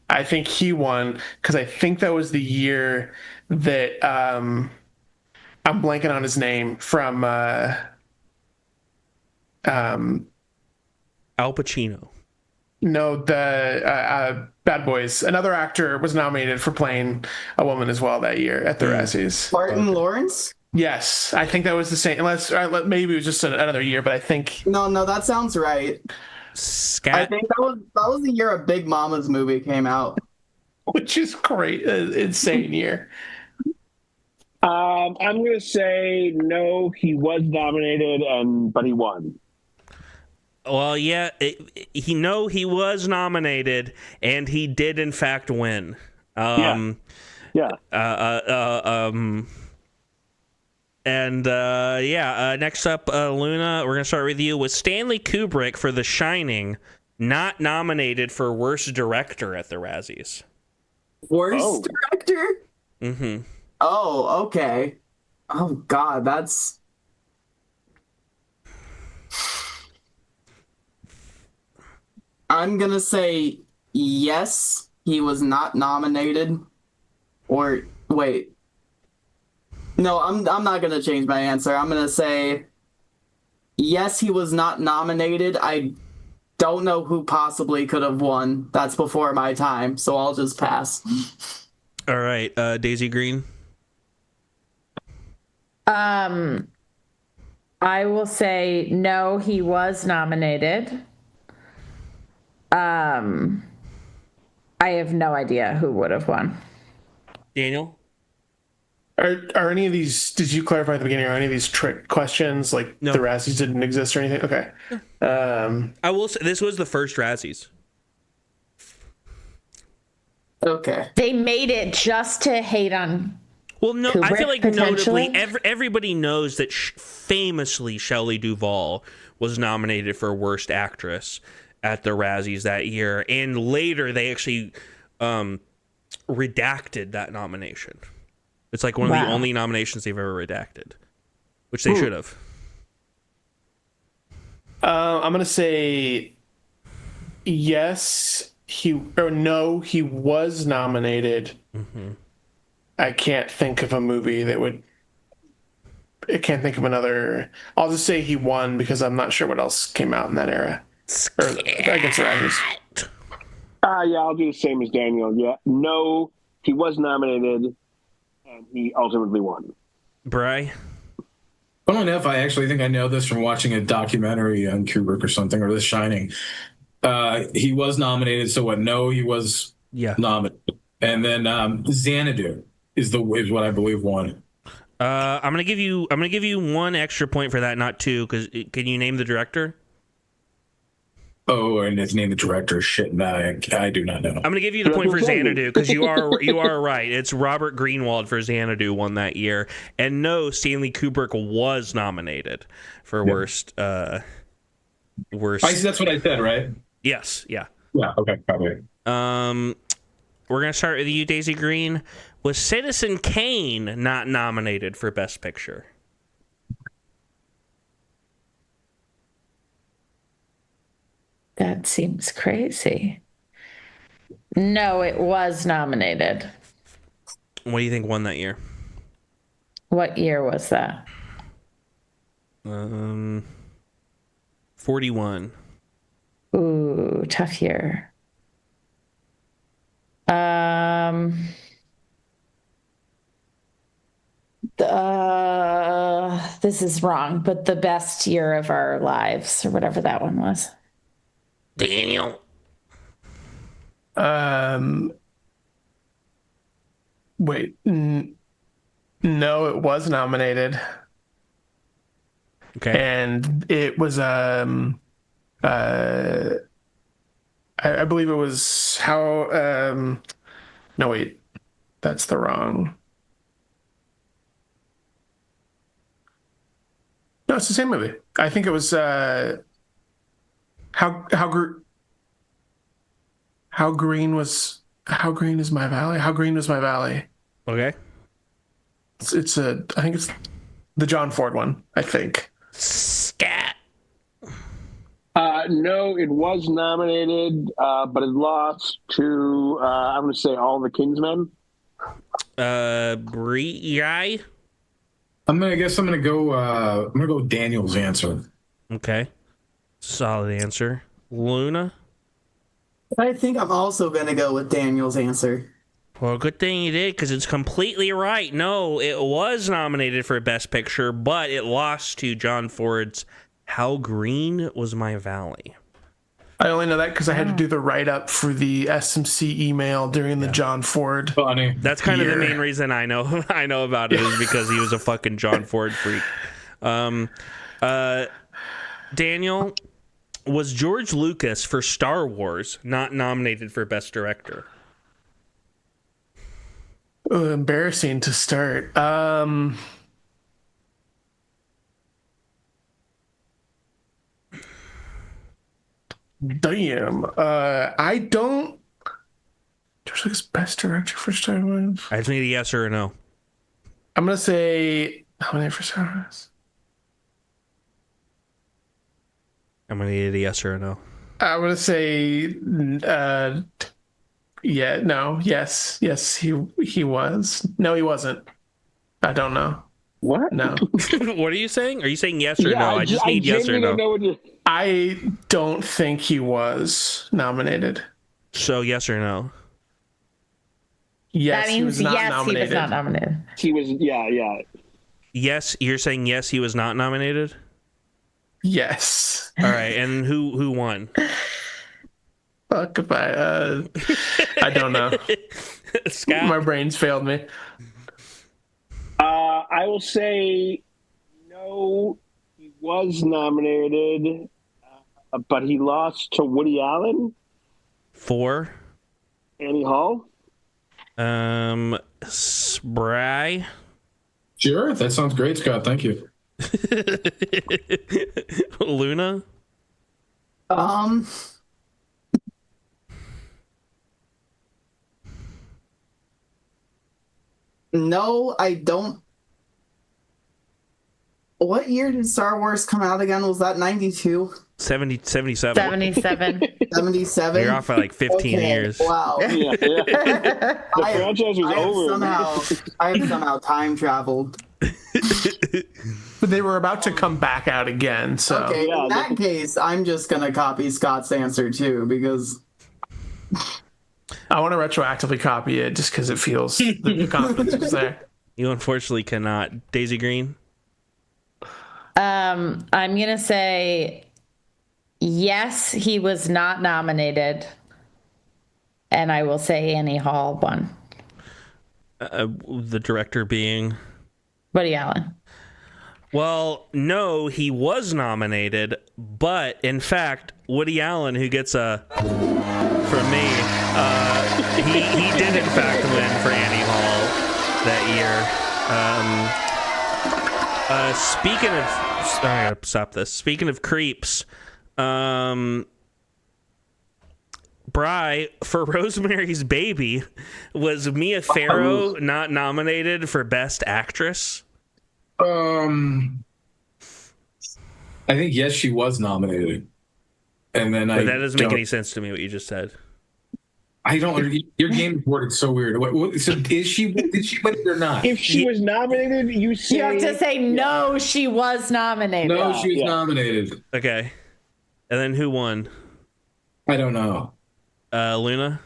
Speaker 6: I think he won because I think that was the year that I'm blanking on his name from
Speaker 1: Al Pacino.
Speaker 6: No, the Bad Boys. Another actor was nominated for playing a woman as well that year at the Razzies.
Speaker 2: Martin Lawrence?
Speaker 6: Yes, I think that was the same. Unless maybe it was just another year, but I think
Speaker 2: No, that sounds right. I think that was the year a Big Mama's movie came out,
Speaker 6: which is great, insane year.
Speaker 5: I'm going to say no. He was nominated, but he won.
Speaker 1: Well, yeah, he was nominated, and he did in fact win. Next up, Luna, we're gonna start with you. Was Stanley Kubrick for The Shining not nominated for Worst Director at the Razzies?
Speaker 2: Worst Director?
Speaker 1: Mm-hmm.
Speaker 2: Oh, okay. Oh God, I'm gonna say yes, he was not nominated. Or wait. No, I'm not gonna change my answer. I'm gonna say yes, he was not nominated. I don't know who possibly could have won. That's before my time, so I'll just pass.
Speaker 1: All right, Daisygreen.
Speaker 4: I will say no, he was nominated. I have no idea who would have won.
Speaker 1: Daniel?
Speaker 6: Are any of these, did you clarify at the beginning, are any of these trick questions, like
Speaker 1: No.
Speaker 6: the Razzies didn't exist or anything? Okay.
Speaker 1: I will say this was the first Razzies.
Speaker 2: Okay.
Speaker 4: They made it just to hate on.
Speaker 1: Well, no, I feel like
Speaker 4: Kubrick,
Speaker 1: notably,
Speaker 4: potentially?
Speaker 1: everybody knows that famously Shelley Duvall was nominated for Worst Actress at the Razzies that year, and later they actually redacted that nomination. It's like one of the only nominations they've ever redacted, which they should have.
Speaker 6: I'm gonna say yes, no, he was nominated.
Speaker 1: Mm-hmm.
Speaker 6: I can't think of a movie that would. I can't think of another. I'll just say he won because I'm not sure what else came out in that era. Or against the Razzies.
Speaker 5: Yeah, I'll do the same as Daniel. Yeah, no, he was nominated, and he ultimately won.
Speaker 1: Bri?
Speaker 3: Funnily enough, I actually think I know this from watching a documentary on Kubrick or something, or The Shining. He was nominated, so what? No, he was nominated. And then Xanadu is what I believe won.
Speaker 1: I'm gonna give you one extra point for that, not two. Because can you name the director?
Speaker 3: Oh, and his name, the director. Shit, no, I do not know.
Speaker 1: I'm gonna give you the point for Xanadu because you are right. It's Robert Greenwald for Xanadu won that year, and no, Stanley Kubrick was nominated for worst. Worst.
Speaker 3: That's what I said, right?
Speaker 1: Yes. Yeah.
Speaker 3: Yeah. Okay. Probably.
Speaker 1: We're gonna start with you, Daisygreen. Was Citizen Kane not nominated for Best Picture?
Speaker 4: That seems crazy. No, it was nominated.
Speaker 1: What do you think won that year?
Speaker 4: What year was that?
Speaker 1: 41.
Speaker 4: Ooh, tough year. This is wrong, but The Best Year of Our Lives, or whatever that one was.
Speaker 1: Daniel.
Speaker 6: Wait. No, it was nominated.
Speaker 1: Okay.
Speaker 6: And it was I believe it was how no wait, that's the wrong. No, it's the same movie. I think it was how green is my valley? How green was my valley?
Speaker 1: Okay.
Speaker 6: I think it's the John Ford one, I think.
Speaker 1: Scat.
Speaker 5: No, it was nominated, but it lost to I'm going to say All the Kingsmen.
Speaker 1: Bri?
Speaker 3: I'm gonna go with Daniel's answer.
Speaker 1: Okay. Solid answer. Luna?
Speaker 2: I think I'm also gonna go with Daniel's answer.
Speaker 1: Well, good thing you did, because it's completely right. No, it was nominated for Best Picture, but it lost to John Ford's How Green Was My Valley.
Speaker 6: I only know that because I had to do the write-up for the SMC email during the John Ford.
Speaker 3: Funny.
Speaker 1: That's kind of the main reason I know about it, is because he was a fucking John Ford freak. Daniel, was George Lucas for Star Wars not nominated for Best Director?
Speaker 6: Embarrassing to start. Damn. I don't. George Lucas best director for Star Wars.
Speaker 1: I just need a yes or a no.
Speaker 6: I'm gonna say nominated for Star Wars.
Speaker 1: I'm gonna need a yes or a no.
Speaker 6: I want to say, yes, he was. No, he wasn't. I don't know.
Speaker 5: What?
Speaker 6: No.
Speaker 1: What are you saying? Are you saying yes or no? I just need yes or
Speaker 5: genuinely
Speaker 1: no.
Speaker 5: don't know what you...
Speaker 6: I don't think he was nominated.
Speaker 1: So yes or no?
Speaker 6: Yes,
Speaker 4: That means
Speaker 6: he was not
Speaker 4: yes,
Speaker 6: nominated.
Speaker 4: he was not nominated.
Speaker 5: He was, yeah.
Speaker 1: Yes, you're saying yes, he was not nominated?
Speaker 6: Yes.
Speaker 1: All right, and who won?
Speaker 6: Fuck if I don't know.
Speaker 1: Scott?
Speaker 6: My brain's failed me.
Speaker 5: I will say no, he was nominated, but he lost to Woody Allen.
Speaker 1: For?
Speaker 5: Annie Hall.
Speaker 1: Bri?
Speaker 3: Sure, that sounds great, Scott. Thank you.
Speaker 1: Luna?
Speaker 2: No, I don't. What year did Star Wars come out again? Was that 92?
Speaker 1: 77.
Speaker 4: 77.
Speaker 2: 77?
Speaker 1: You're off by like 15
Speaker 2: Okay,
Speaker 1: years.
Speaker 2: Wow.
Speaker 5: Yeah. The franchise was over.
Speaker 2: I have somehow time traveled.
Speaker 6: But they were about to come back out again, so.
Speaker 2: Okay,
Speaker 5: Yeah,
Speaker 2: in that case, I'm just going to copy Scott's answer too, because
Speaker 6: I want to retroactively copy it just because it feels the confidence was there.
Speaker 1: You unfortunately cannot. Daisygreen?
Speaker 4: I'm going to say yes, he was not nominated. And I will say Annie Hall won.
Speaker 1: The director being?
Speaker 4: Woody Allen.
Speaker 1: Well, no, he was nominated, but in fact, Woody Allen, who gets a from me, he did in fact win for Annie Hall that year. Speaking of, I gotta stop this. Speaking of creeps, Bri, for Rosemary's Baby, was Mia Farrow not nominated for Best Actress?
Speaker 3: I think yes, she was nominated, and then
Speaker 1: But that doesn't make any sense to me. What you just said.
Speaker 3: I don't. Your game is worded so weird. So did she win it or not?
Speaker 5: If she was nominated, you say...
Speaker 4: You have to say no, she was nominated.
Speaker 3: No, she was nominated.
Speaker 1: Okay, and then who won?
Speaker 3: I don't know.
Speaker 1: Luna.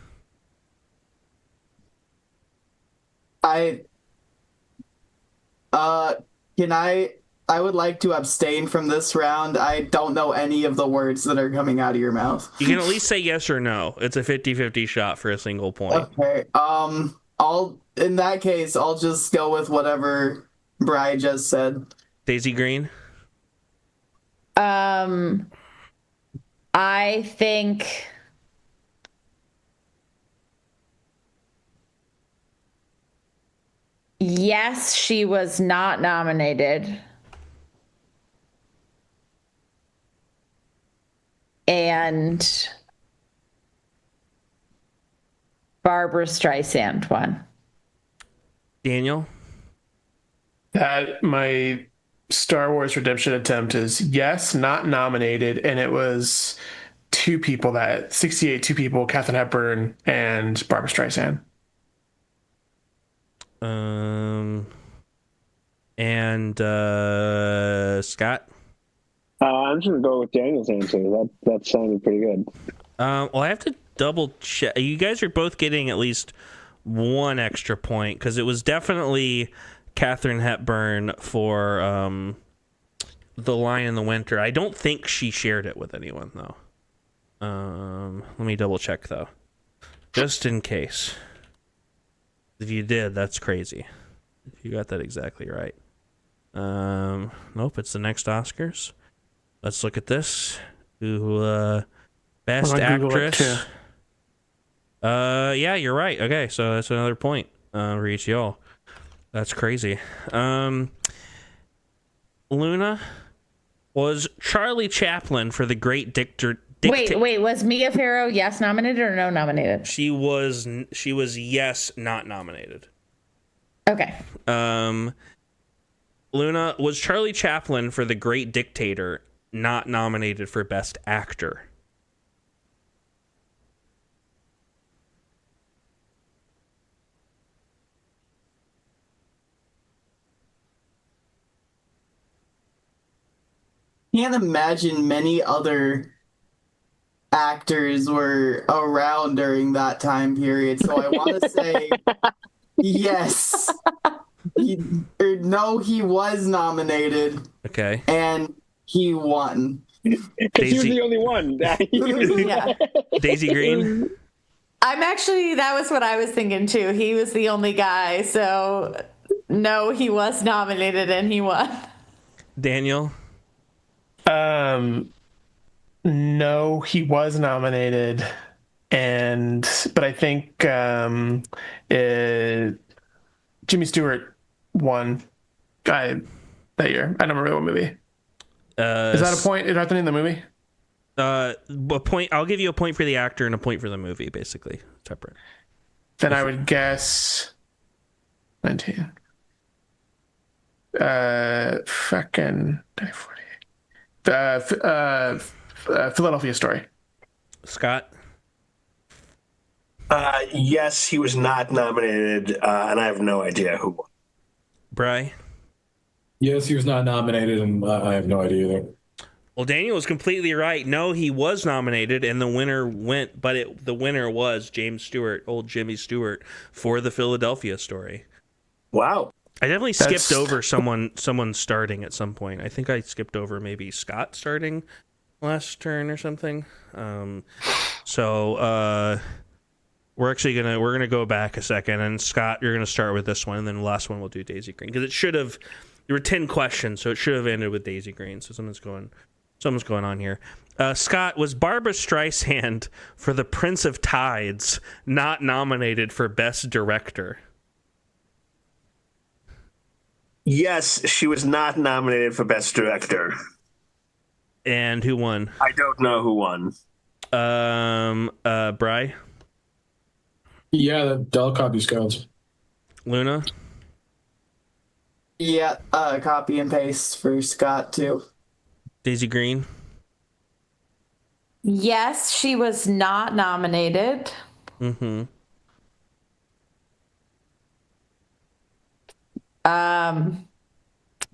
Speaker 2: I would like to abstain from this round. I don't know any of the words that are coming out of your mouth.
Speaker 1: You can at least say yes or no. It's a 50-50 shot for a single point.
Speaker 2: Okay. In that case, I'll just go with whatever Bri just said.
Speaker 1: Daisygreen.
Speaker 4: I think yes, she was not nominated. And Barbara Streisand won.
Speaker 1: Daniel.
Speaker 6: That my Star Wars redemption attempt is yes, not nominated, and it was two people, Katharine Hepburn and Barbara Streisand.
Speaker 1: And Scott.
Speaker 5: I'm just gonna go with Daniel's answer. That sounded pretty good.
Speaker 1: Well, I have to double check. You guys are both getting at least one extra point because it was definitely Katharine Hepburn for The Lion in the Winter. I don't think she shared it with anyone though. Let me double check though, just in case. If you did, that's crazy. You got that exactly right. Nope, it's the next Oscars. Let's look at this. Best Actress. Yeah, you're right. Okay, so that's another point for each y'all. That's crazy. Luna, was Charlie Chaplin for The Great Dictator.
Speaker 4: Wait, was Mia Farrow yes nominated or no nominated?
Speaker 1: She was yes, not nominated.
Speaker 4: Okay.
Speaker 1: Luna, was Charlie Chaplin for The Great Dictator not nominated for Best Actor?
Speaker 2: can't imagine many other actors were around during that time period. So I want to say yes. He was nominated.
Speaker 1: Okay.
Speaker 2: And he won.
Speaker 5: Because he was the only one.
Speaker 4: Yeah.
Speaker 1: Daisygreen?
Speaker 4: That was what I was thinking too. He was the only guy. So, no, he was nominated and he won.
Speaker 1: Daniel?
Speaker 6: No, he was nominated, but I think Jimmy Stewart won that year. I don't remember what movie. Is that a point? Is that the name of the movie?
Speaker 1: A point. I'll give you a point for the actor and a point for the movie, basically separate.
Speaker 6: Then I would guess 19. Fucking 1948. Philadelphia Story.
Speaker 1: Scott?
Speaker 7: Yes, he was not nominated, and I have no idea who won.
Speaker 1: Bri?
Speaker 3: Yes, he was not nominated, and I have no idea either.
Speaker 1: Well, Daniel was completely right. No, he was nominated, and the winner went, but the winner was James Stewart, old Jimmy Stewart, for the Philadelphia Story.
Speaker 7: Wow. I
Speaker 1: definitely skipped over someone starting at some point. I think I skipped over maybe Scott starting last turn or something. So we're gonna go back a second, and Scott, you're gonna start with this one, and then the last one we'll do Daisygreen, because there were 10 questions, so it should have ended with Daisygreen. So something's going on here. Scott, was Barbra Streisand for The Prince of Tides not nominated for Best Director?
Speaker 7: Yes, she was not nominated for Best Director.
Speaker 1: And who won?
Speaker 7: I don't know who won.
Speaker 1: Bri?
Speaker 3: Yeah, the Dell copy scouts.
Speaker 1: Luna?
Speaker 2: Yeah, copy and paste for Scott too.
Speaker 1: Daisygreen?
Speaker 4: Yes, she was not nominated.
Speaker 1: Mm-hmm.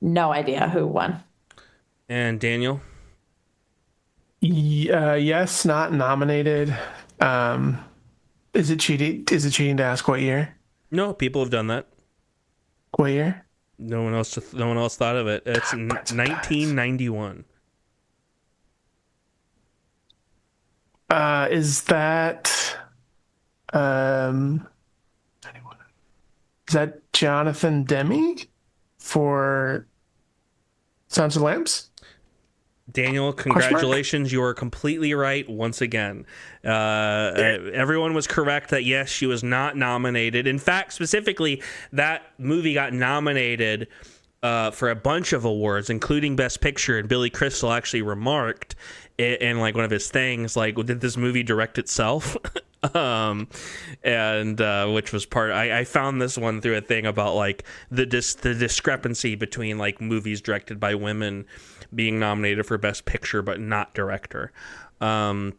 Speaker 4: No idea who won.
Speaker 1: And Daniel?
Speaker 6: Yes, not nominated. Is it cheating? Is it cheating to ask what year?
Speaker 1: No, people have done that.
Speaker 6: What year?
Speaker 1: No one else thought of it. It's 1991.
Speaker 6: Is that Jonathan Demme for Sounds of Lambs?
Speaker 1: Daniel, congratulations. You are completely right once again. Everyone was correct that, yes, she was not nominated. In fact, specifically, that movie got nominated for a bunch of awards, including Best Picture. And Billy Crystal actually remarked in like one of his things, like, did this movie direct itself? Which was part. I found this one through a thing about like the discrepancy between like movies directed by women being nominated for Best Picture but not director. But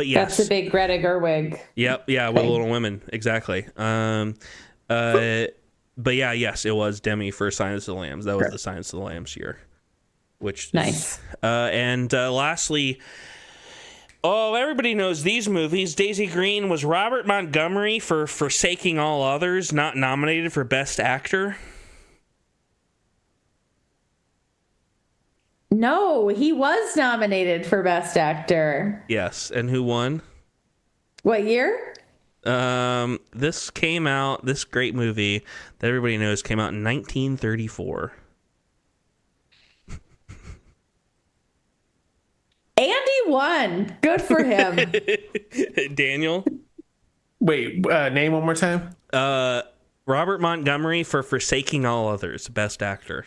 Speaker 1: yes,
Speaker 4: that's the big Greta Gerwig.
Speaker 1: Yep, yeah, with Little Women, exactly. But yeah, yes, it was Demi for Silence of the Lambs. That was the Silence of the Lambs year, which
Speaker 4: nice.
Speaker 1: Lastly, everybody knows these movies. Daisygreen, was Robert Montgomery for Forsaking All Others not nominated for Best Actor?
Speaker 4: No, he was nominated for Best Actor.
Speaker 1: Yes, and who won?
Speaker 4: What year?
Speaker 1: This great movie that everybody knows came out in 1934.
Speaker 4: Andy won. Good for him.
Speaker 1: Daniel?
Speaker 6: Wait, name one more time.
Speaker 1: Robert Montgomery for Forsaking All Others, Best Actor.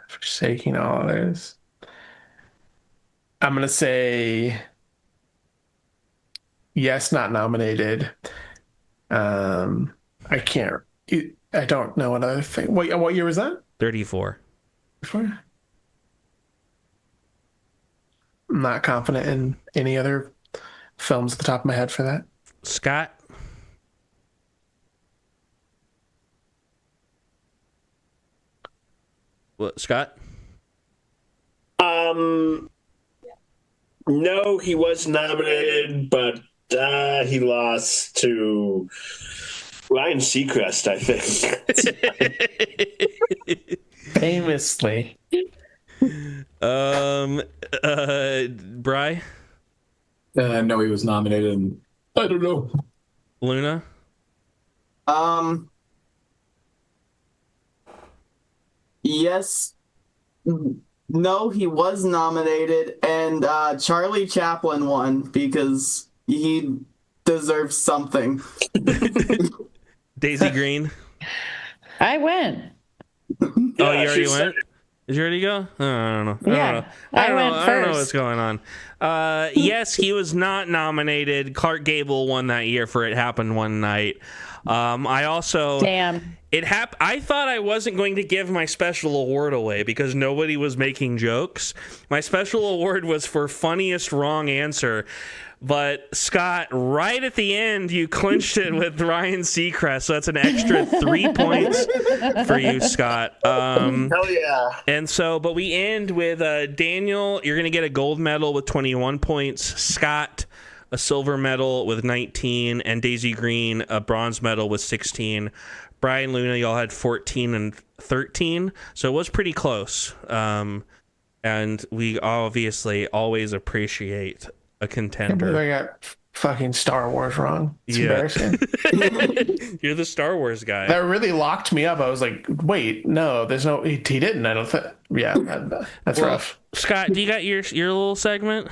Speaker 6: Forsaking All Others. I'm gonna say yes, not nominated. I don't know another thing. What year was that?
Speaker 1: 34.
Speaker 6: I'm not confident in any other films at the top of my head for that.
Speaker 1: Scott? What, Scott?
Speaker 7: No, he was nominated, but he lost to Ryan Seacrest, I think.
Speaker 6: Famously.
Speaker 1: Bri?
Speaker 3: No, he was nominated. And I don't know.
Speaker 1: Luna?
Speaker 2: Yes. No, he was nominated, and Charlie Chaplin won because he deserves something.
Speaker 1: Daisygreen?
Speaker 4: I went.
Speaker 1: Oh, you already went? Did you already go? Oh, I don't know.
Speaker 4: I went first.
Speaker 1: I don't know what's going on. Yes, he was not nominated. Clark Gable won that year for It Happened One Night. I also...
Speaker 4: Damn.
Speaker 1: I thought I wasn't going to give my special award away because nobody was making jokes. My special award was for funniest wrong answer. But Scott, right at the end, you clinched it with Ryan Seacrest, so that's an extra 3 points for you, Scott.
Speaker 7: Hell yeah!
Speaker 1: And so, but we end with Daniel. You're going to get a gold medal with 21 points. Scott, a silver medal with 19, and Daisygreen, a bronze medal with 16. Brian, Luna, y'all had 14 and 13, so it was pretty close. And we obviously always appreciate a contender.
Speaker 6: I got fucking Star Wars wrong. It's embarrassing.
Speaker 1: You're the Star Wars guy.
Speaker 6: That really locked me up. I was like, wait, no, there's no... He didn't. I don't think... Yeah, that's rough. Scott,
Speaker 1: do you got your little segment?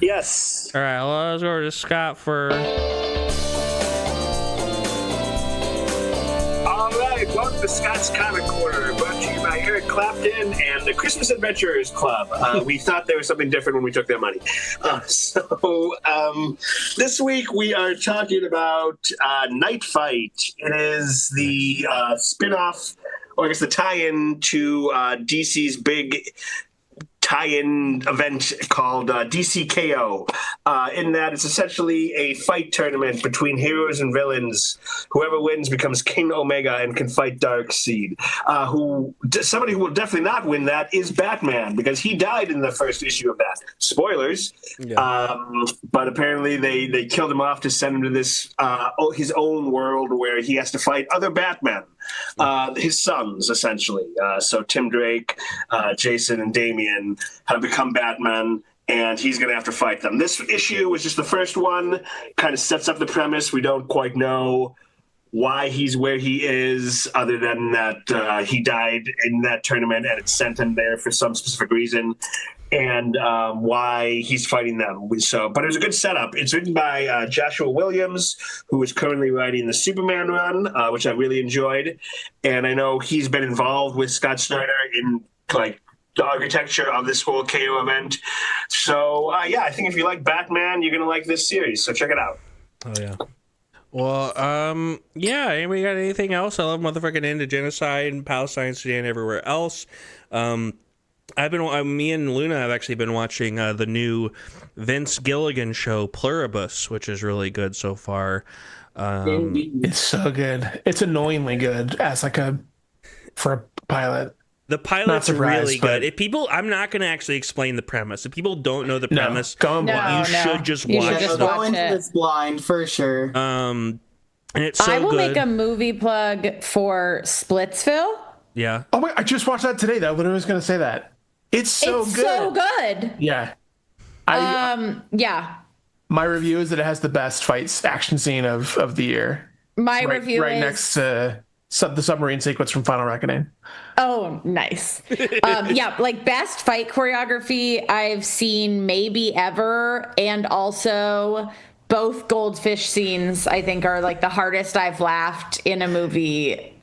Speaker 7: Yes.
Speaker 1: All right, let's go to Scott for...
Speaker 7: Welcome to Scott's Comic Corner, brought to you by Eric Clapton and the Christmas Adventurers Club. We thought there was something different when we took their money. This week we are talking about Night Fight. It is the spin-off, or I guess the tie-in to DC's big tie-in event called DCKO. In that it's essentially a fight tournament between heroes and villains. Whoever wins becomes King Omega and can fight Darkseid. Somebody who will definitely not win that is Batman, because he died in the first issue of that. Spoilers. Yeah. But apparently they killed him off to send him to this his own world where he has to fight other Batmen. His sons, essentially. So Tim Drake, Jason, and Damian have become Batman, and he's going to have to fight them. This issue was just the first one, kind of sets up the premise. We don't quite know why he's where he is, other than that he died in that tournament and it sent him there for some specific reason, and why he's fighting them. But it was a good setup. It's written by Joshua Williams, who is currently writing the Superman run, which I really enjoyed. And I know he's been involved with Scott Snyder in the architecture of this whole KO event. So I think if you like Batman, you're gonna like this series. So check it out.
Speaker 1: Oh yeah. Well, anybody got anything else? I love motherfucking End of Genocide and Palestine, Sudan, everywhere else. Me and Luna have actually been watching the new Vince Gilligan show, Pluribus, which is really good so far.
Speaker 6: It's so good. It's annoyingly good for a pilot.
Speaker 1: The pilot's really good. I'm not going to actually explain the premise. If people don't know the premise, you should just watch it.
Speaker 2: Go into this blind for sure.
Speaker 1: And it's so good.
Speaker 4: I will make a movie plug for Splitsville.
Speaker 1: Yeah.
Speaker 6: Oh wait, I just watched that today. That literally was going to say that. It's so good. Yeah. My review is that it has the best fights action scene of the year.
Speaker 4: My review
Speaker 6: right next to the submarine sequence from Final Reckoning.
Speaker 4: Oh, nice. Best fight choreography I've seen maybe ever, and also both goldfish scenes I think are the hardest I've laughed in a movie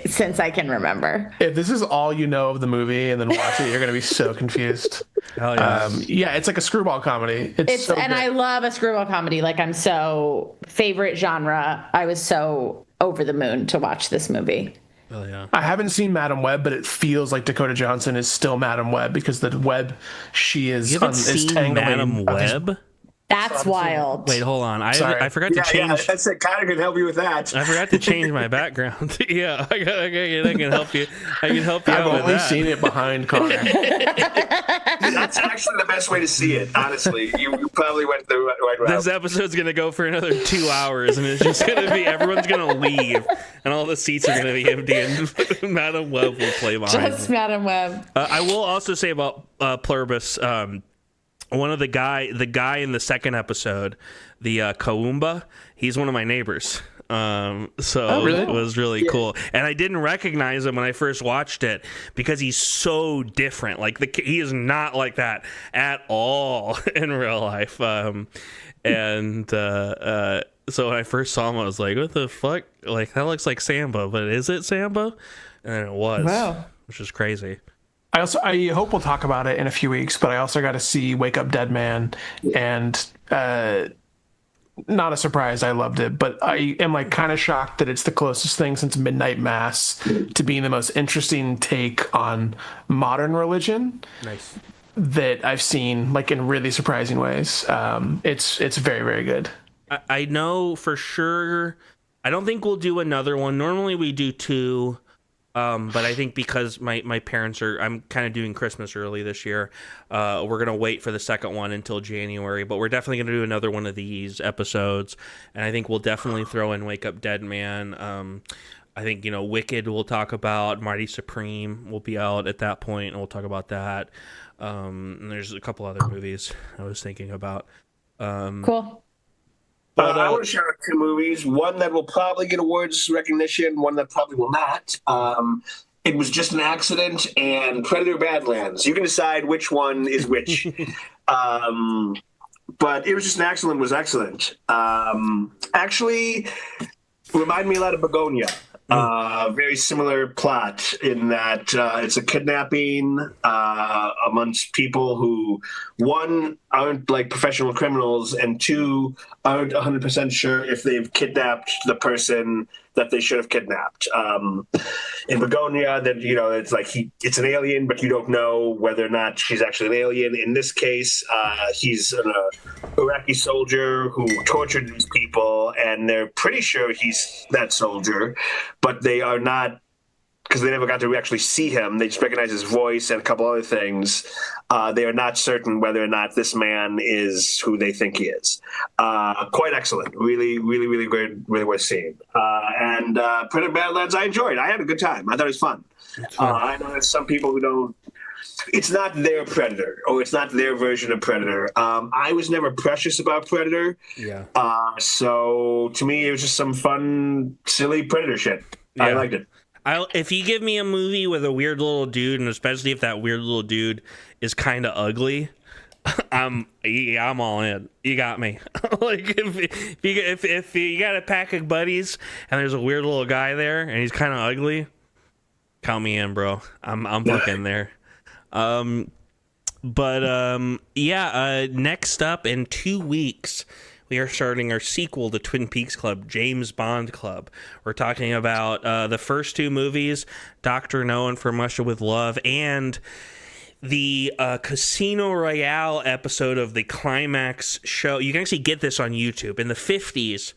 Speaker 4: since I can remember.
Speaker 6: If this is all you know of the movie and then watch it, you're going to be so confused.
Speaker 1: Hell yeah.
Speaker 6: It's like a screwball comedy. It's so
Speaker 4: and
Speaker 6: good.
Speaker 4: I love a screwball comedy. I'm so favorite genre. I was so over the moon to watch this movie.
Speaker 1: Oh yeah.
Speaker 6: I haven't seen Madam Web, but it feels like Dakota Johnson is still Madam Web because the web she is
Speaker 1: You haven't seen
Speaker 6: tangling.
Speaker 1: Madam Web?
Speaker 4: That's wild.
Speaker 1: Wait, hold on. I forgot to
Speaker 7: Yeah,
Speaker 1: change.
Speaker 7: that's it. Connor can help you with that.
Speaker 1: I forgot to change my background. Yeah, I can help you. I can help you
Speaker 6: I've
Speaker 1: out with
Speaker 6: only
Speaker 1: that.
Speaker 6: seen it behind Connor.
Speaker 7: That's actually the best way to see it, honestly. You probably went the right route.
Speaker 1: This episode's gonna go for another 2 hours, and it's just gonna be everyone's gonna leave, and all the seats are gonna be empty, and Madam Web will play behind.
Speaker 4: Just Madam Web.
Speaker 1: I will also say about Pluribus. One of the guy in the second episode, the Kaumba, he's one of my neighbors. It was really cool, and I didn't recognize him when I first watched it because he's so different. Like he is not like that at all in real life. So when I first saw him, I was like, "What the fuck? Like that looks like Samba, but is it Samba?" And it was, which is crazy.
Speaker 6: I hope we'll talk about it in a few weeks, but I also got to see Wake Up Dead Man, and not a surprise, I loved it, but I am like kind of shocked that it's the closest thing since Midnight Mass to being the most interesting take on modern religion.
Speaker 1: Nice.
Speaker 6: That I've seen, like in really surprising ways. It's very, very good.
Speaker 1: I know for sure. I don't think we'll do another one. Normally we do 2. But I think because my parents I'm kind of doing Christmas early this year, we're going to wait for the second one until January, but we're definitely going to do another one of these episodes. And I think we'll definitely throw in Wake Up Dead Man. I think, Wicked we'll talk about. Mighty Supreme will be out at that point, and we'll talk about that. And there's a couple other movies I was thinking about.
Speaker 4: Cool.
Speaker 7: I want to share 2 movies. One that will probably get awards recognition, one that probably will not. It Was Just an Accident and Predator Badlands. You can decide which one is which. But It Was Just an Accident was excellent. Actually, reminded me a lot of Bugonia. Very similar plot in that it's a kidnapping amongst people who, 1, aren't like professional criminals, and 2, aren't 100% sure if they've kidnapped the person that they should have kidnapped. In Bugonia, that it's like it's an alien, but you don't know whether or not she's actually an alien. In this case, he's an Iraqi soldier who tortured these people, and they're pretty sure he's that soldier, but they are not, because they never got to actually see him. They just recognize his voice and a couple other things. They are not certain whether or not this man is who they think he is. Quite excellent. Really, really, really good. Really worth seeing. And Predator Badlands, I enjoyed. I had a good time. I thought it was fun. I know there's some people who don't. It's not their Predator, or it's not their version of Predator. I was never precious about Predator.
Speaker 1: Yeah.
Speaker 7: So to me, it was just some fun, silly Predator shit. Yeah. I liked it.
Speaker 1: If you give me a movie with a weird little dude, and especially if that weird little dude is kind of ugly, I'm all in. You got me. Like if you got a pack of buddies and there's a weird little guy there and he's kind of ugly, count me in, bro. I'm fucking there. Next up in 2 weeks, we are starting our sequel to Twin Peaks Club, James Bond Club. We're talking about the first 2 movies, Dr. No and From Russia with Love, and the Casino Royale episode of the Climax show. You can actually get this on YouTube. In the 50s,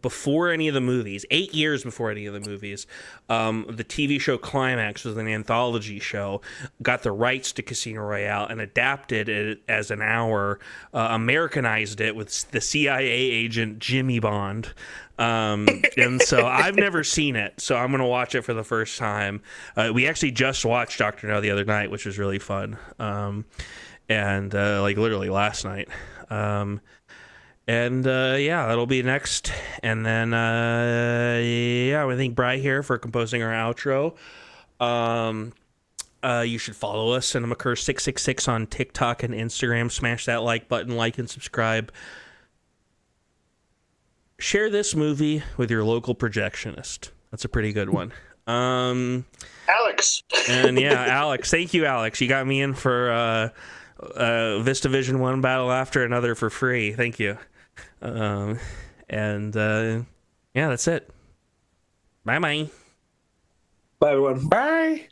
Speaker 1: before any of the movies, 8 years before any of the movies, the TV show Climax was an anthology show, got the rights to Casino Royale and adapted it as an hour, Americanized it with the CIA agent Jimmy Bond. And so I've never seen it, so I'm going to watch it for the first time. We actually just watched Dr. No the other night, which was really fun. Like literally last night. That'll be next. And then, I thank Bri here for composing our outro. You should follow us, CinemaCurse666 on TikTok and Instagram. Smash that like button, like and subscribe. Share this movie with your local projectionist. That's a pretty good one.
Speaker 7: Alex.
Speaker 1: And Alex. Thank you, Alex. You got me in for VistaVision one battle after another for free. Thank you. That's it. Bye.
Speaker 7: Bye, everyone.
Speaker 6: Bye.